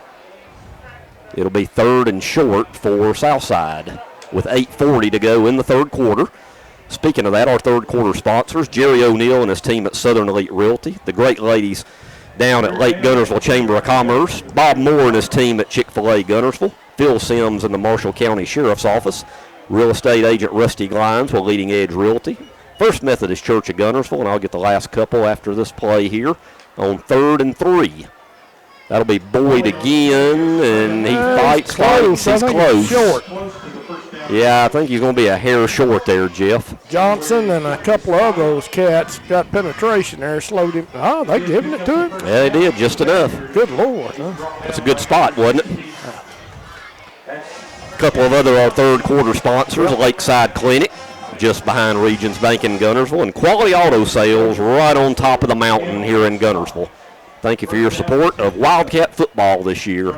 It'll be 3rd and short for Southside with 8:40 to go in the 3rd quarter. Speaking of that, our 3rd quarter sponsors, Jerry O'Neill and his team at Southern Elite Realty, the great ladies down at Lake Guntersville Chamber of Commerce, Bob Moore and his team at Chick-fil-A Guntersville, Phil Sims in the Marshall County Sheriff's Office, real estate agent Rusty Glines with Leading Edge Realty, First Methodist Church of Guntersville, and I'll get the last couple after this play here on 3rd and 3. That'll be Boyd again, and he fights. He's close. Short. Yeah, I think he's going to be a hair short there, Jeff. Johnson and a couple of those cats got penetration there, slowed him. Oh, they giving it to him? Yeah, they did, just enough. Good Lord. Huh? That's a good spot, wasn't it? A couple of other our 3rd quarter sponsors, Lakeside Clinic, just behind Regions Bank in Guntersville, and Quality Auto Sales right on top of the mountain here in Guntersville. Thank you for your support of Wildcat football this year.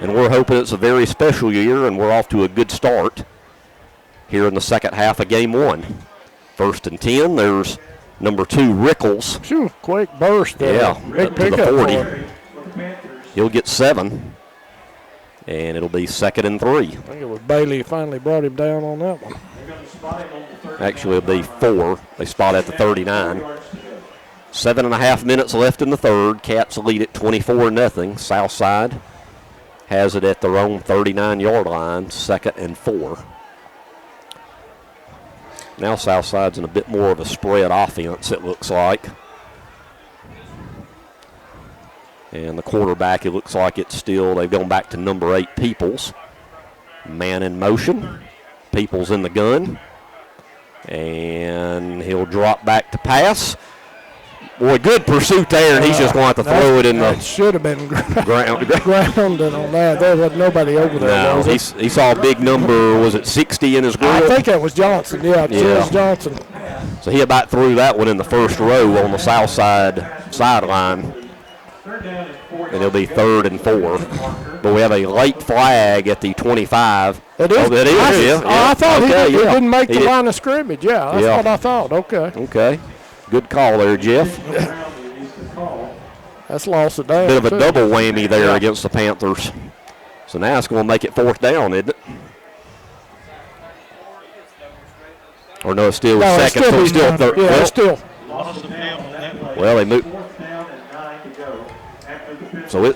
And we're hoping it's a very special year, and we're off to a good start here in the second half of game 1. 1st and 10, there's number 2, Rickles. Phew, quick burst there. Yeah, big up to the pickup 40. He'll get 7, and it'll be 2nd and 3. I think it was Bailey finally brought him down on that one. Actually, it'll be 4. They spot at the 39. 7.5 minutes left in the 3rd. Cats lead at 24-0. Southside has it at their own 39-yard line, 2nd and 4. Now Southside's in a bit more of a spread offense, it looks like. And the quarterback, it looks like it's still, they've gone back to number 8, Peoples. Man in motion. Peoples in the gun. And he'll drop back to pass. Boy, good pursuit there, and he's just going to have to throw it in the should have been ground. Grounded on that. There was nobody over there. No, he saw a big number, was it 60 in his grip? I think that was Johnson, Chris Johnson. So he about threw that one in the first row on the south side sideline. And it'll be 3rd and 4. But we have a late flag at the 25. It is? Oh, it is, yeah. I thought he didn't make the line of scrimmage. Yeah, that's what I thought. Okay. Good call there, Jeff. That's lost it down. Bit of a double whammy there against the Panthers. So now it's going to make it 4th down, isn't it? Or no, it's still 2nd, so it's still 3rd. Yeah, it's still. Well, they moved. So it.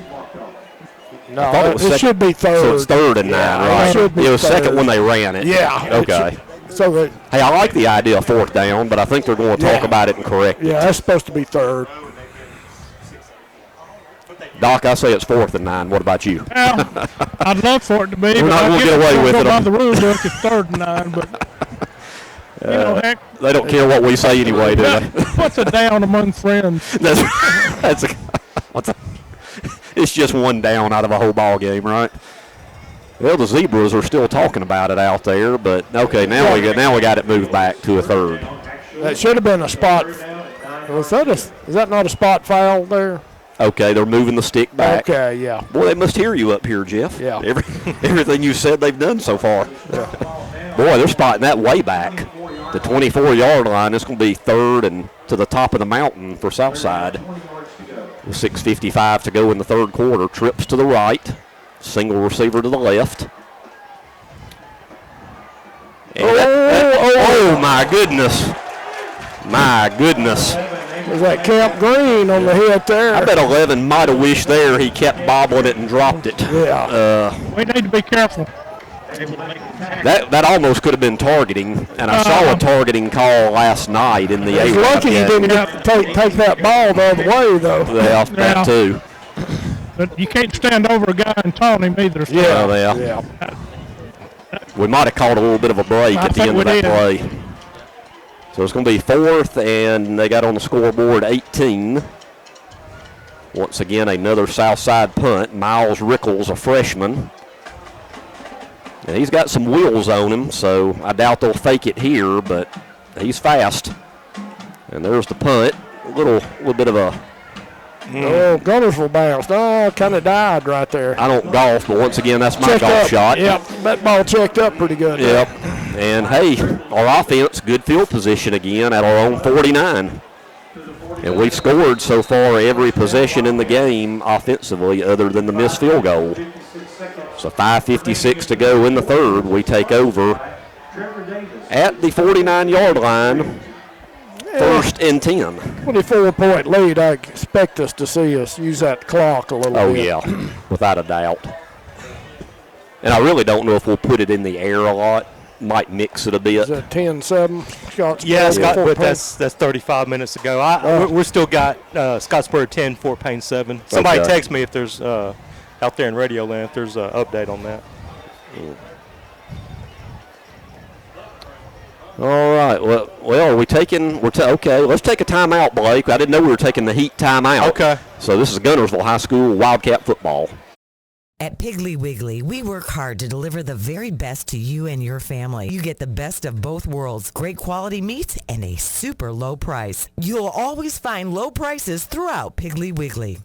No, I thought it was should be 3rd. So it's 3rd and 9, right? It should be it was 3rd. 2nd when they ran it. Yeah. Okay. So that. Hey, I like the idea of 4th down, but I think they're going to talk about it and correct it. Yeah, that's supposed to be 3rd. Doc, I say it's 4th and 9. What about you? Well, I'd love for it to be. We're not going to get away with it. By the rule book, it's 3rd and 9, but you know, heck, they don't care what we say anyway, do they? What's a down among friends? It's just one down out of a whole ball game, right? Well, the Zebras are still talking about it out there, but okay, now we got it moved back to a 3rd. That should have been a spot. Is that not a spot foul there? Okay, they're moving the stick back. Okay, yeah. Boy, they must hear you up here, Jeff. Yeah. Everything you said they've done so far. Yeah. Boy, they're spotting that way back. The 24-yard line. It's going to be 3rd and to the top of the mountain for Southside. With 6:55 to go in the 3rd quarter. Trips to the right. Single receiver to the left. Oh, my goodness. My goodness. There's that Camp Green on the head there. I bet 11 might have wished there he kept bobbling it and dropped it. Yeah. We need to be careful. That almost could have been targeting, and I saw a targeting call last night in the He's lucky he didn't take that ball the other way, though. Yeah, that too. But you can't stand over a guy and taunt him either. So. Yeah. We might have caught a little bit of a break at the end of that play. So it's going to be 4th, and they got on the scoreboard 18. Once again, another Southside punt. Miles Rickles, a freshman. And he's got some wheels on him, so I doubt they'll fake it here, but he's fast. And there's the punt. A little bit of a... Oh, Guntersville bounced. Oh, kind of died right there. I don't golf, but once again, that's my golf shot. Yep, that ball checked up pretty good. Yep. And, hey, our offense, good field position again at our own 49. And we've scored so far every possession in the game offensively other than the missed field goal. So 5:56 to go in the 3rd. We take over at the 49-yard line. 1st and 10. 24-point lead. I expect us to see us use that clock a little bit. Oh, yeah, without a doubt. And I really don't know if we'll put it in the air a lot. Might mix it a bit. Is that 10-7? Yeah, Scott, but that's 35 minutes ago. We're still got Scottsboro 10, Fort Payne 7. Somebody text me if there's out there in Radio Land if there's an update on that. All right. Well, are we taking? Okay. Let's take a timeout, Blake. I didn't know we were taking the Heat timeout. Okay. So this is Guntersville High School Wildcat football. At Piggly Wiggly, we work hard to deliver the very best to you and your family. You get the best of both worlds, great quality meats and a super low price. You'll always find low prices throughout Piggly Wiggly.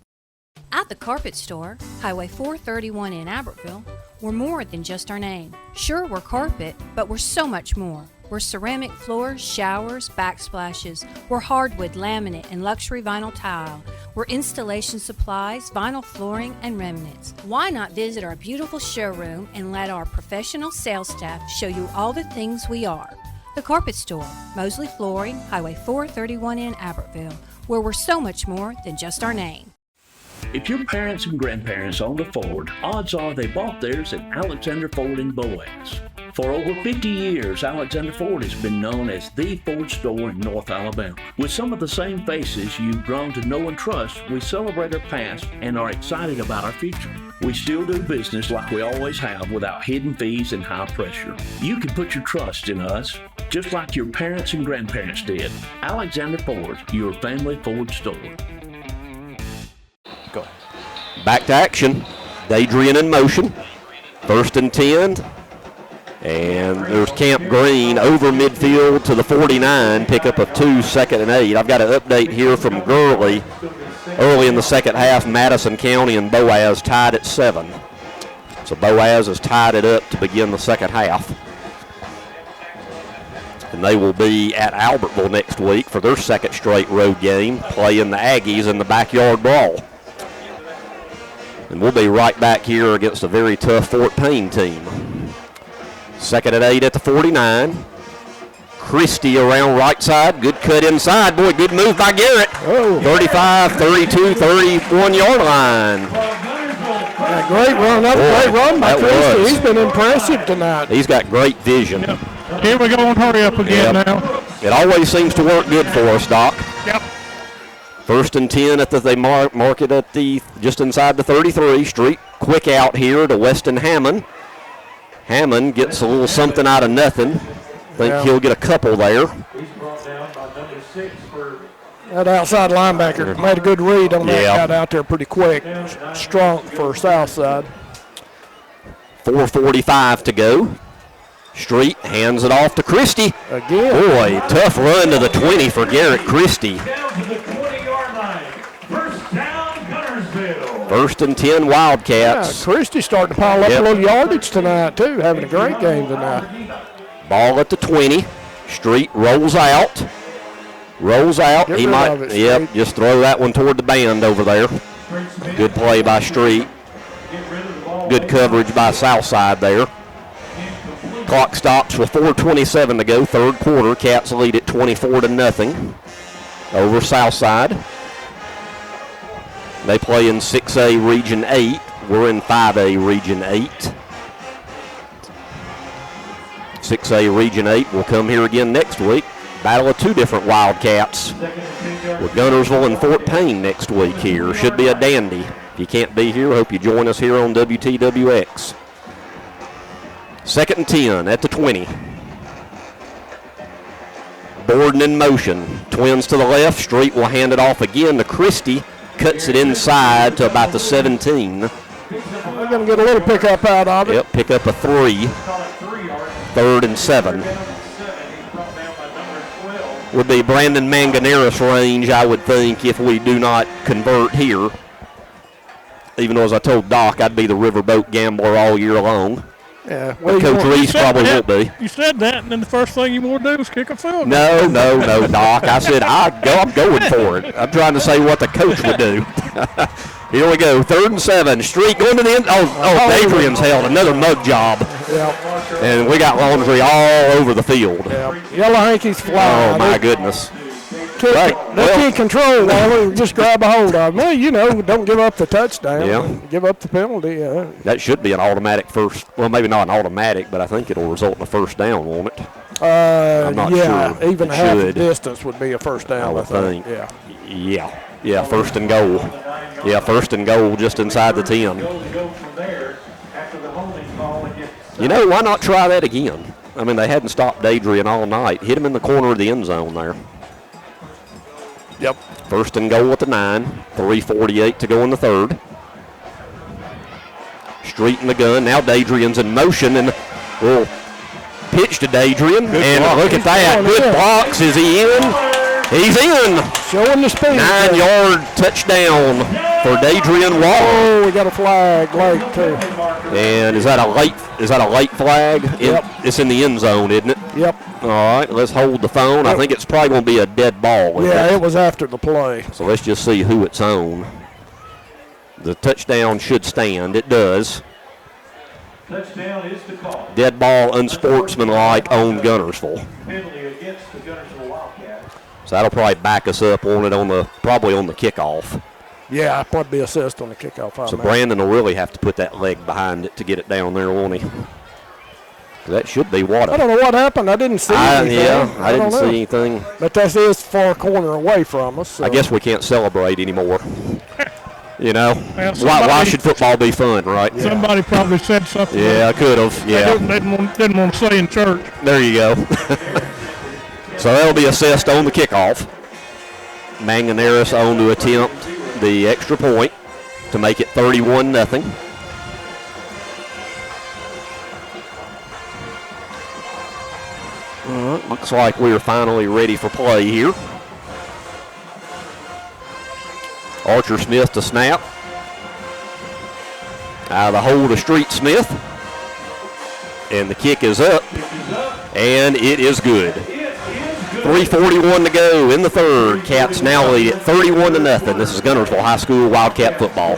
At the Carpet Store, Highway 431 in Albertville, we're more than just our name. Sure, we're carpet, but we're so much more. We're ceramic floors, showers, backsplashes. We're hardwood, laminate, and luxury vinyl tile. We're installation supplies, vinyl flooring, and remnants. Why not visit our beautiful showroom and let our professional sales staff show you all the things we are? The Carpet Store, Mosley Flooring, Highway 431 in Albertville, where we're so much more than just our name. If your parents and grandparents owned a Ford, odds are they bought theirs at Alexander Ford in Boaz. For over 50 years, Alexander Ford has been known as the Ford store in North Alabama. With some of the same faces you've grown to know and trust, we celebrate our past and are excited about our future. We still do business like we always have without hidden fees and high pressure. You can put your trust in us, just like your parents and grandparents did. Alexander Ford, your family Ford store. Go ahead. Back to action. Adrian in motion. 1st and 10. And there's Camp Green over midfield to the 49. Pickup of 2, 2nd and 8. I've got an update here from Gurley. Early in the second half, Madison County and Boaz tied at 7. So Boaz has tied it up to begin the second half. And they will be at Albertville next week for their second straight road game, playing the Aggies in the backyard brawl. And we'll be right back here against a very tough Fort Payne team. 2nd and 8 at the 49. Christie around right side. Good cut inside. Boy, good move by Garrett. 35, 32, 31-yard line. Great run. That was a great run by Christie. He's been impressive tonight. He's got great vision. Here we go on hurry up again now. It always seems to work good for us, Doc. Yep. 1st and 10 at they mark it at the just inside the 33. Street quick out here to Weston Hammond. Hammond gets a little something out of nothing. Think he'll get a couple there. That outside linebacker made a good read on that. Got out there pretty quick. Strong for Southside. 4:45 to go. Street hands it off to Christie. Again. Boy, tough run to the 20 for Garrett Christie. First and 10 Wildcats. Yeah, Christie's starting to pile up a little yardage tonight, too. Having a great game tonight. Ball at the 20. Street rolls out. He might, just throw that one toward the band over there. Good play by Street. Good coverage by Southside there. Clock stops with 4:27 to go, third quarter. Cats lead at 24-0 over Southside. They play in 6A Region 8. We're in 5A Region 8. 6A Region 8 will come here again next week. Battle of two different Wildcats with Guntersville and Fort Payne next week here. Should be a dandy. If you can't be here, hope you join us here on WTWX. 2nd and 10 at the 20. Borden in motion. Twins to the left. Street will hand it off again to Christie. Cuts it inside to about the 17. They're going to get a little pickup out of it. Yep, pick up a 3. 3rd and 7. Would be Brandon Manganeris range, I would think, if we do not convert here. Even though, as I told Doc, I'd be the riverboat gambler all year long. Yeah, well, Coach Reese probably won't be. You said that, and then the first thing you want to do is kick a field goal. No, Doc. I said I'm going for it. I'm trying to say what the coach would do. Here we go, 3rd and 7. Street going to the end. Adrian's held another mug job. Yep. And we got laundry all over the field. Yep. Yellow hankies fly. Oh, my goodness. They can't control it. Just grab a hold of them. Well, don't give up the touchdown. Yeah. Give up the penalty. That should be an automatic first. Well, maybe not an automatic, but I think it'll result in a first down, won't it? I'm not sure. Even half the distance would be a first down. I would think. Yeah. Yeah, 1st and goal. Yeah, 1st and goal just inside the 10. Why not try that again? I mean, they hadn't stopped Adrian all night. Hit him in the corner of the end zone there. Yep. 1st and goal at the 9. 3:48 to go in the 3rd. Street in the gun. Now Dadrian's in motion and will pitch to Dadrian. Look at that. Good blocks. Is he in? He's in. Showing the speed. 9-yard touchdown for Dadrian Wall. Oh, we got a flag late too. And is that a late flag? Yep. It's in the end zone, isn't it? Yep. All right, let's hold the phone. I think it's probably going to be a dead ball. Yeah, it was after the play. So let's just see who it's on. The touchdown should stand. It does. Touchdown is the call. Dead ball, unsportsmanlike on Guntersville. Penalty against the Guntersville Wildcats. So that'll probably back us up on it probably on the kickoff. Yeah, probably be assist on the kickoff. So Brandon will really have to put that leg behind it to get it down there, won't he? That should be water. I don't know what happened. I didn't see anything. I didn't see anything. But that is far corner away from us. So. I guess we can't celebrate anymore. Well, why should football be fun, right? Yeah. Somebody probably said something. Yeah, I could have. Yeah. Didn't want to say in church. There you go. So that'll be assessed on the kickoff. Manganeris on to attempt the extra point to make it 31-0. Looks like we are finally ready for play here. Archer Smith to snap. Out of the hold of Street Smith. And the kick is up. And it is good. 3:41 to go in the 3rd. Cats now lead at 31-0. This is Guntersville High School Wildcat football.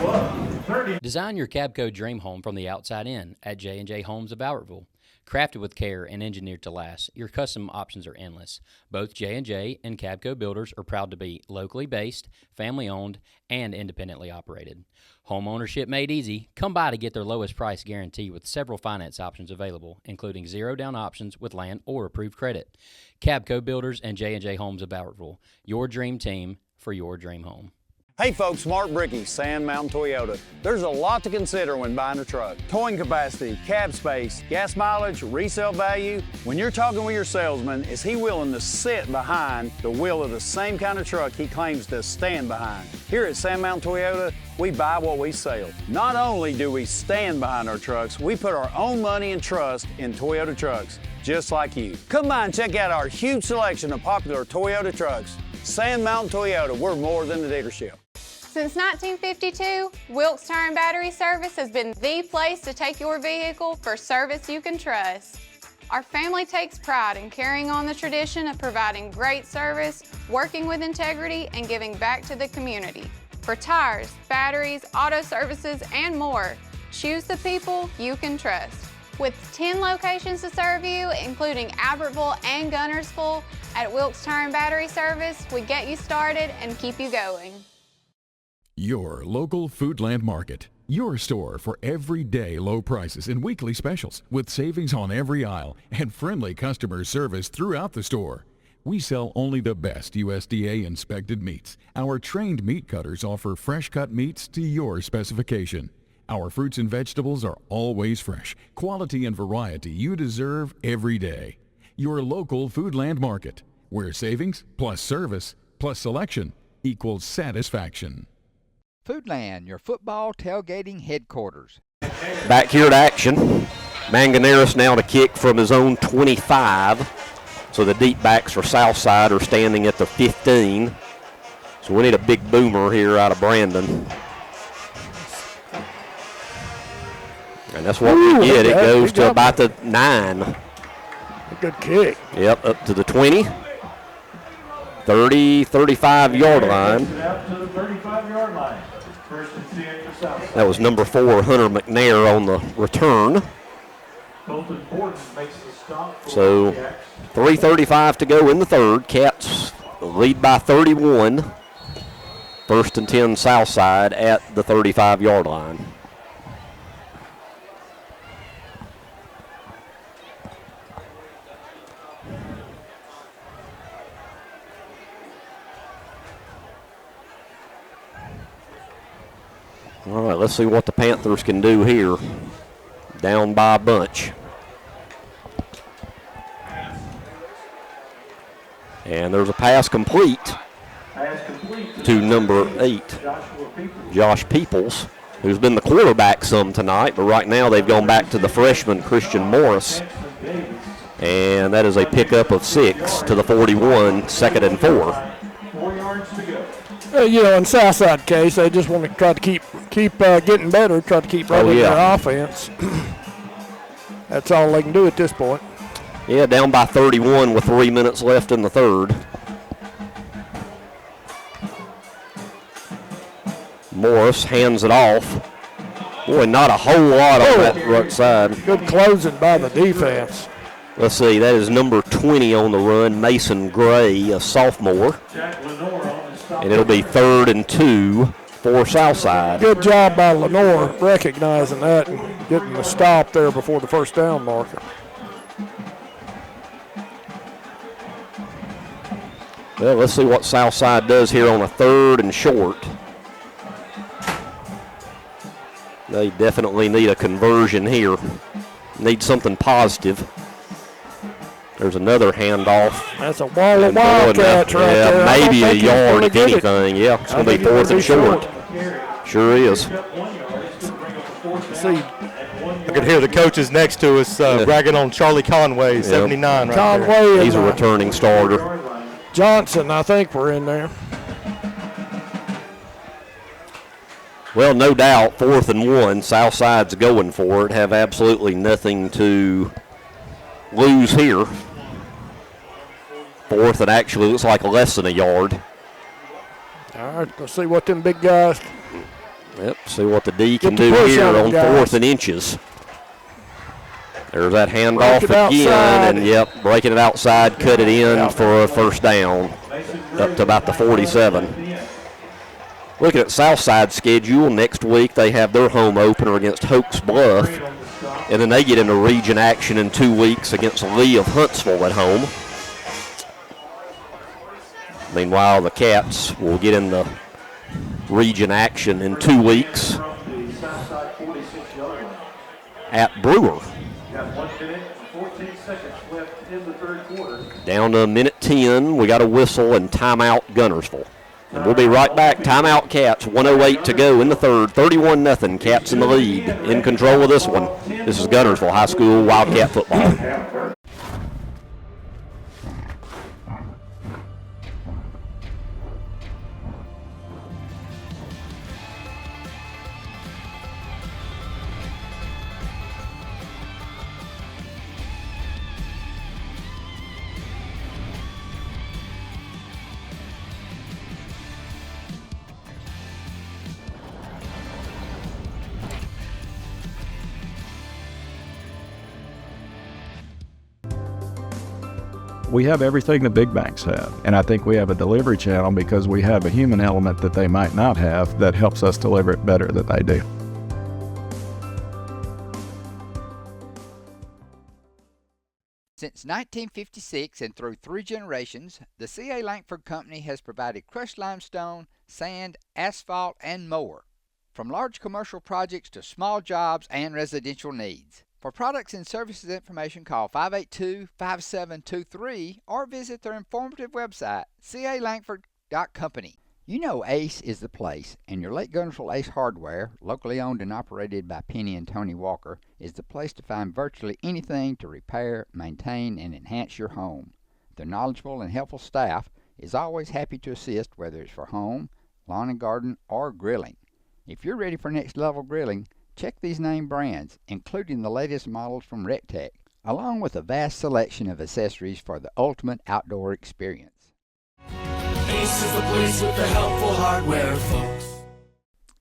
Design your Cabco dream home from the outside in at J&J Homes of Albertville. Crafted with care and engineered to last, your custom options are endless. Both J&J and Cabco Builders are proud to be locally based, family-owned, and independently operated. Home ownership made easy. Come by to get their lowest price guarantee with several finance options available, including zero-down options with land or approved credit. Cabco Builders and J&J Homes of Bowertville, your dream team for your dream home. Hey folks, Mark Bricky, Sand Mountain Toyota. There's a lot to consider when buying a truck. Towing capacity, cab space, gas mileage, resale value. When you're talking with your salesman, is he willing to sit behind the wheel of the same kind of truck he claims to stand behind? Here at Sand Mountain Toyota, we buy what we sell. Not only do we stand behind our trucks, we put our own money and trust in Toyota trucks, just like you. Come by and check out our huge selection of popular Toyota trucks. Sand Mountain Toyota, we're more than a dealership. Since 1952, Wilkes Tire and Battery Service has been the place to take your vehicle for service you can trust. Our family takes pride in carrying on the tradition of providing great service, working with integrity, and giving back to the community. For tires, batteries, auto services, and more, choose the people you can trust. With 10 locations to serve you, including Albertville and Guntersville, at Wilkes Tire and Battery Service, we get you started and keep you going. Your local Foodland Market. Your store for everyday low prices and weekly specials with savings on every aisle and friendly customer service throughout the store. We sell only the best USDA inspected meats. Our trained meat cutters offer fresh cut meats to your specification. Our fruits and vegetables are always fresh, quality and variety you deserve every day. Your local Foodland Market, where savings plus service plus selection equals satisfaction. Foodland, your football tailgating headquarters. Back here to action. Manganeris now to kick from his own 25. So the deep backs for Southside are standing at the 15. So we need a big boomer here out of Brandon. And that's what we get. It goes to about the 9. A good kick. Yep, up to the 20. 30, 35-yard line. Out to the 35-yard line. First and 10 for Southside. That was number 4, Hunter McNair, on the return. Colton Borden makes the stop for So 3:35 to go in the third. Cats lead by 31. First and 10 Southside at the 35-yard line. All right, let's see what the Panthers can do here. Down by a bunch. And there's a pass complete to number 8, Josh Peoples, who's been the quarterback some tonight, but right now they've gone back to the freshman Christian Morris. And that is a pickup of 6 to the 41, 2nd and 4. 4 yards to go. In Southside case, they just want to try to keep getting better, try to keep running their offense. That's all they can do at this point. Yeah, down by 31 with 3 minutes left in the third. Morris hands it off. Boy, not a whole lot on that right side. Good closing by the defense. Let's see, that is number 20 on the run, Mason Gray, a sophomore. And it'll be 3rd and 2 for Southside. Good job by Lenore recognizing that and getting the stop there before the first down marker. Well, let's see what Southside does here on a 3rd and short. They definitely need a conversion here. Need something positive. There's another handoff. That's a wall of Wildcats right there. Maybe a yard if anything. Yeah, it's going to be 4th and short. Sure is. See, I could hear the coaches next to us bragging on Charlie Conway, 79 right Conway there. He's a returning starter. Johnson, I think, we're in there. Well, no doubt, 4th and 1. Southside's going for it. Have absolutely nothing to lose here. 4th and actually looks like less than a yard. All right, let's see what them big guys. Yep, see what the D can do here on 4th and inches. There's that handoff again, and breaking it outside, cut it in for a first down, up to about the 47. Looking at Southside's schedule, next week they have their home opener against Hoax Bluff, and then they get into region action in 2 weeks against Lee of Huntsville at home. Meanwhile, the Cats will get in the region action in 2 weeks at Brewer. Down to a minute 10. We got a whistle and timeout Guntersville. And we'll be right back. Timeout Cats. 1:08 to go in the third. 31-0. Cats in the lead. In control of this one. This is Guntersville High School Wildcat football. We have everything the big banks have, and I think we have a delivery channel because we have a human element that they might not have that helps us deliver it better than they do. Since 1956 and through 3 generations, the C.A. Langford Company has provided crushed limestone, sand, asphalt, and more. From large commercial projects to small jobs and residential needs. For products and services information, call 582-5723 or visit their informative website, calangford.company. You know Ace is the place, and your Lake Guntersville Ace Hardware, locally owned and operated by Penny and Tony Walker, is the place to find virtually anything to repair, maintain, and enhance your home. Their knowledgeable and helpful staff is always happy to assist, whether it's for home, lawn and garden, or grilling. If you're ready for next level grilling, check these name brands, including the latest models from Rectech, along with a vast selection of accessories for the ultimate outdoor experience. Ace is the place with the helpful hardware, folks.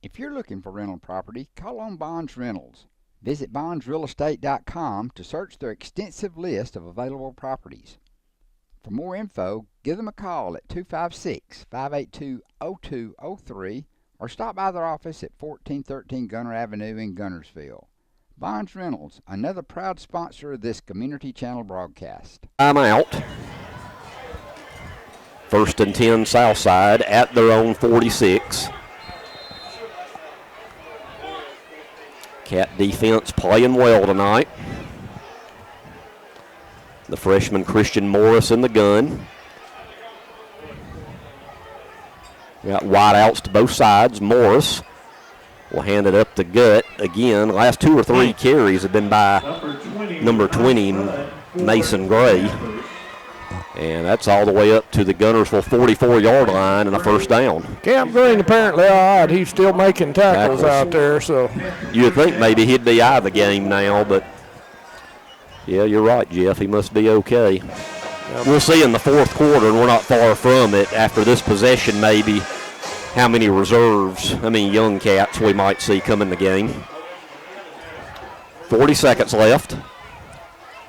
If you're looking for rental property, call on Bonds Rentals. Visit bondsrealestate.com to search their extensive list of available properties. For more info, give them a call at 256-582-0203 or stop by their office at 1413 Gunner Avenue in Guntersville. Bonds Rentals, another proud sponsor of this Community Channel broadcast. I'm out. 1st and 10 Southside at their own 46. Cat defense playing well tonight. The freshman Christian Morris in the gun. We got wideouts to both sides. Morris will hand it up the gut again. Last 2 or 3 carries have been by number 20, Mason Gray. And that's all the way up to the Guntersville 44-yard line and a first down. Camp Green apparently all right. He's still making tackles out there. So you'd think maybe he'd be out of the game now, but yeah, you're right, Jeff. He must be okay. Yep. We'll see in the 4th quarter, and we're not far from it, after this possession maybe, how many young Cats we might see come in the game. 40 seconds left.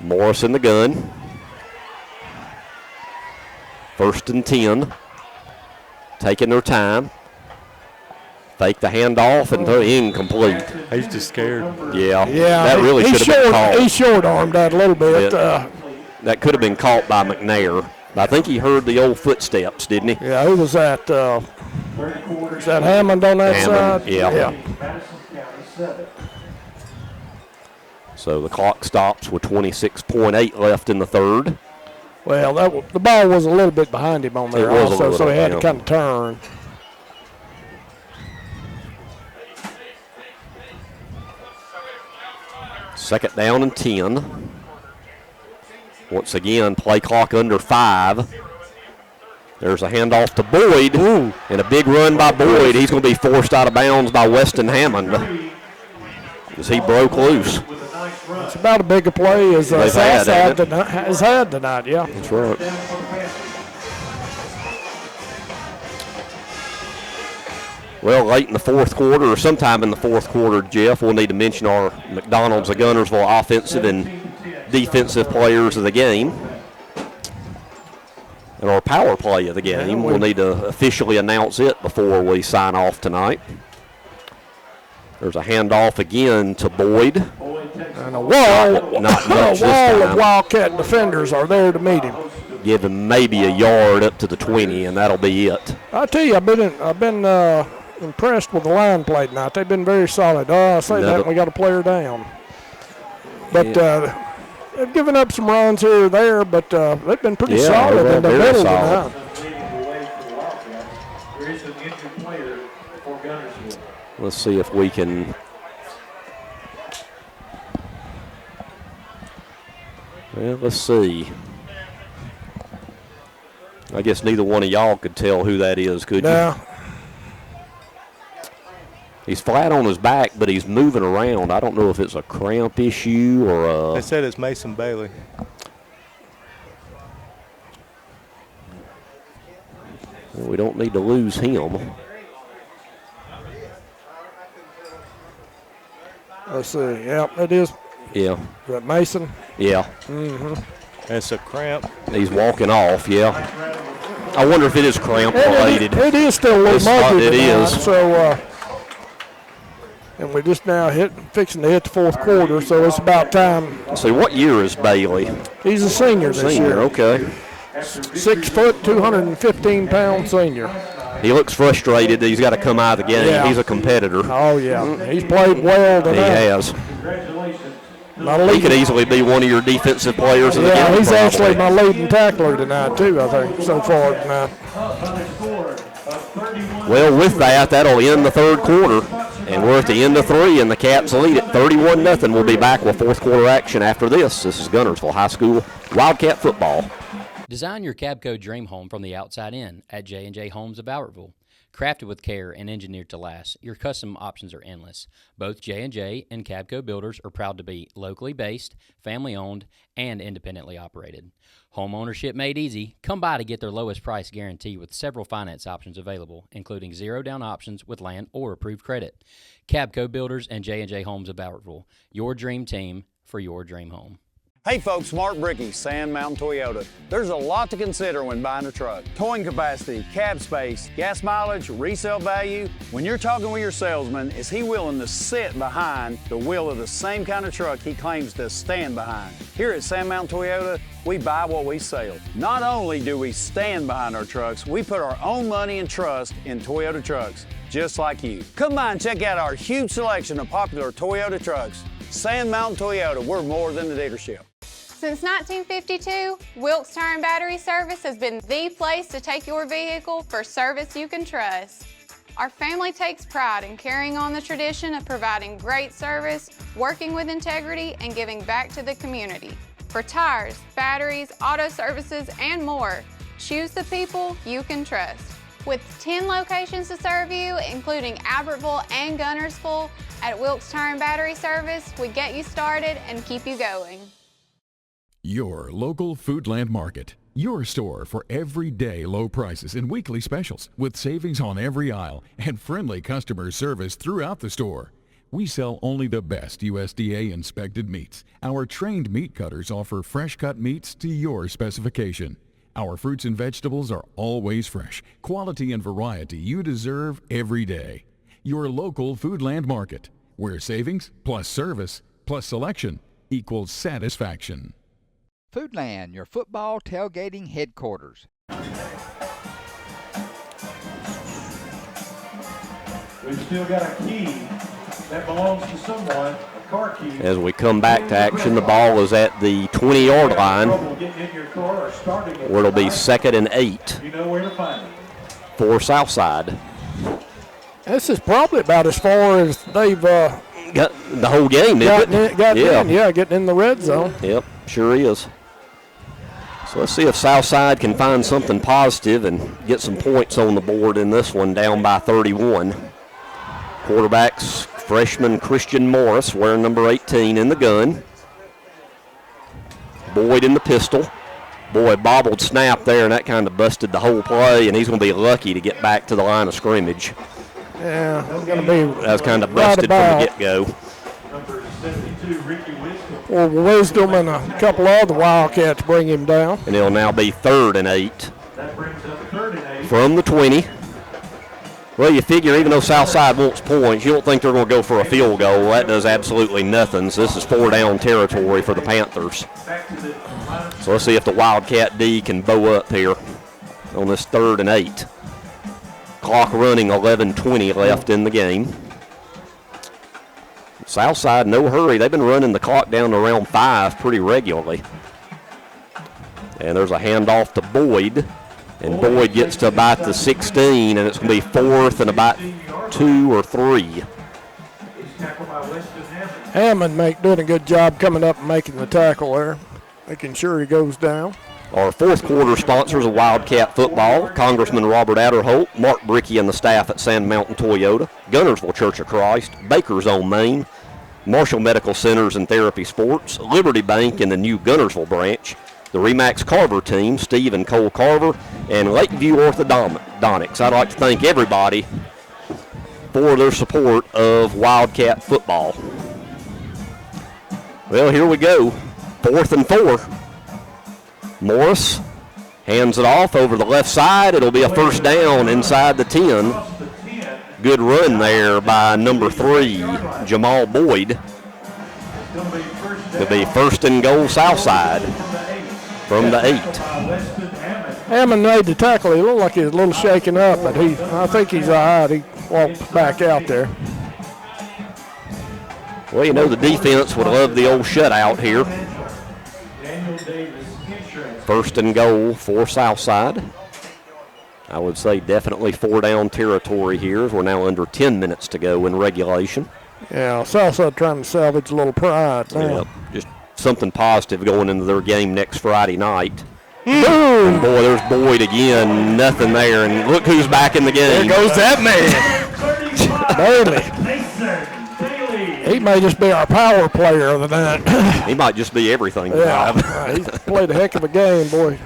Morris in the gun. 1st and 10. Taking their time. Fake the handoff and throw incomplete. He's just scared. Yeah, that really should have been caught. He short-armed that a little bit. That could have been caught by McNair. I think he heard the old footsteps, didn't he? Yeah, who was that? Is that Hammond on that side? Yeah. So the clock stops with 26.8 left in the 3rd. Well, the ball was a little bit behind him on there also, so he had to kind of turn. Second down and 10. Once again, play clock under 5. There's a handoff to Boyd. Ooh. And a big run by Boyd. He's going to be forced out of bounds by Weston Hammond as he broke loose. It's about a bigger play as Southside has had tonight, yeah. That's right. Well, late in the 4th quarter, or sometime in the 4th quarter, Jeff, we'll need to mention our McDonald's of Guntersville offensive and defensive players of the game. And our power play of the game. We'll need to officially announce it before we sign off tonight. There's a handoff again to Boyd. And a wall, Not much a wall this of Wildcat defenders are there to meet him. Give him maybe a yard up to the 20, and that'll be it. I tell you, I've been impressed with the line play tonight. They've been very solid. I say that, and we got a player down. But they've given up some runs here or there, but they've been pretty solid in the middle tonight. There is an injured player for Guntersville. Let's see if we can. Well, let's see. I guess neither one of y'all could tell who that is, could you? He's flat on his back, but he's moving around. I don't know if it's a cramp issue or They said it's Mason Bailey. Well, we don't need to lose him. Let's see. Yep, it is. Yeah. Is that Mason? Yeah. Mm-hmm. It's a cramp. He's walking off, yeah. I wonder if it is cramp related. It is still a little muggy It tonight, is. So, and we just now fixing to hit the fourth quarter, so it's about time. So what year is Bailey? He's a senior this year. Okay. 6 foot, 215-pound senior. He looks frustrated that he's got to come out of the game. Yeah. He's a competitor. Oh, yeah. He's played well tonight. He has. He could easily be one of your defensive players of the game. Yeah, he's probably. actually my leading tackler tonight, too, I think, so far tonight. Well, with that, that'll end the third quarter. And we're at the end of 3, and the Caps lead at 31-0. We'll be back with fourth quarter action after this. This is Guntersville High School Wildcat football. Design your Cabco dream home from the outside in at J&J Homes of Albertville. Crafted with care and engineered to last, your custom options are endless. Both J&J and Cabco builders are proud to be locally based, family-owned, and independently operated. Home ownership made easy. Come by to get their lowest price guarantee with several finance options available, including zero-down options with land or approved credit. Cabco Builders and J&J Homes of Albertville, your dream team for your dream home. Hey folks, Mark Bricky, Sand Mountain Toyota. There's a lot to consider when buying a truck. Towing capacity, cab space, gas mileage, resale value. When you're talking with your salesman, is he willing to sit behind the wheel of the same kind of truck he claims to stand behind? Here at Sand Mountain Toyota, we buy what we sell. Not only do we stand behind our trucks, we put our own money and trust in Toyota trucks, just like you. Come by and check out our huge selection of popular Toyota trucks. Sand Mountain Toyota, we're more than a dealership. Since 1952, Wilkes Tire and Battery Service has been the place to take your vehicle for service you can trust. Our family takes pride in carrying on the tradition of providing great service, working with integrity, and giving back to the community. For tires, batteries, auto services, and more, choose the people you can trust. With 10 locations to serve you, including Albertville and Guntersville, at Wilkes Tire and Battery Service, we get you started and keep you going. Your local Foodland Market. Your store for everyday low prices and weekly specials with savings on every aisle and friendly customer service throughout the store. We sell only the best USDA inspected meats. Our trained meat cutters offer fresh cut meats to your specification. Our fruits and vegetables are always fresh. Quality and variety you deserve every day. Your local Foodland Market, where savings plus service plus selection equals satisfaction. Foodland, your football tailgating headquarters. We've still got a key that belongs to someone, a car key. As we come back to action, the ball is at the 20-yard line, where it'll be 2nd and 8 You know where to find it. for Southside. This is probably about as far as they've Got the whole game, isn't it? Getting in the red zone. Yep, sure is. So let's see if Southside can find something positive and get some points on the board in this one, down by 31. Quarterback's freshman Christian Morris, wearing number 18 in the gun. Boyd in the pistol. Boy, bobbled snap there, and that kind of busted the whole play, and he's going to be lucky to get back to the line of scrimmage. Yeah, that's going to be That was kind of busted from the get-go. Number 72, Ricky Wiscombe. Or Wisdom and a couple other Wildcats bring him down. And it'll now be 3rd and 8 That brings up 3rd and 8. from the 20. Well, you figure even though Southside wants points, you don't think they're going to go for a field goal. That does absolutely nothing. So this is 4-down territory for the Panthers. So let's see if the Wildcat D can bow up here on this 3rd and 8. Clock running, 11:20 left in the game. Southside, no hurry. They've been running the clock down to around 5 pretty regularly. And there's a handoff to Boyd. And Boyd gets to about the 16, and it's going to be 4th and about 2 or 3. Hammond doing a good job coming up and making the tackle there, making sure he goes down. Our 4th quarter sponsors of Wildcat football, Congressman Robert Adderholt, Mark Brickey and the staff at Sand Mountain Toyota, Guntersville Church of Christ, Baker's on Main, Marshall Medical Centers and Therapy Sports, Liberty Bank in the new Guntersville branch, the Remax Carver team, Steve and Cole Carver, and Lakeview Orthodontics. I'd like to thank everybody for their support of Wildcat football. Well, here we go. 4th and 4. Morris hands it off over the left side. It'll be a 1st down inside the 10. Good run there by number 3, Jamal Boyd. It'll be 1st and goal Southside from the 8. Hammond made the tackle. He looked like he was a little shaken up, but I think he's all right. He walked back out there. Well, you know the defense would love the old shutout here. 1st and goal for Southside. I would say definitely 4-down territory here as we're now under 10 minutes to go in regulation. Yeah, Southside trying to salvage a little pride now. Yep, just something positive going into their game next Friday night. Boom! Boy, there's Boyd again. Nothing there. And look who's back in the game. There goes that man. Bailey. He may just be our power player of the night. He might just be everything. Yeah, he's played a heck of a game, boy.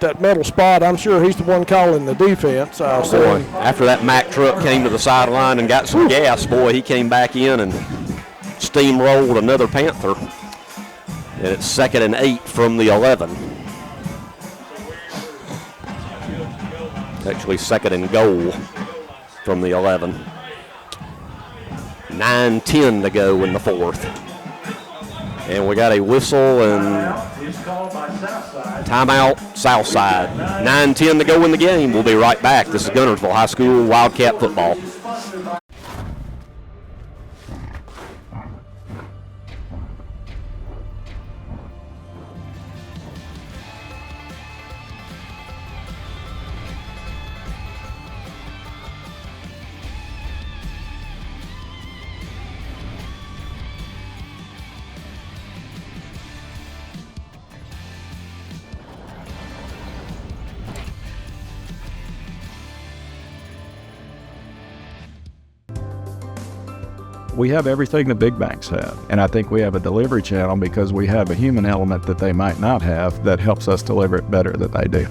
That middle spot, I'm sure he's the one calling the defense. Boy, after that Mack truck came to the sideline and got some gas, boy, he came back in and steamrolled another Panther. And it's 2nd and 8 from the 11. Actually 2nd and goal from the 11. 9:10 to go in the 4th. And we got a whistle and timeout Southside. 9:10 to go in the game. We'll be right back. This is Guntersville High School Wildcat football. We have everything the big banks have, and I think we have a delivery channel because we have a human element that they might not have that helps us deliver it better than they do.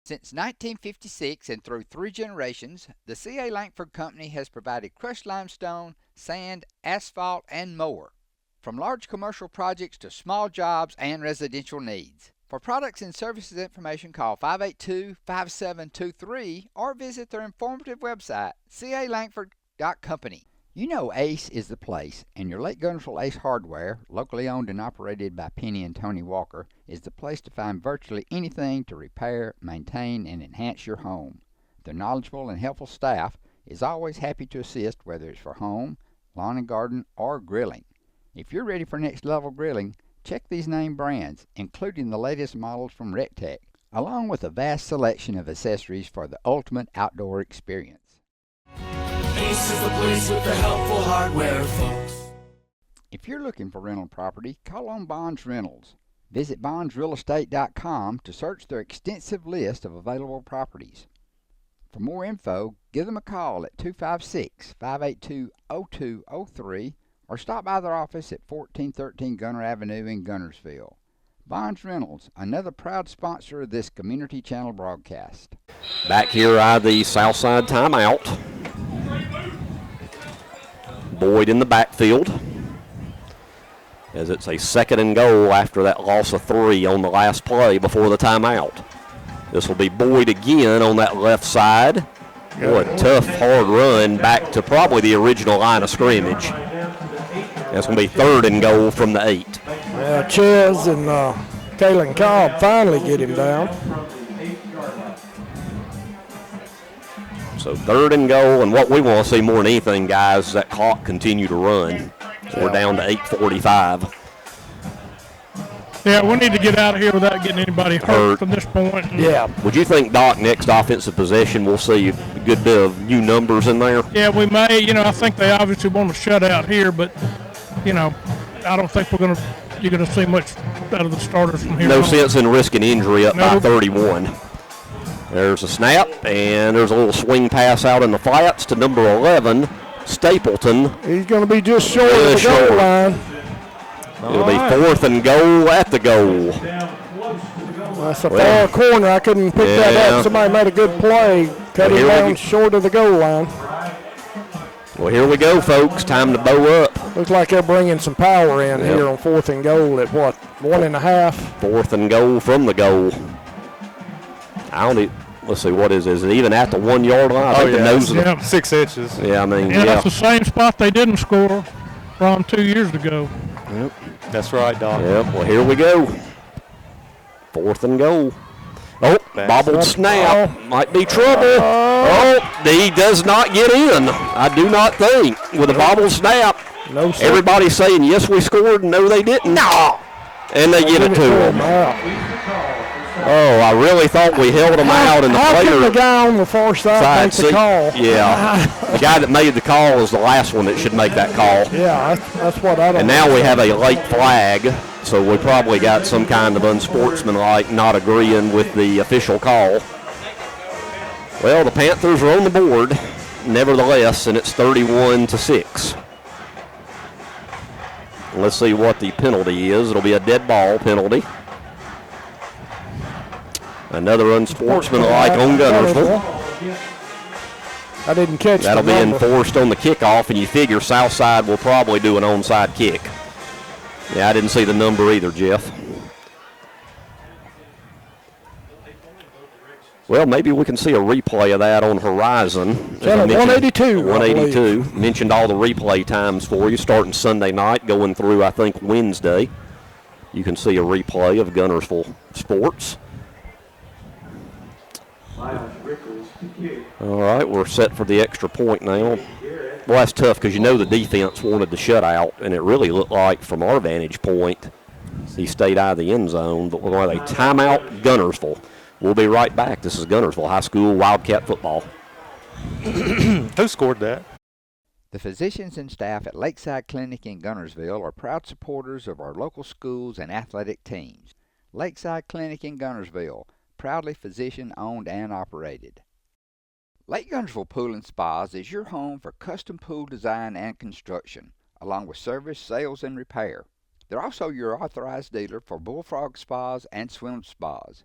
Since 1956 and through 3 generations, the C.A. Langford Company has provided crushed limestone, sand, asphalt, and more. From large commercial projects to small jobs and residential needs. For products and services information, call 582-5723 or visit their informative website, calangford.company. You know Ace is the place, and your Lake Guntersville Ace Hardware, locally owned and operated by Penny and Tony Walker, is the place to find virtually anything to repair, maintain, and enhance your home. Their knowledgeable and helpful staff is always happy to assist, whether it's for home, lawn and garden, or grilling. If you're ready for next level grilling, check these name brands, including the latest models from RecTech, along with a vast selection of accessories for the ultimate outdoor experience. Ace is the place with the helpful hardware, folks. If you're looking for rental property, call on Bonds Rentals. Visit bondsrealestate.com to search their extensive list of available properties. For more info, give them a call at 256-582-0203 or stop by their office at 1413 Gunner Avenue in Guntersville. Bonds Rentals, another proud sponsor of this Community Channel broadcast. Back here at the Southside timeout. Boyd in the backfield, as it's a 2nd and goal after that loss of 3 on the last play before the timeout. This will be Boyd again on that left side. Boy, a tough, hard run back to probably the original line of scrimmage. That's going to be 3rd and goal from the 8. Yeah, Ches and Kalen Cobb finally get him down. So 3rd and goal, and what we want to see more than anything, guys, is that clock continue to run. So we're down to 8:45. Yeah, we need to get out of here without getting anybody hurt from this point. Yeah. Would you think, Doc, next offensive possession we'll see a good bit of new numbers in there? Yeah, we may. You know, I think they obviously want to shut out here, but, you know, I don't think you're going to see much out of the starters from here. No sense in risking injury up by 31. There's a snap, and there's a little swing pass out in the flats to number 11, Stapleton. He's going to be just short of the goal line. It'll be 4th and goal at the goal. That's a far corner. I couldn't pick that up. Somebody made a good play. Cut him down short of the goal line. Well, here we go, folks. Time to bow up. Looks like they're bringing some power in here on 4th and goal at what, 1.5? 4th and goal from the goal. Let's see, what is it? Is it even at the 1 yard line? I think the nose of 6 inches. Yeah, I mean, that's the same spot they didn't score from 2 years ago. Yep. That's right, Doc. Yep, well, here we go. 4th and goal. Oh, bobbled snap. Might be trouble. He does not get in, I do not think, with a bobbled snap. No, sir. Everybody's saying, yes, we scored. No, they didn't. No. And they give it to him. Oh, I really thought we held them out in the player. How can the guy on the far side make the call? Yeah, the guy that made the call is the last one that should make that call. Yeah, that's what I don't. And now we have a late flag, so we probably got some kind of unsportsmanlike not agreeing with the official call. Well, the Panthers are on the board, nevertheless, and it's 31-6. Let's see what the penalty is. It'll be a dead ball penalty. Another unsportsmanlike on Guntersville. I didn't catch That'll be enforced on the kickoff, and you figure Southside will probably do an onside kick. Yeah, I didn't see the number either, Jeff. Well, maybe we can see a replay of that on Horizon. Channel 182. 182. Mentioned all the replay times for you, starting Sunday night, going through, I think, Wednesday. You can see a replay of Guntersville sports. All right, we're set for the extra point now. Well, that's tough because you know the defense wanted the shutout, and it really looked like, from our vantage point, he stayed out of the end zone. But we're going to have a timeout, Guntersville. We'll be right back. This is Guntersville High School Wildcat football. Who scored that? The physicians and staff at Lakeside Clinic in Guntersville are proud supporters of our local schools and athletic teams. Lakeside Clinic in Guntersville, proudly physician-owned and operated. Lake Guntersville Pool and Spas is your home for custom pool design and construction, along with service, sales, and repair. They're also your authorized dealer for bullfrog spas and swim spas.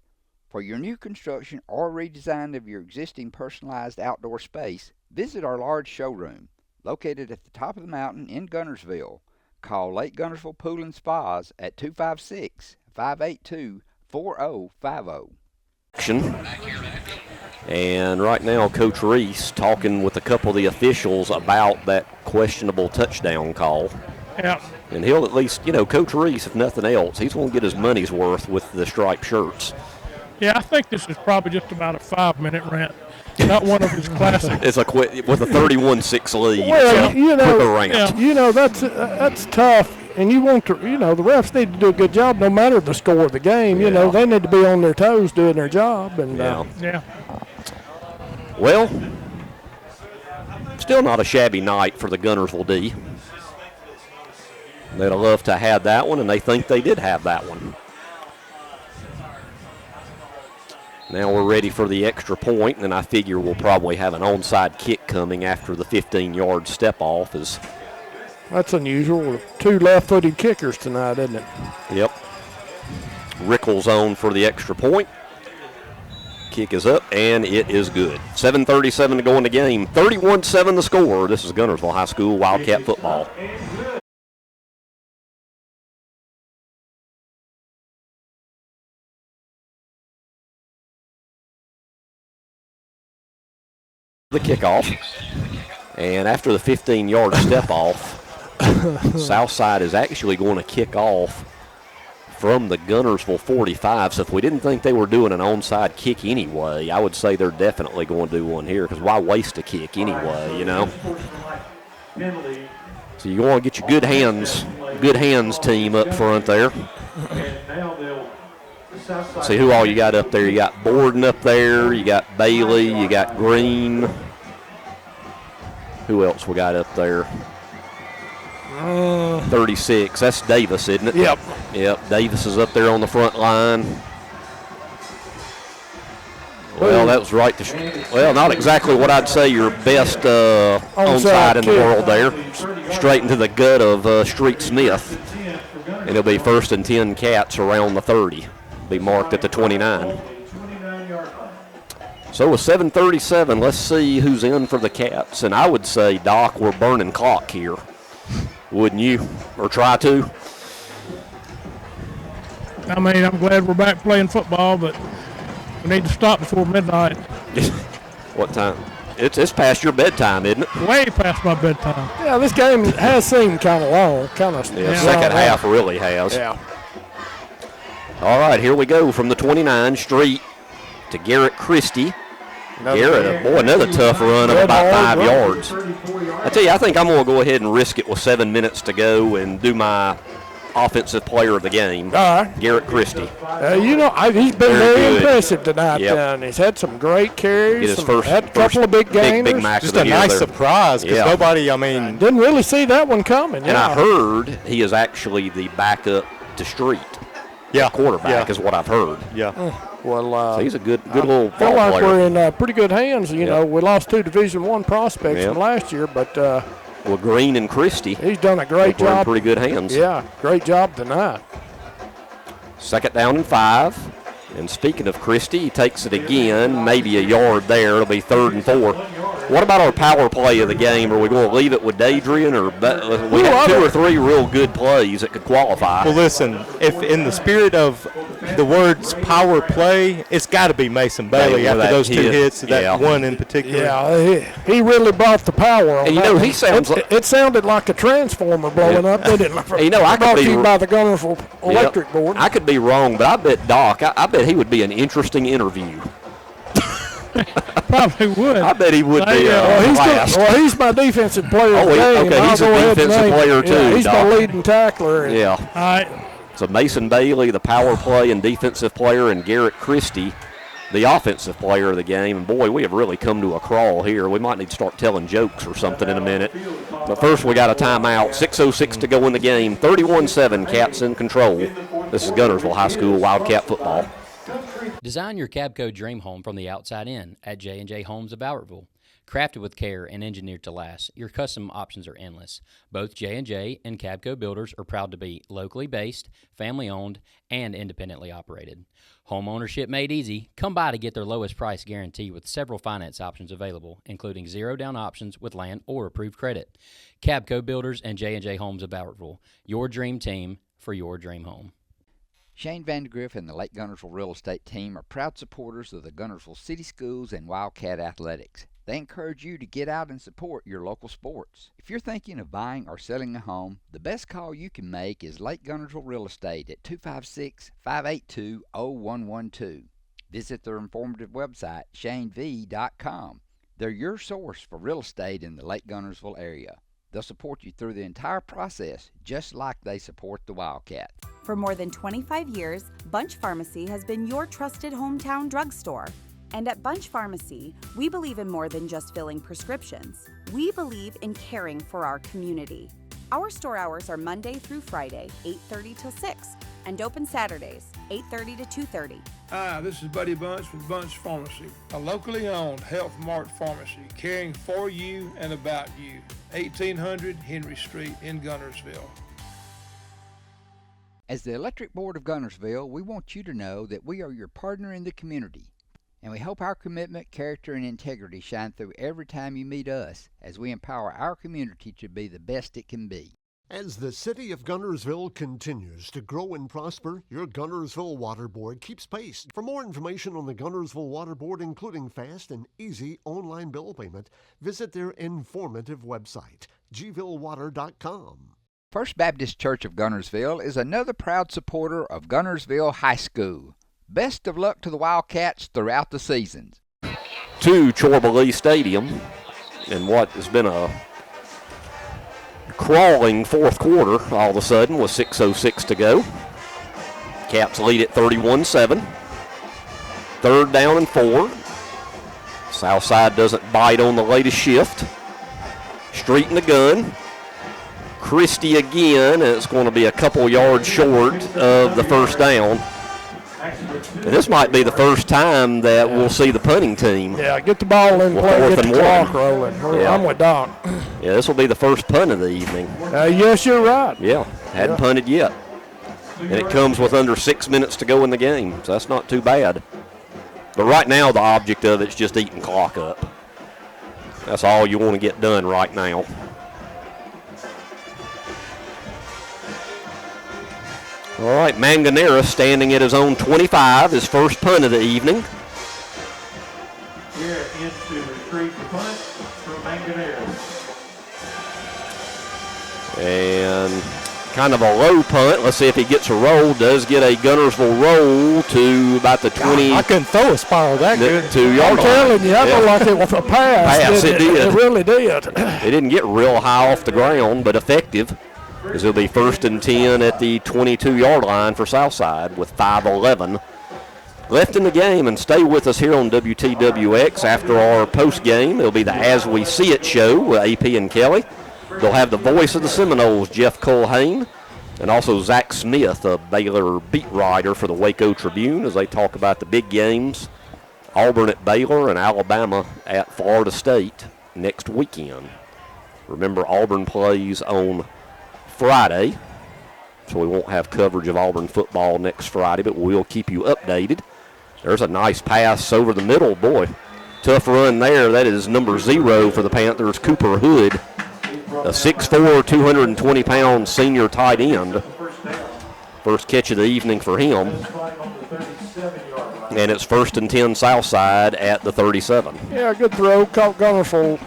For your new construction or redesign of your existing personalized outdoor space, visit our large showroom, located at the top of the mountain in Guntersville. Call Lake Guntersville Pool and Spas at 256-582-4050. And right now, Coach Reese talking with a couple of the officials about that questionable touchdown call. Yeah. And he'll at least, Coach Reese, if nothing else, he's going to get his money's worth with the striped shirts. Yeah, I think this is probably just about a 5-minute rant. Not one of his classic. It's with a 31-6 lead. Well, that's tough. And you want to, the refs need to do a good job no matter the score of the game. They need to be on their toes doing their job. And Well, still not a shabby night for the Guntersville D. They'd have loved to have that one, and they think they did have that one. Now we're ready for the extra point, and I figure we'll probably have an onside kick coming after the 15-yard step-off. That's unusual. 2 left-footed kickers tonight, isn't it? Yep. Rickles on for the extra point. Kick is up, and it is good. 7:37 to go in the game. 31-7 the score. This is Guntersville High School Wildcat football. The kickoff, and after the 15-yard step off, Southside is actually going to kick off from the Guntersville 45. So if we didn't think they were doing an onside kick anyway, I would say they're definitely going to do one here, because why waste a kick anyway, you know? So you want to get your good hands team up front there. See who all you got up there. You got Borden up there. You got Bailey. You got Green. Who else we got up there? 36. That's Davis, isn't it? Yep. Yep. Davis is up there on the front line. Well, that was right. Well, not exactly what I'd say your best onside in the world there. Straight into the gut of Street Smith. And it'll be 1st and 10 Cats around the 30. Be marked at the 29. So with 7:37, let's see who's in for the Cats. And I would say, Doc, we're burning clock here. Wouldn't you? Or try to? I mean, I'm glad we're back playing football, but we need to stop before midnight. What time? It's past your bedtime, isn't it? Way past my bedtime. Yeah, this game has seemed kind of long. Second half really has. Yeah. All right, here we go from the 29, Street to Garrett Christie. Another tough run of about 5 yards. I tell you, I think I'm going to go ahead and risk it with 7 minutes to go and do my offensive player of the game, Garrett Christie. He's been very impressive tonight. And he's had some great carries. Had a couple of big games. Just a nice surprise, because nobody, didn't really see that one coming. And I heard he is actually the backup to Street. Quarterback is what I've heard. Well, so he's a good little ball feel like player. we're in pretty good hands. You know, we lost 2 Division I prospects from last year, but well, Green and Christie, he's done a great job. We're in pretty good hands. Yeah, great job tonight. 2nd down and 5. And speaking of Christie, he takes it again, maybe a yard there. It'll be 3rd and 4. What about our power play of the game? Are we going to leave it with Dadrian, or we have 2 or 3 real good plays that could qualify? Well, listen, if in the spirit of the words power play, it's got to be Mason Bailey after those 2 hits, that one in particular. Yeah, he really brought the power on. And he sounds it sounded like a transformer blowing up, didn't it? I could be by the Guntersville Electric Board. I could be wrong, but I bet Doc, I bet he would be an interesting interview. Probably would. I bet he would be. He's my defensive player. Okay, he's a defensive player too. Yeah, he's Doc. my leading tackler. Yeah. All right. So Mason Bailey, the power play and defensive player, and Garrett Christie, the offensive player of the game. And boy, we have really come to a crawl here. We might need to start telling jokes or something in a minute. But first, we got a timeout. 6:06 to go in the game. 31-7, Cats in control. This is Guntersville High School Wildcat football. Design your Cabco dream home from the outside in at J&J Homes of Albertville. Crafted with care and engineered to last, your custom options are endless. Both J&J and Cabco Builders are proud to be locally based, family-owned, and independently operated. Home ownership made easy. Come by to get their lowest price guarantee with several finance options available, including zero-down options with land or approved credit. Cabco Builders and J&J Homes of Albertville, your dream team for your dream home. Shane Vandergriff and the Lake Guntersville Real Estate Team are proud supporters of the Guntersville City Schools and Wildcat Athletics. They encourage you to get out and support your local sports. If you're thinking of buying or selling a home, the best call you can make is Lake Guntersville Real Estate at 256-582-0112. Visit their informative website, shanev.com. They're your source for real estate in the Lake Guntersville area. They'll support you through the entire process, just like they support the Wildcat. For more than 25 years, Bunch Pharmacy has been your trusted hometown drugstore. And at Bunch Pharmacy, we believe in more than just filling prescriptions. We believe in caring for our community. Our store hours are Monday through Friday, 8:30 till 6, and open Saturdays, 8:30 to 2:30. Hi, this is Buddy Bunch with Bunch Pharmacy, a locally owned Health Mart pharmacy caring for you and about you. 1800 Henry Street in Guntersville. As the Electric Board of Guntersville, we want you to know that we are your partner in the community. And we hope our commitment, character, and integrity shine through every time you meet us as we empower our community to be the best it can be. As the city of Guntersville continues to grow and prosper, your Guntersville Water Board keeps pace. For more information on the Guntersville Water Board, including fast and easy online bill payment, visit their informative website, gvillewater.com. First Baptist Church of Guntersville is another proud supporter of Guntersville High School. Best of luck to the Wildcats throughout the seasons. To Chorba-Lee Stadium in what has been a crawling fourth quarter all of a sudden with 6:06 to go. Caps lead at 31-7. 3rd down and 4. Southside doesn't bite on the latest shift. Street in the gun. Christie again, and it's going to be a couple yards short of the first down. And this might be the first time that we'll see the punting team. Yeah, get the ball in play, get the clock rolling. Yeah. I'm with Doc. Yeah, this will be the first punt of the evening. Yes, you're right. Yeah, hadn't punted yet. And it comes with under 6 minutes to go in the game, so that's not too bad. But right now, the object of it's just eating clock up. That's all you want to get done right now. All right, Manganera standing at his own 25, his first punt of the evening. Here into retrieve the punt from Manganera. And kind of a low punt. Let's see if he gets a roll. Does get a Guntersville roll to about the 20. I couldn't throw a spiral that good. 2 yard line. I'm telling you, that looked like it was a pass. It did. It really did. It didn't get real high off the ground, but effective. As it'll be 1st and 10 at the 22-yard line for Southside with 5:11 left in the game. And stay with us here on WTWX after our post game. It'll be the As We See It show with AP and Kelly. They'll have the voice of the Seminoles, Jeff Culhane, and also Zach Smith, a Baylor beat writer for the Waco Tribune, as they talk about the big games, Auburn at Baylor and Alabama at Florida State next weekend. Remember, Auburn plays on Friday, so we won't have coverage of Auburn football next Friday, but we'll keep you updated. There's a nice pass over the middle. Boy, tough run there. That is number 0 for the Panthers, Cooper Hood, a 6'4", 220-pound senior tight end. First catch of the evening for him. And it's 1st and 10 Southside at the 37. Yeah, good throw. Caught Guntersville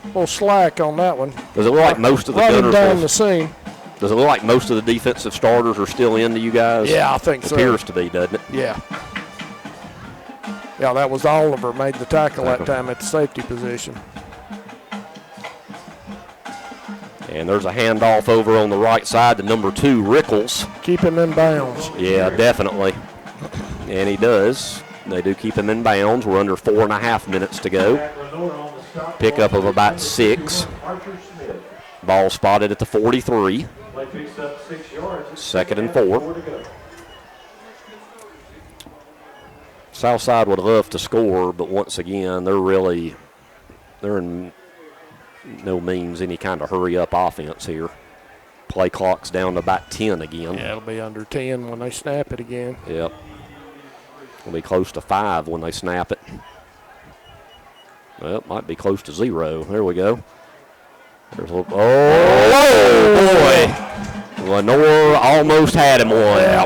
little slack on that one. Does it look like most of the running down the Guntersville? seam? Does it look like most of the defensive starters are still into you guys? Yeah, I think so. Appears to be, doesn't it? Yeah. Yeah, that was Oliver made the tackle that time at the safety position. And there's a handoff over on the right side to number 2, Rickles. Keep him in bounds. Yeah, definitely. And he does. They do keep him in bounds. We're under 4.5 minutes to go. Pickup of about 6. Ball spotted at the 43. 2nd and 4. Southside would love to score, but once again, they're in no means any kind of hurry-up offense here. Play clock's down to about 10 again. Yeah, it'll be under 10 when they snap it again. Yep. It'll be close to 5 when they snap it. Well, it might be close to 0. There we go. There's a little, boy. Lenore almost had him one. Yeah,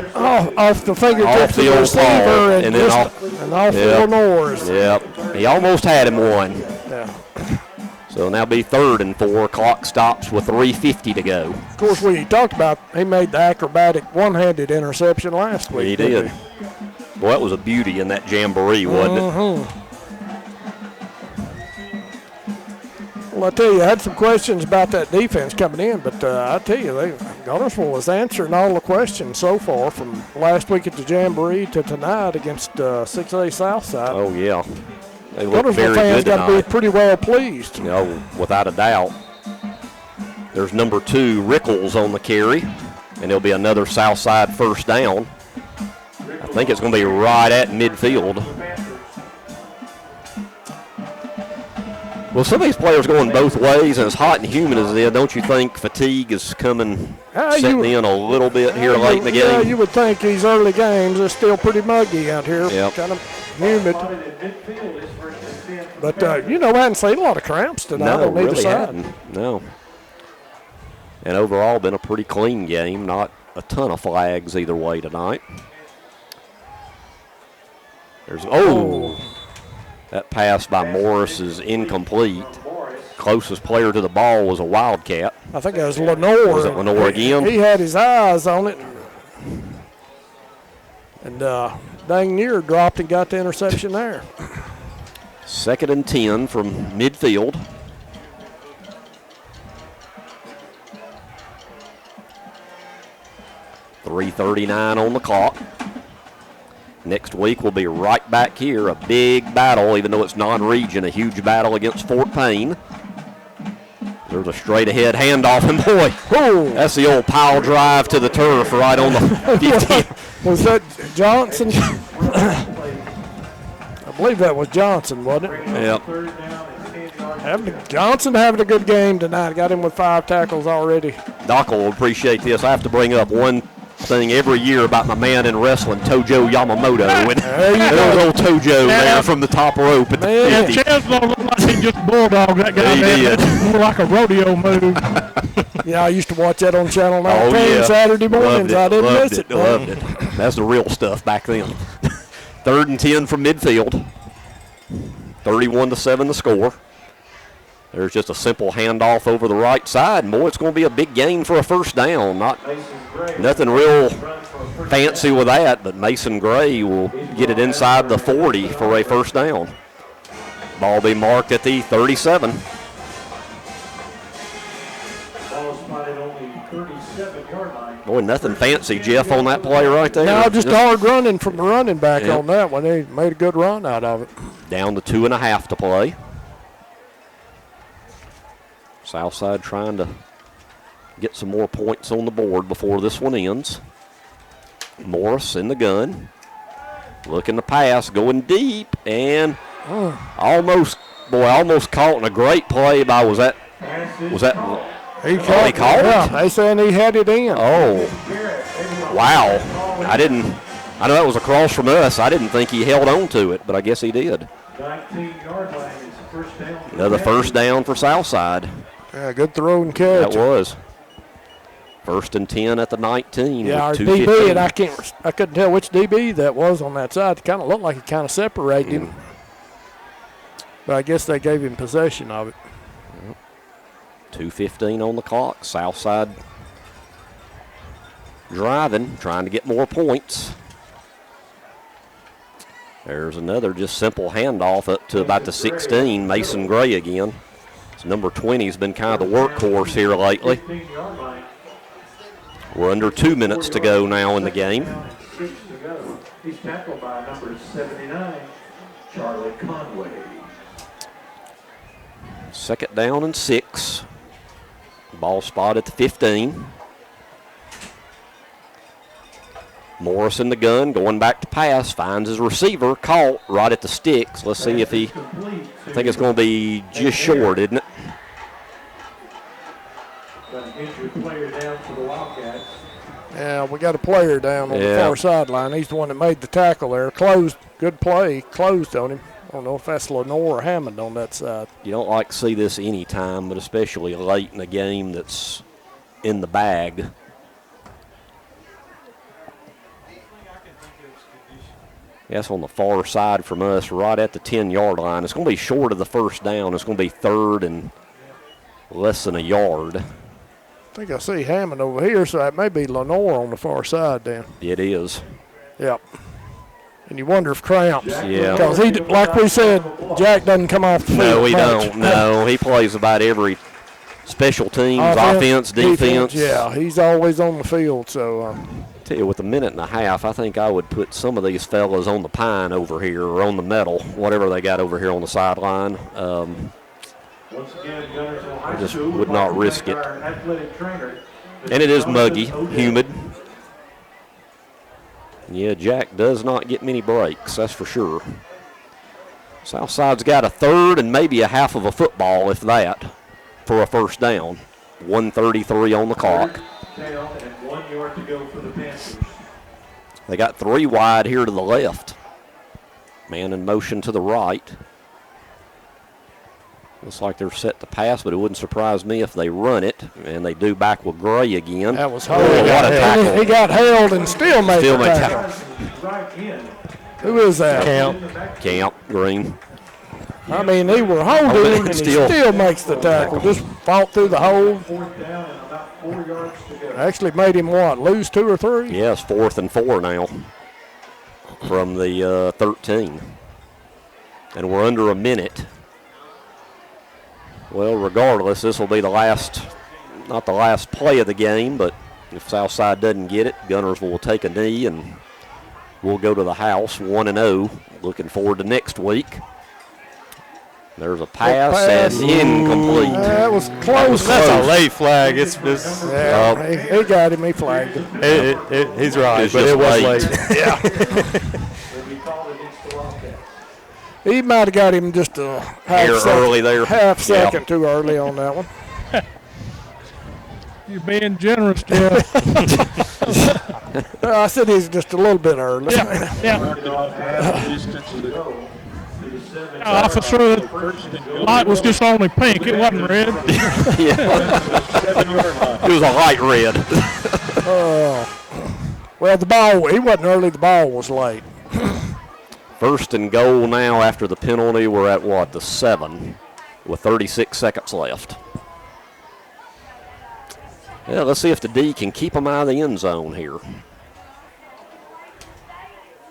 off the fingertips of the receiver and then off Lenore's. Yep. He almost had him one. Yeah. So now be 3rd and 4. Clock stops with 3:50 to go. Of course, we talked about he made the acrobatic one-handed interception last week. He did. Well, that was a beauty in that jamboree, wasn't it? Well, I tell you, I had some questions about that defense coming in, but I tell you, Guntersville was answering all the questions so far from last week at the jamboree to tonight against 6A Southside. Oh, yeah. They look Guntersville very fans good got to be tonight. pretty well pleased. No, without a doubt. There's number 2, Rickles, on the carry, and it'll be another Southside 1st down. I think it's going to be right at midfield. Well, some of these players going both ways, and as hot and humid as it is, don't you think fatigue is setting in a little bit here late in the game? Yeah, you would think these early games are still pretty muggy out here, Yep. kind of humid. But, I hadn't seen a lot of cramps tonight on either really side. hadn't. No. And overall, been a pretty clean game. Not a ton of flags either way tonight. That pass by Morris is incomplete. Closest player to the ball was a Wildcat. I think it was Lenore. Was it Lenore again? He had his eyes on it. And dang near dropped and got the interception there. 2nd and 10 from midfield. .339 on the clock. Next week we'll be right back here. A big battle, even though it's non-region, a huge battle against Fort Payne. There's a straight ahead handoff, and boy, that's the old pile drive to the turf right on the 50. Was that Johnson? I believe that was Johnson, wasn't it? Yep. Johnson having a good game tonight. Got him with 5 tackles already. Doc will appreciate this. I have to bring up one thing every year about my man in wrestling, Tojo Yamamoto. And there was old Tojo there from the top rope at the 50. Cheslow looked like he just bulldogged that guy. He there. did. More like a rodeo move. Yeah, I used to watch that on Channel 19 Saturday mornings. I didn't miss it. Loved it. That's the real stuff back then. 3rd and 10 from midfield. 31-7 the score. There's just a simple handoff over the right side. And boy, it's going to be a big gain for a first down. Nothing real fancy with that, but Mason Gray will get it inside the 40 for a first down. Ball be marked at the 37. Boy, nothing fancy, Jeff, on that play right there. No, just hard running from the running back on that one. They made a good run out of it. Down to 2.5 to play. Southside trying to get some more points on the board before this one ends. Morris in the gun. Looking to pass, going deep, and almost caught in a great play by, was that? He caught it. Yeah, they saying he had it in. Oh, wow. I know that was across from us. I didn't think he held on to it, but I guess he did. 19-yard line is the first down. Another first down for Southside. Yeah, good throw and catch. That was. 1st and 10 at the 19. Yeah, our with DB, and I couldn't tell which DB that was on that side. It kind of looked like he kind of separated him. But I guess they gave him possession of it. 2:15 on the clock. Southside driving, trying to get more points. There's another just simple handoff up to about the 16. Mason Gray again. Number 20 has been kind of the workhorse here lately. We're under 2 minutes to go now in the game. He's tackled by number 79, Charlie Conway. 2nd down and 6. Ball spot at the 15. Morris in the gun, going back to pass, finds his receiver, caught right at the sticks. Let's see if he, I think it's going to be just short, isn't it? Injured player down for the Wildcats. Yeah, we got a player down on the far sideline. He's the one that made the tackle there. Closed, good play, closed on him. I don't know if that's Lenore or Hammond on that side. You don't like to see this any time, but especially late in a game that's in the bag. That's on the far side from us, right at the 10-yard line. It's going to be short of the first down. It's going to be 3rd and less than a yard. I think I see Hammond over here, so that may be Lenore on the far side then. It is. Yep. And you wonder if cramps. Yeah. Because he, like we said, Jack doesn't come off the field. No, he much. don't. No, he plays about every special teams, offense, defense. Yeah, he's always on the field. So, tell you, with a minute and a half, I think I would put some of these fellas on the pine over here or on the metal, whatever they got over here on the sideline. Once again, Guntersville High I just School would not risk it. our athletic trainer, And it is muggy, humid. Yeah, Jack does not get many breaks, that's for sure. Southside's got a third and maybe a half of a football, if that, for a first down. 1:33 on the clock. Down and 1 yard to go for the Panthers. They got 3 wide here to the left. Man in motion to the right. Looks like they're set to pass, but it wouldn't surprise me if they run it, and they do back with Gray again. That was hard. What a tackle. He got held and still made the made tackle. Who is that? Camp Green. I mean, they were holding him, and he still makes the tackle. Just fought through the hole. Actually made him, lose 2 or 3? Yes, 4th and 4 now from the 13. And we're under a minute. Well, regardless, this will be the last, not the last play of the game, but if Southside doesn't get it, Guntersville will take a knee, and we'll go to the house 1-0. Looking forward to next week. There's a pass and incomplete. That was close. That's a late flag. He got him. He flagged him. He's right, It's but just it was late. late. He might have got him just a early there. half second too early on that one. You're being generous, Jeff. I said he's just a little bit early. Officer, the light was just only pink. It wasn't red. It was a light red. Well, the ball, he wasn't early. The ball was late. First and goal now after the penalty. We're at the 7 with 36 seconds left. Yeah, let's see if the D can keep them out of the end zone here.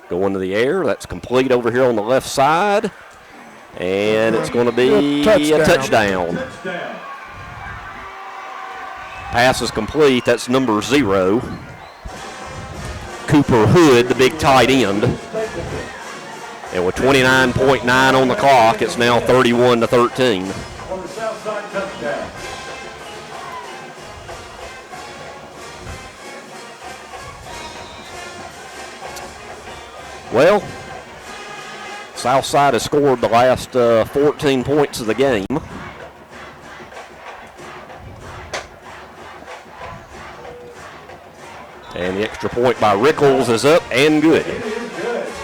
Going to the air. That's complete over here on the left side. And it's going to be a touchdown. Pass is complete. That's number 0. Cooper Hood, the big tight end. And with 29.9 on the clock, it's now 31-13. Well, Southside has scored the last 14 points of the game. And the extra point by Rickles is up and good.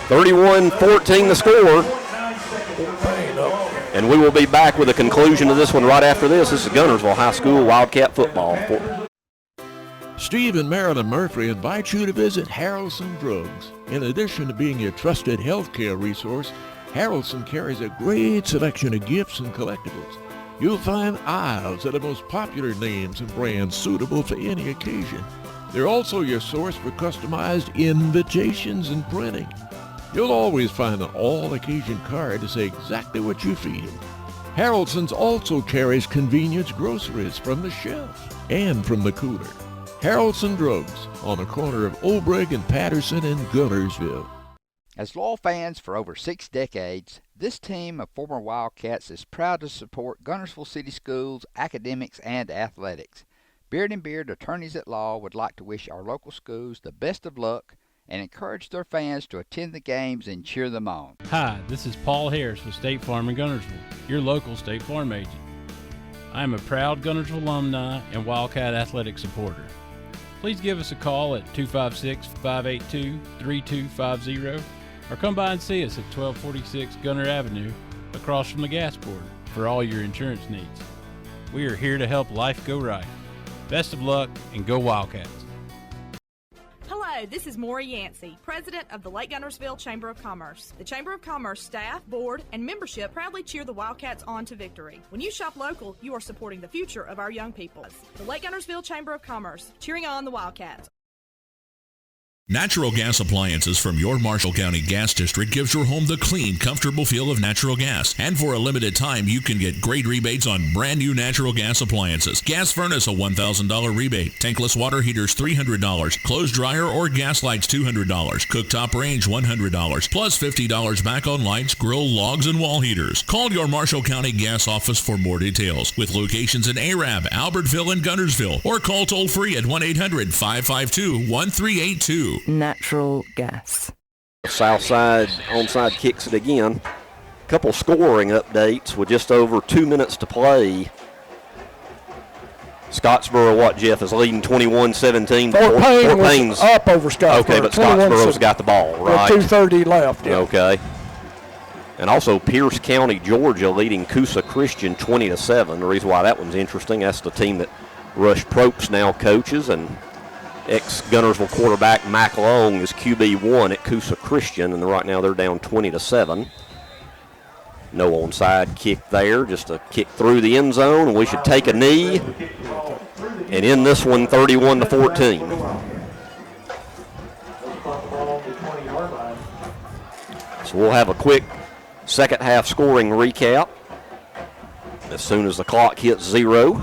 31-14 the score. And we will be back with a conclusion of this one right after this. This is Guntersville High School Wildcat football. Steve and Marilyn Murphy invite you to visit Harrelson Drugs. In addition to being your trusted healthcare resource, Harrelson carries a great selection of gifts and collectibles. You'll find aisles of the most popular names and brands suitable for any occasion. They're also your source for customized invitations and printing. You'll always find an all-occasion card to say exactly what you feel. Harrelson's also carries convenience groceries from the shelf and from the cooler. Harrelson Drugs on the corner of Olbrich and Patterson in Guntersville. As loyal fans for over 6 decades, this team of former Wildcats is proud to support Guntersville City Schools, academics, and athletics. Beard and Beard Attorneys at Law would like to wish our local schools the best of luck and encourage their fans to attend the games and cheer them on. Hi, this is Paul Harris with State Farm in Guntersville, your local State Farm agent. I am a proud Guntersville alumni and Wildcat athletic supporter. Please give us a call at 256-582-3250 or come by and see us at 1246 Gunter Avenue across from the gas board for all your insurance needs. We are here to help life go right. Best of luck and go Wildcats. Hello, this is Maury Yancey, President of the Lake Guntersville Chamber of Commerce. The Chamber of Commerce staff, board, and membership proudly cheer the Wildcats on to victory. When you shop local, you are supporting the future of our young people. The Lake Guntersville Chamber of Commerce, cheering on the Wildcats. Natural gas appliances from your Marshall County Gas District gives your home the clean, comfortable feel of natural gas. And for a limited time, you can get great rebates on brand new natural gas appliances. Gas furnace, a $1,000 rebate. Tankless water heaters, $300. Clothes dryer or gas lights, $200. Cooktop range, $100. Plus $50 back on lights, grill, logs, and wall heaters. Call your Marshall County Gas office for more details. With locations in Arab, Albertville, and Guntersville. Or call toll free at 1-800-552-1382. Natural gas. Southside onside kicks it again. Couple scoring updates with just over 2 minutes to play. Scottsboro, what, Jeff, is leading 21-17. Fort Payne's up over Scottsboro. Okay, but Scottsboro's got the ball, right? 2:30 left. Yeah. Okay. And also Pierce County, Georgia, leading Coosa Christian 20-7. The reason why that one's interesting, that's the team that Rush Probst now coaches, and ex-Guntersville quarterback Mac Long is QB1 at Coosa Christian, and right now they're down 20-7. No onside kick there, just a kick through the end zone, and we should take a knee and in this one 31-14. So we'll have a quick second half scoring recap as soon as the clock hits 0,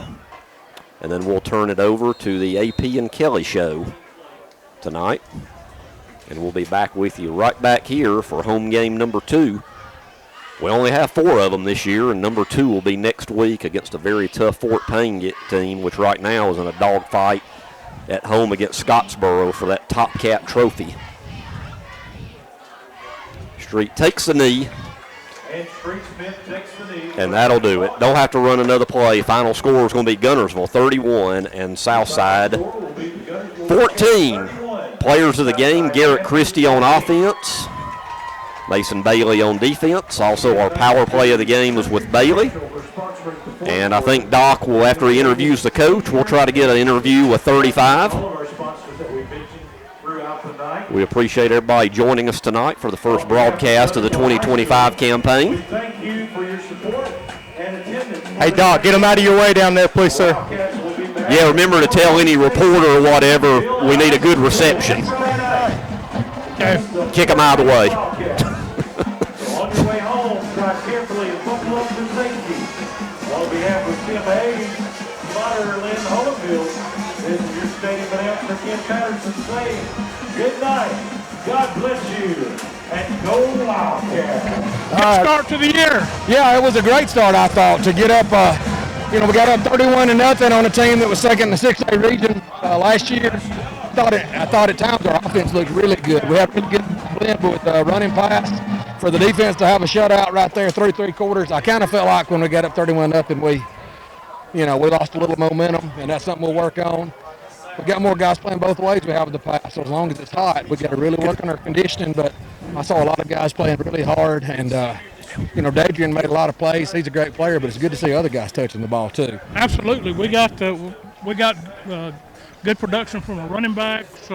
and then we'll turn it over to the AP and Kelly show tonight, and we'll be back with you right back here for home game number 2. We only have 4 of them this year, and number 2 will be next week against a very tough Fort Payne team, which right now is in a dogfight at home against Scottsboro for that Top Cat trophy. Street takes the knee, and that'll do it. Don't have to run another play. Final score is going to be Guntersville 31 and Southside 14. Players of the game, Garrett Christie on offense, Mason Bailey on defense. Also, our power play of the game was with Bailey. And I think Doc will, after he interviews the coach, we'll try to get an interview with 35. We appreciate everybody joining us tonight for the first broadcast of the 2025 campaign. Hey, Doc, get them out of your way down there, please, sir. Yeah, remember to tell any reporter or whatever we need a good reception. Okay. Kick them out of the way. On your way home, drive carefully and buckle up for safety. On behalf of Tim Hayes, Monitor Lynn Holyfield, this is your stadium announcer, Ken Patterson, saying good night, God bless you, and go Wildcats. Good start to the year. Yeah, it was a great start, I thought, to get up. We got up 31-0 on a team that was second in the 6A region last year. I thought at times our offense looked really good. We had a really good blend with running pass. For the defense to have a shutout right there through 3 quarters, I kind of felt like when we got up 31-0, we lost a little momentum, and that's something we'll work on. We got more guys playing both ways we have with the pass, so as long as it's hot, we got to really work on our conditioning. But I saw a lot of guys playing really hard, and Dadrian made a lot of plays. He's a great player, but it's good to see other guys touching the ball too. Absolutely, we got good production from the running backs.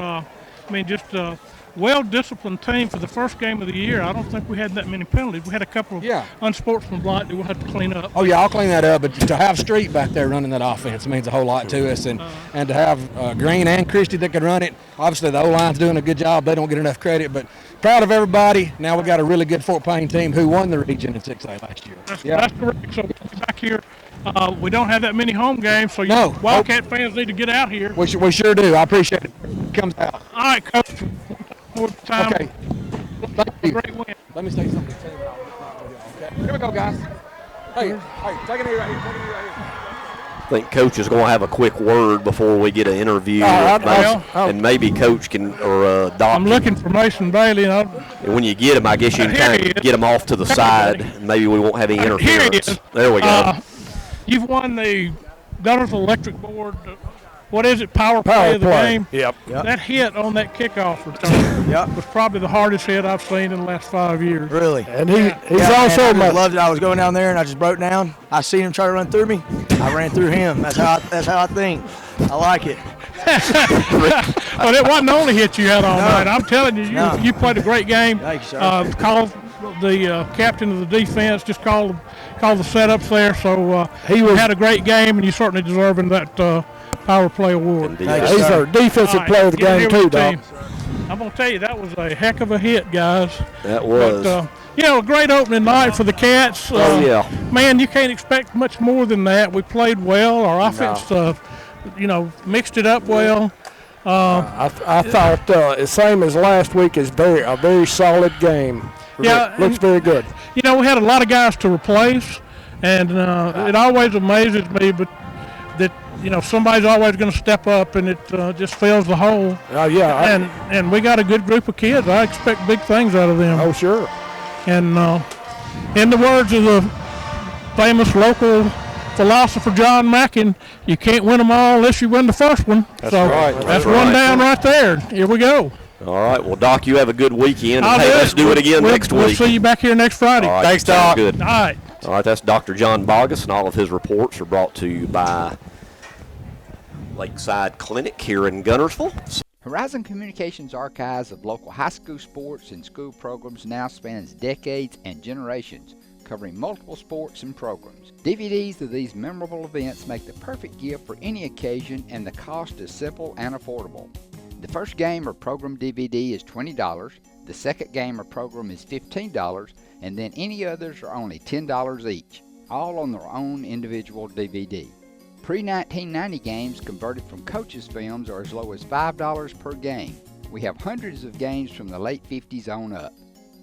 Just a well-disciplined team for the first game of the year. I don't think we had that many penalties. We had a couple of unsportsmanlike that we'll have to clean up. Oh, yeah, I'll clean that up. But to have Street back there running that offense means a whole lot to us. And to have Green and Christie that can run it. Obviously, the O-line's doing a good job. They don't get enough credit. But proud of everybody. Now we got a really good Fort Payne team who won the region in 6A last year. That's correct. So back here, we don't have that many home games. So Wildcat fans need to get out here. We sure do. I appreciate it. It comes out. All right, Coach. More time. Okay. Thank you. Great win. Let me say something. Okay. Here we go, guys. Hey, take a knee right here. I think Coach is going to have a quick word before we get an interview. And maybe Coach can, or Doc. I'm looking for Mason Bailey. And when you get him, I guess you can kind of get him off to the side. Maybe we won't have any interference. There we go. You've won the Guntersville Electric Board. What is it? Power play of the game. Yep. That hit on that kickoff return was probably the hardest hit I've seen in the last 5 years. Really? And he's also I loved it. I was going down there and I just broke down. I seen him try to run through me. I ran through him. That's how I think. I like it. Well, it wasn't the only hit you had all night. I'm telling you, you played a great game. Thank you, sir. Called the captain of the defense, just called the setups there. So he had a great game, and you certainly deserving that power play award. He's our defensive player of the game too, Doc. I'm gonna tell you that was a heck of a hit, guys. That was. But, a great opening night for the Cats. Man, you can't expect much more than that. We played well. Our offense, mixed it up well. I thought the same as last week is a very solid game. Looks very good. We had a lot of guys to replace, and it always amazes me, but that somebody's always going to step up, and it just fills the hole. And we got a good group of kids. I expect big things out of them. Oh, sure. And in the words of the famous local philosopher John Mackin, you can't win them all unless you win the first one. That's so right. That's one down right there. Here we go. All right. Well, Doc, you have a good weekend. I'll Hey, let's do it again next week. We'll see you back here next Friday. All right, Thanks, sounds Doc. Good. All right. All right. That's Dr. John Bogus, and all of his reports are brought to you by Lakeside Clinic here in Guntersville. Horizon Communications' archives of local high school sports and school programs now spans decades and generations, covering multiple sports and programs. DVDs of these memorable events make the perfect gift for any occasion, and the cost is simple and affordable. The first game or program DVD is $20, the second game or program is $15, and then any others are only $10 each, all on their own individual DVD. Pre-1990 games converted from coaches' films are as low as $5 per game. We have hundreds of games from the late 50s on up.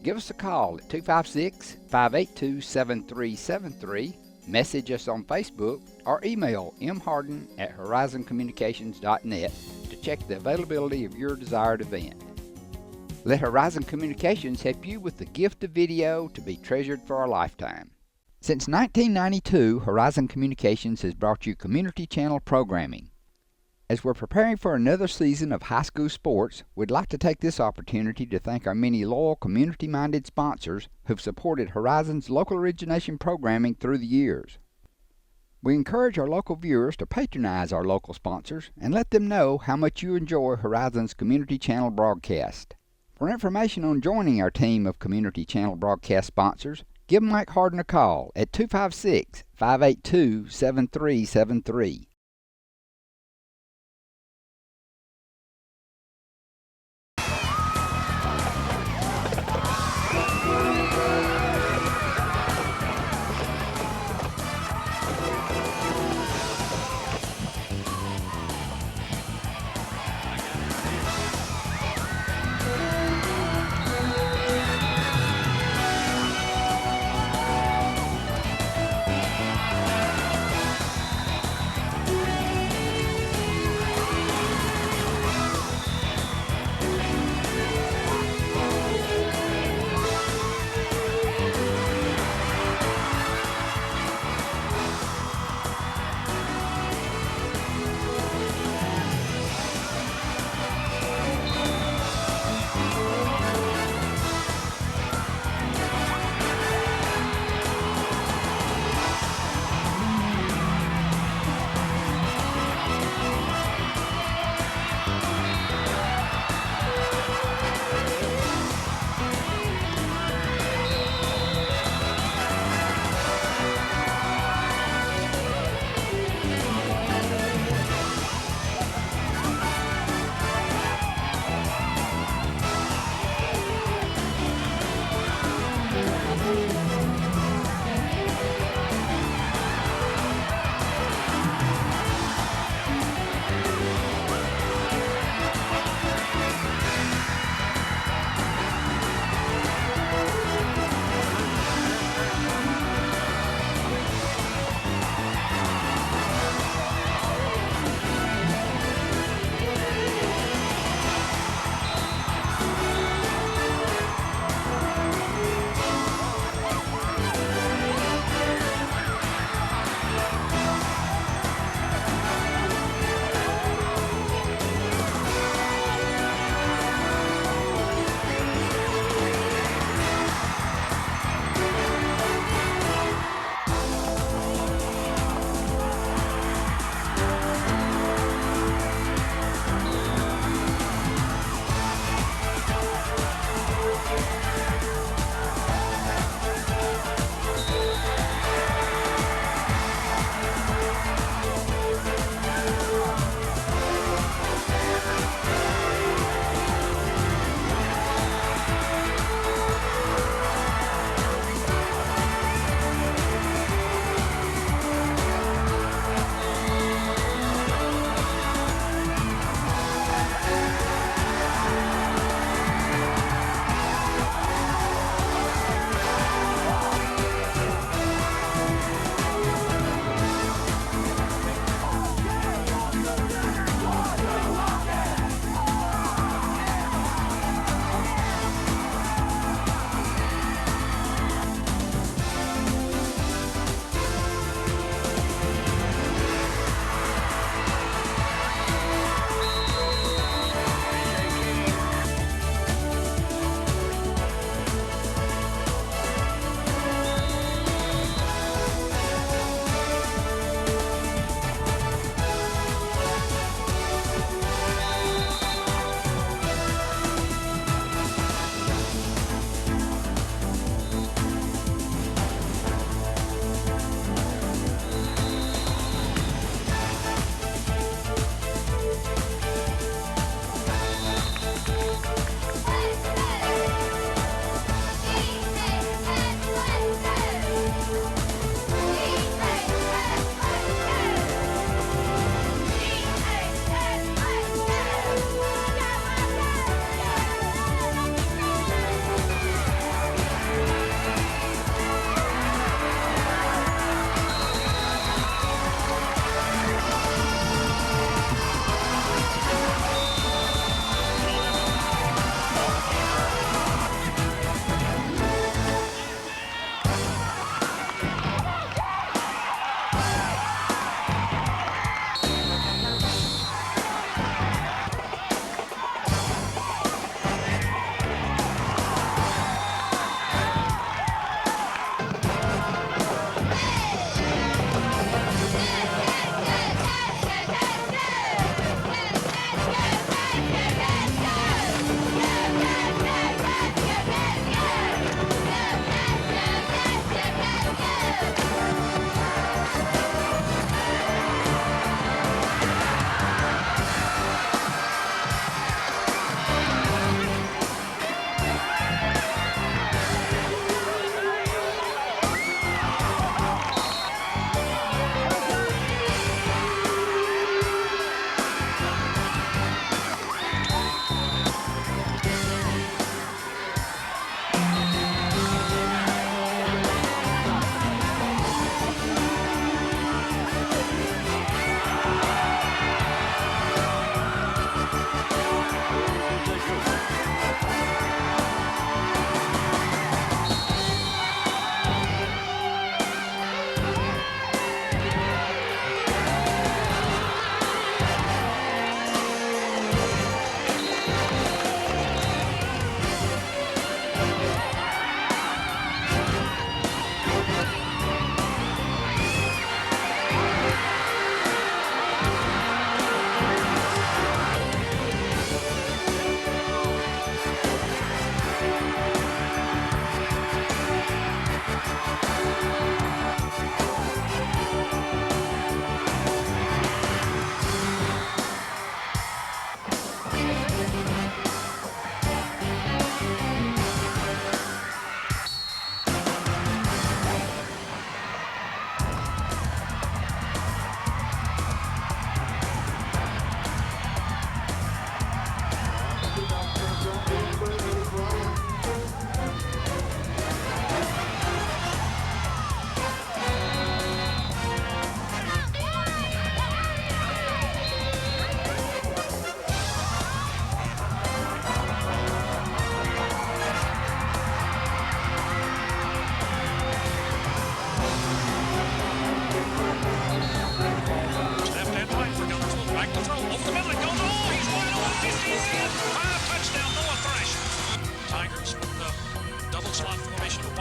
Give us a call at 256-582-7373, message us on Facebook, or email mharden@horizoncommunications.net to check the availability of your desired event. Let Horizon Communications help you with the gift of video to be treasured for a lifetime. Since 1992, Horizon Communications has brought you community channel programming. As we're preparing for another season of high school sports, we'd like to take this opportunity to thank our many loyal community-minded sponsors who've supported Horizon's local origination programming through the years. We encourage our local viewers to patronize our local sponsors and let them know how much you enjoy Horizon's community channel broadcast. For information on joining our team of community channel broadcast sponsors, give Mike Harden a call at 256-582-7373.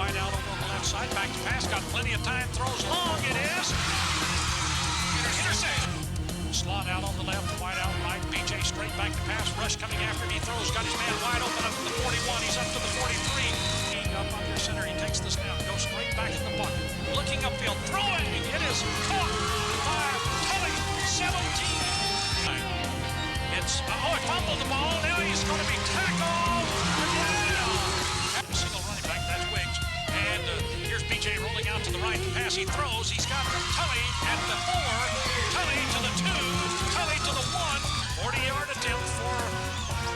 Wide out over on the left side. Back to pass. Got plenty of time. Throws long. It is. Intercepted. Slot out on the left. Wide out right. BJ straight back to pass. Rush coming after him. He throws. Got his man wide open up to the 41. He's up to the 43. Up under center. He takes the snap. Goes straight back in the pocket. Looking upfield. Throwing. It is caught by Tully. 17. It's, he fumbled the ball. Now he's going to be tackled. Single running back, that's Wiggs. And here's BJ rolling out to the right. The pass he throws. He's got Tully at the 4. Tully to the 2. Tully to the 1. 40-yard attempt for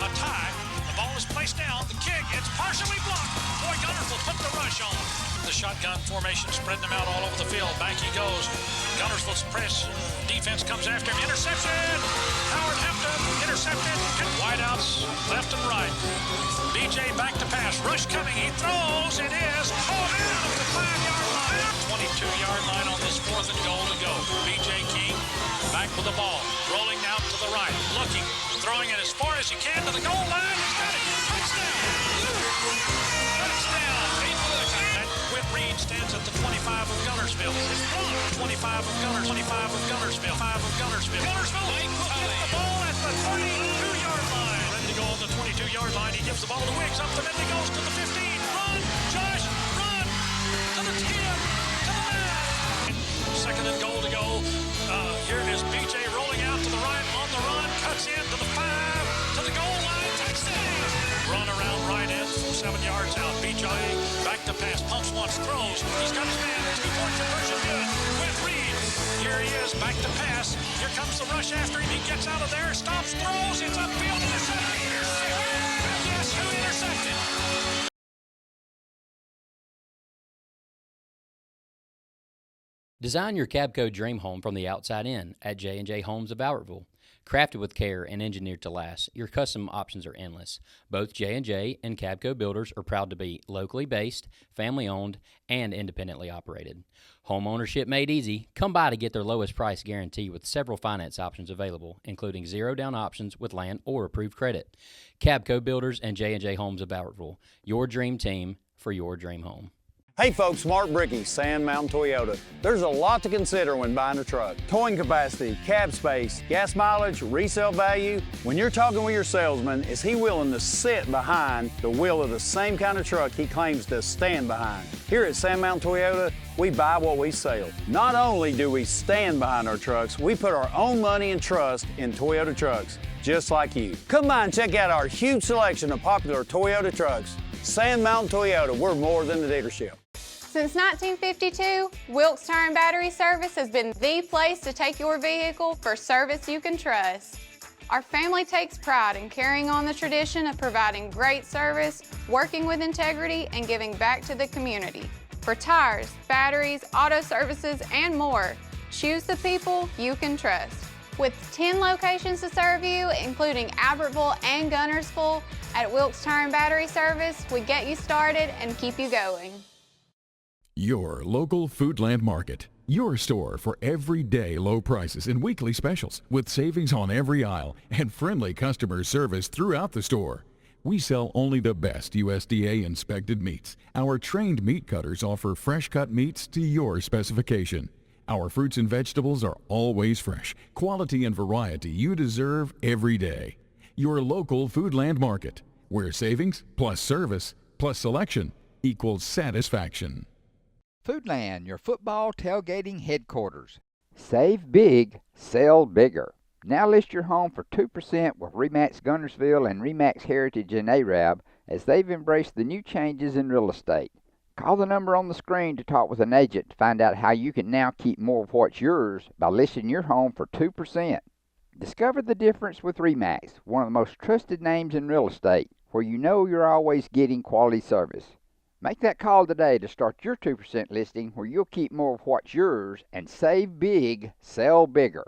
a tie. The ball is placed down. The kick, it's partially blocked. Boy, Guntersville put the rush on. The shotgun formation, spreading them out all over the field. Back he goes. Guntersville's press. Defense comes after him. Interception. Howard Hampton intercepted. Wide outs left and right. BJ back to pass. Rush coming. He throws. It is caught out of the 5-yard line. 22-yard line on this 4th and goal to go. BJ King back with the ball. Rolling out to the right. Looking. Throwing it as far as he can to the goal line. He's got it. Touchdown. Touchdown. Reed stands at the 25 of Guntersville. 25 of Guntersville. 5 of Guntersville. Guntersville gets the ball at the 32-yard line. Ready to go on the 22-yard line. He gives the ball to Wiggs. Up the middle he goes to the 15. Run, Josh, run to the 10, to the 9. 2nd and goal to go. Here is BJ rolling out to the right on the run. Cuts in to the 5, to the goal line. Touchdown. Run around right end from 7 yards out. BJ back to pass. Pumps once, throws. He's got his man. 2-point conversion good with Reed. Here he is, back to pass. Here comes the rush after him. He gets out of there, stops, throws. It's upfield. Intercepted. Yes, who intercepted? Design your Cabco dream home from the outside in at J&J Homes of Albertville. Crafted with care and engineered to last, your custom options are endless. Both J&J and Cabco Builders are proud to be locally based, family-owned, and independently operated. Home ownership made easy. Come by to get their lowest price guarantee with several finance options available, including zero-down options with land or approved credit. Cabco Builders and J&J Homes of Albertville, your dream team for your dream home. Hey folks, Mark Bricky, Sand Mountain Toyota. There's a lot to consider when buying a truck. Towing capacity, cab space, gas mileage, resale value. When you're talking with your salesman, is he willing to sit behind the wheel of the same kind of truck he claims to stand behind? Here at Sand Mountain Toyota, we buy what we sell. Not only do we stand behind our trucks, we put our own money and trust in Toyota trucks, just like you. Come by and check out our huge selection of popular Toyota trucks. Sand Mountain Toyota, we're more than a dealership. Since 1952, Wilkes Tire and Battery Service has been the place to take your vehicle for service you can trust. Our family takes pride in carrying on the tradition of providing great service, working with integrity, and giving back to the community. For tires, batteries, auto services, and more, choose the people you can trust. With 10 locations to serve you, including Albertville and Guntersville, at Wilkes Tire and Battery Service, we get you started and keep you going. Your local Foodland Market. Your store for everyday low prices and weekly specials with savings on every aisle and friendly customer service throughout the store. We sell only the best USDA inspected meats. Our trained meat cutters offer fresh cut meats to your specification. Our fruits and vegetables are always fresh, quality and variety you deserve every day. Your local Foodland Market, where savings plus service plus selection equals satisfaction. Foodland, your football tailgating headquarters. Save big, sell bigger. Now list your home for 2% with RE/MAX Guntersville and RE/MAX Heritage in Arab as they've embraced the new changes in real estate. Call the number on the screen to talk with an agent to find out how you can now keep more of what's yours by listing your home for 2%. Discover the difference with RE/MAX, one of the most trusted names in real estate, where you know you're always getting quality service. Make that call today to start your 2% listing where you'll keep more of what's yours and save big, sell bigger.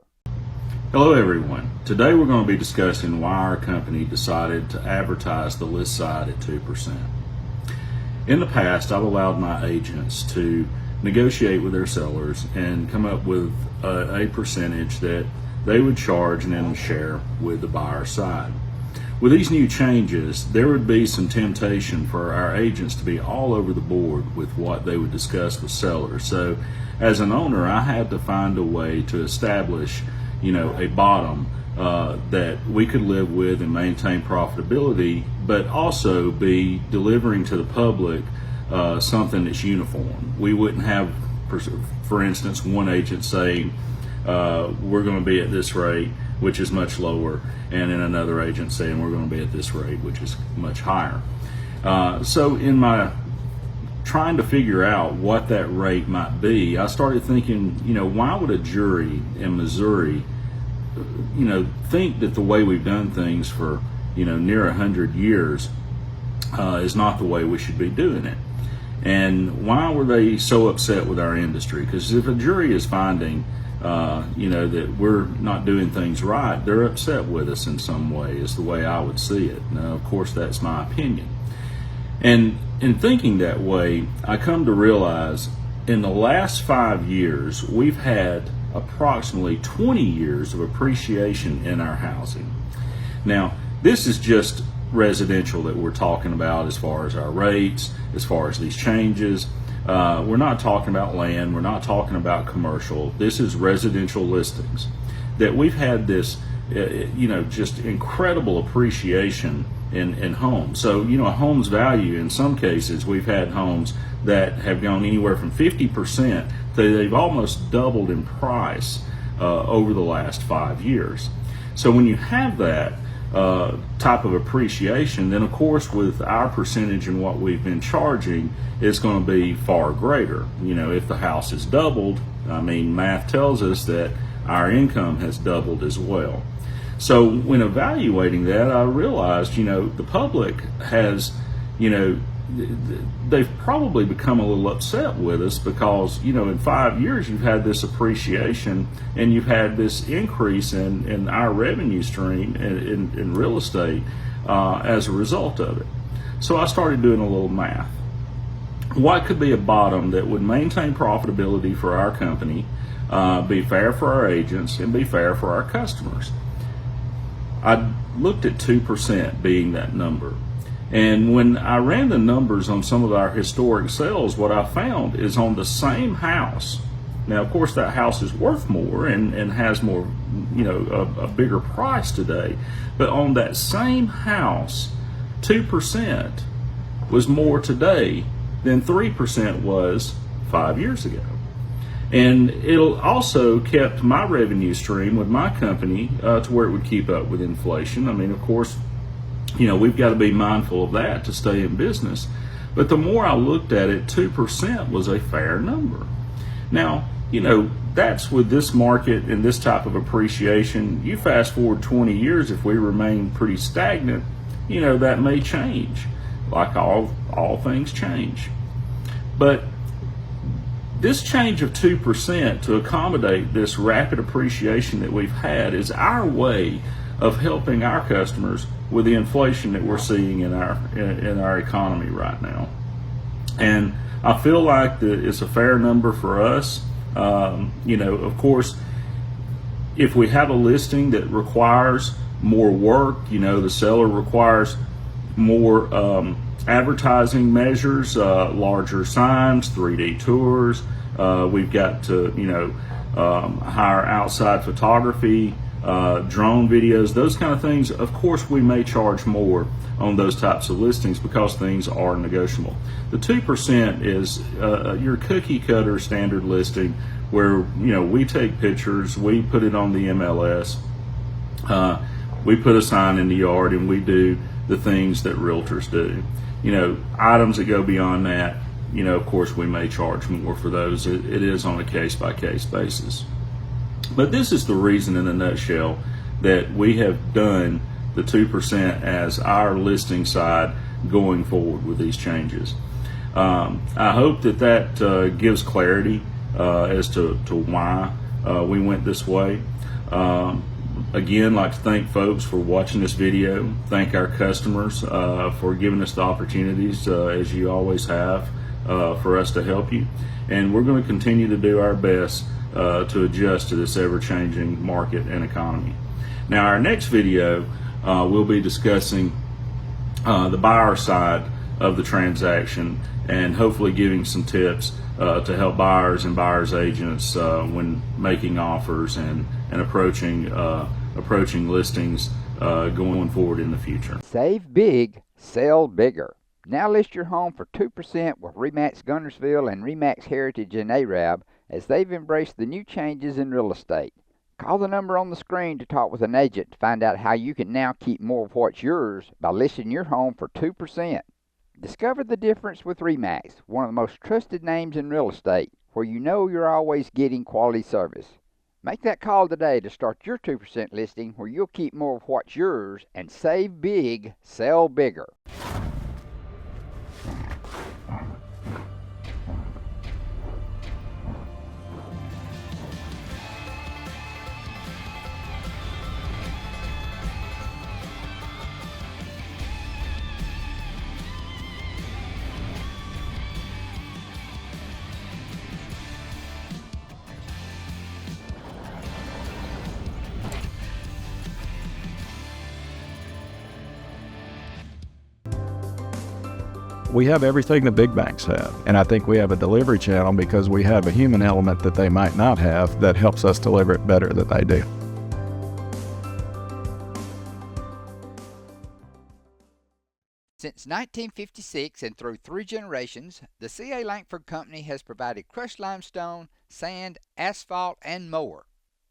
Hello everyone. Today we're going to be discussing why our company decided to advertise the list side at 2%. In the past, I've allowed my agents to negotiate with their sellers and come up with a percentage that they would charge and then share with the buyer side. with these new changes, there would be some temptation for our agents to be all over the board with what they would discuss with sellers. So as an owner, I had to find a way to establish, a bottom that we could live with and maintain profitability, but also be delivering to the public something that's uniform. We wouldn't have, for instance, one agent saying, we're going to be at this rate, which is much lower, and then another agent saying we're going to be at this rate, which is much higher. So in my trying to figure out what that rate might be, I started thinking, why would a jury in Missouri, think that the way we've done things for, near 100 years is not the way we should be doing it? And why were they so upset with our industry? Because if a jury is finding that we're not doing things right, they're upset with us in some way, is the way I would see it. Now, of course, that's my opinion. And in thinking that way, I come to realize in the last 5 years, we've had approximately 20 years of appreciation in our housing. Now, this is just residential that we're talking about as far as our rates, as far as these changes. We're not talking about land, we're not talking about commercial. This is residential listings. That we've had this, just incredible appreciation in homes. So, a home's value, in some cases, we've had homes that have gone anywhere from 50% to they've almost doubled in price over the last 5 years. So when you have that type of appreciation, then of course with our percentage and what we've been charging, it's going to be far greater. If the house has doubled, math tells us that our income has doubled as well. So when evaluating that, I realized, the public has, they've probably become a little upset with us because, in 5 years you've had this appreciation and you've had this increase in our revenue stream in real estate as a result of it. So I started doing a little math. What could be a bottom that would maintain profitability for our company, be fair for our agents, and be fair for our customers? I looked at 2% being that number. And when I ran the numbers on some of our historic sales, what I found is on the same house. Now, of course, that house is worth more and has more, a bigger price today. But on that same house, 2% was more today than 3% was 5 years ago. And it'll also kept my revenue stream with my company to where it would keep up with inflation. Of course, we've got to be mindful of that to stay in business. But the more I looked at it, 2% was a fair number. Now, that's with this market and this type of appreciation. You fast forward 20 years, if we remain pretty stagnant, that may change. Like all things change. But this change of 2% to accommodate this rapid appreciation that we've had is our way of helping our customers with the inflation that we're seeing in our economy right now. And I feel like it's a fair number for us. Of course, if we have a listing that requires more work, the seller requires more advertising measures, larger signs, 3D tours. We've got to, hire outside photography, drone videos, those kind of things. Of course, we may charge more on those types of listings because things are negotiable. The 2% is your cookie cutter standard listing where, we take pictures, we put it on the MLS, we put a sign in the yard, and we do the things that realtors do. Items that go beyond that, of course, we may charge more for those. It is on a case-by-case basis. But this is the reason in a nutshell that we have done the 2% as our listing side going forward with these changes. I hope that gives clarity as to why we went this way. Again, I'd like to thank folks for watching this video. Thank our customers for giving us the opportunities, as you always have, for us to help you. And we're going to continue to do our best to adjust to this ever-changing market and economy. Now, our next video, we'll be discussing the buyer side of the transaction and hopefully giving some tips to help buyers and buyers agents when making offers and approaching listings going forward in the future. Save big, sell bigger. Now list your home for 2% with RE/MAX Guntersville and RE/MAX Heritage in Arab as they've embraced the new changes in real estate. Call the number on the screen to talk with an agent to find out how you can now keep more of what's yours by listing your home for 2%. Discover the difference with RE/MAX, one of the most trusted names in real estate, where you know you're always getting quality service. Make that call today to start your 2% listing where you'll keep more of what's yours and save big, sell bigger. We have everything the big banks have, and I think we have a delivery channel because we have a human element that they might not have that helps us deliver it better than they do. Since 1956 and through 3 generations, the C.A. Langford Company has provided crushed limestone, sand, asphalt, and more.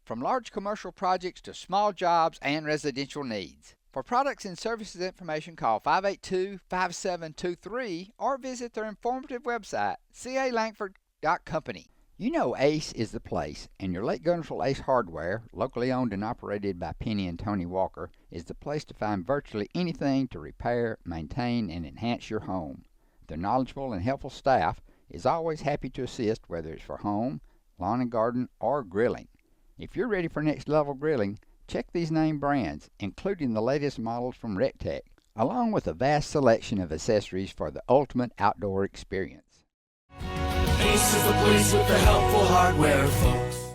From large commercial projects to small jobs and residential needs. For products and services information, call 582-5723 or visit their informative website, calangford.company. You know Ace is the place, and your Lake Guntersville Ace Hardware, locally owned and operated by Penny and Tony Walker, is the place to find virtually anything to repair, maintain, and enhance your home. Their knowledgeable and helpful staff is always happy to assist, whether it's for home, lawn and garden, or grilling. If you're ready for next level grilling, check these name brands, including the latest models from RecTech, along with a vast selection of accessories for the ultimate outdoor experience. Ace is the place with the helpful hardware, folks.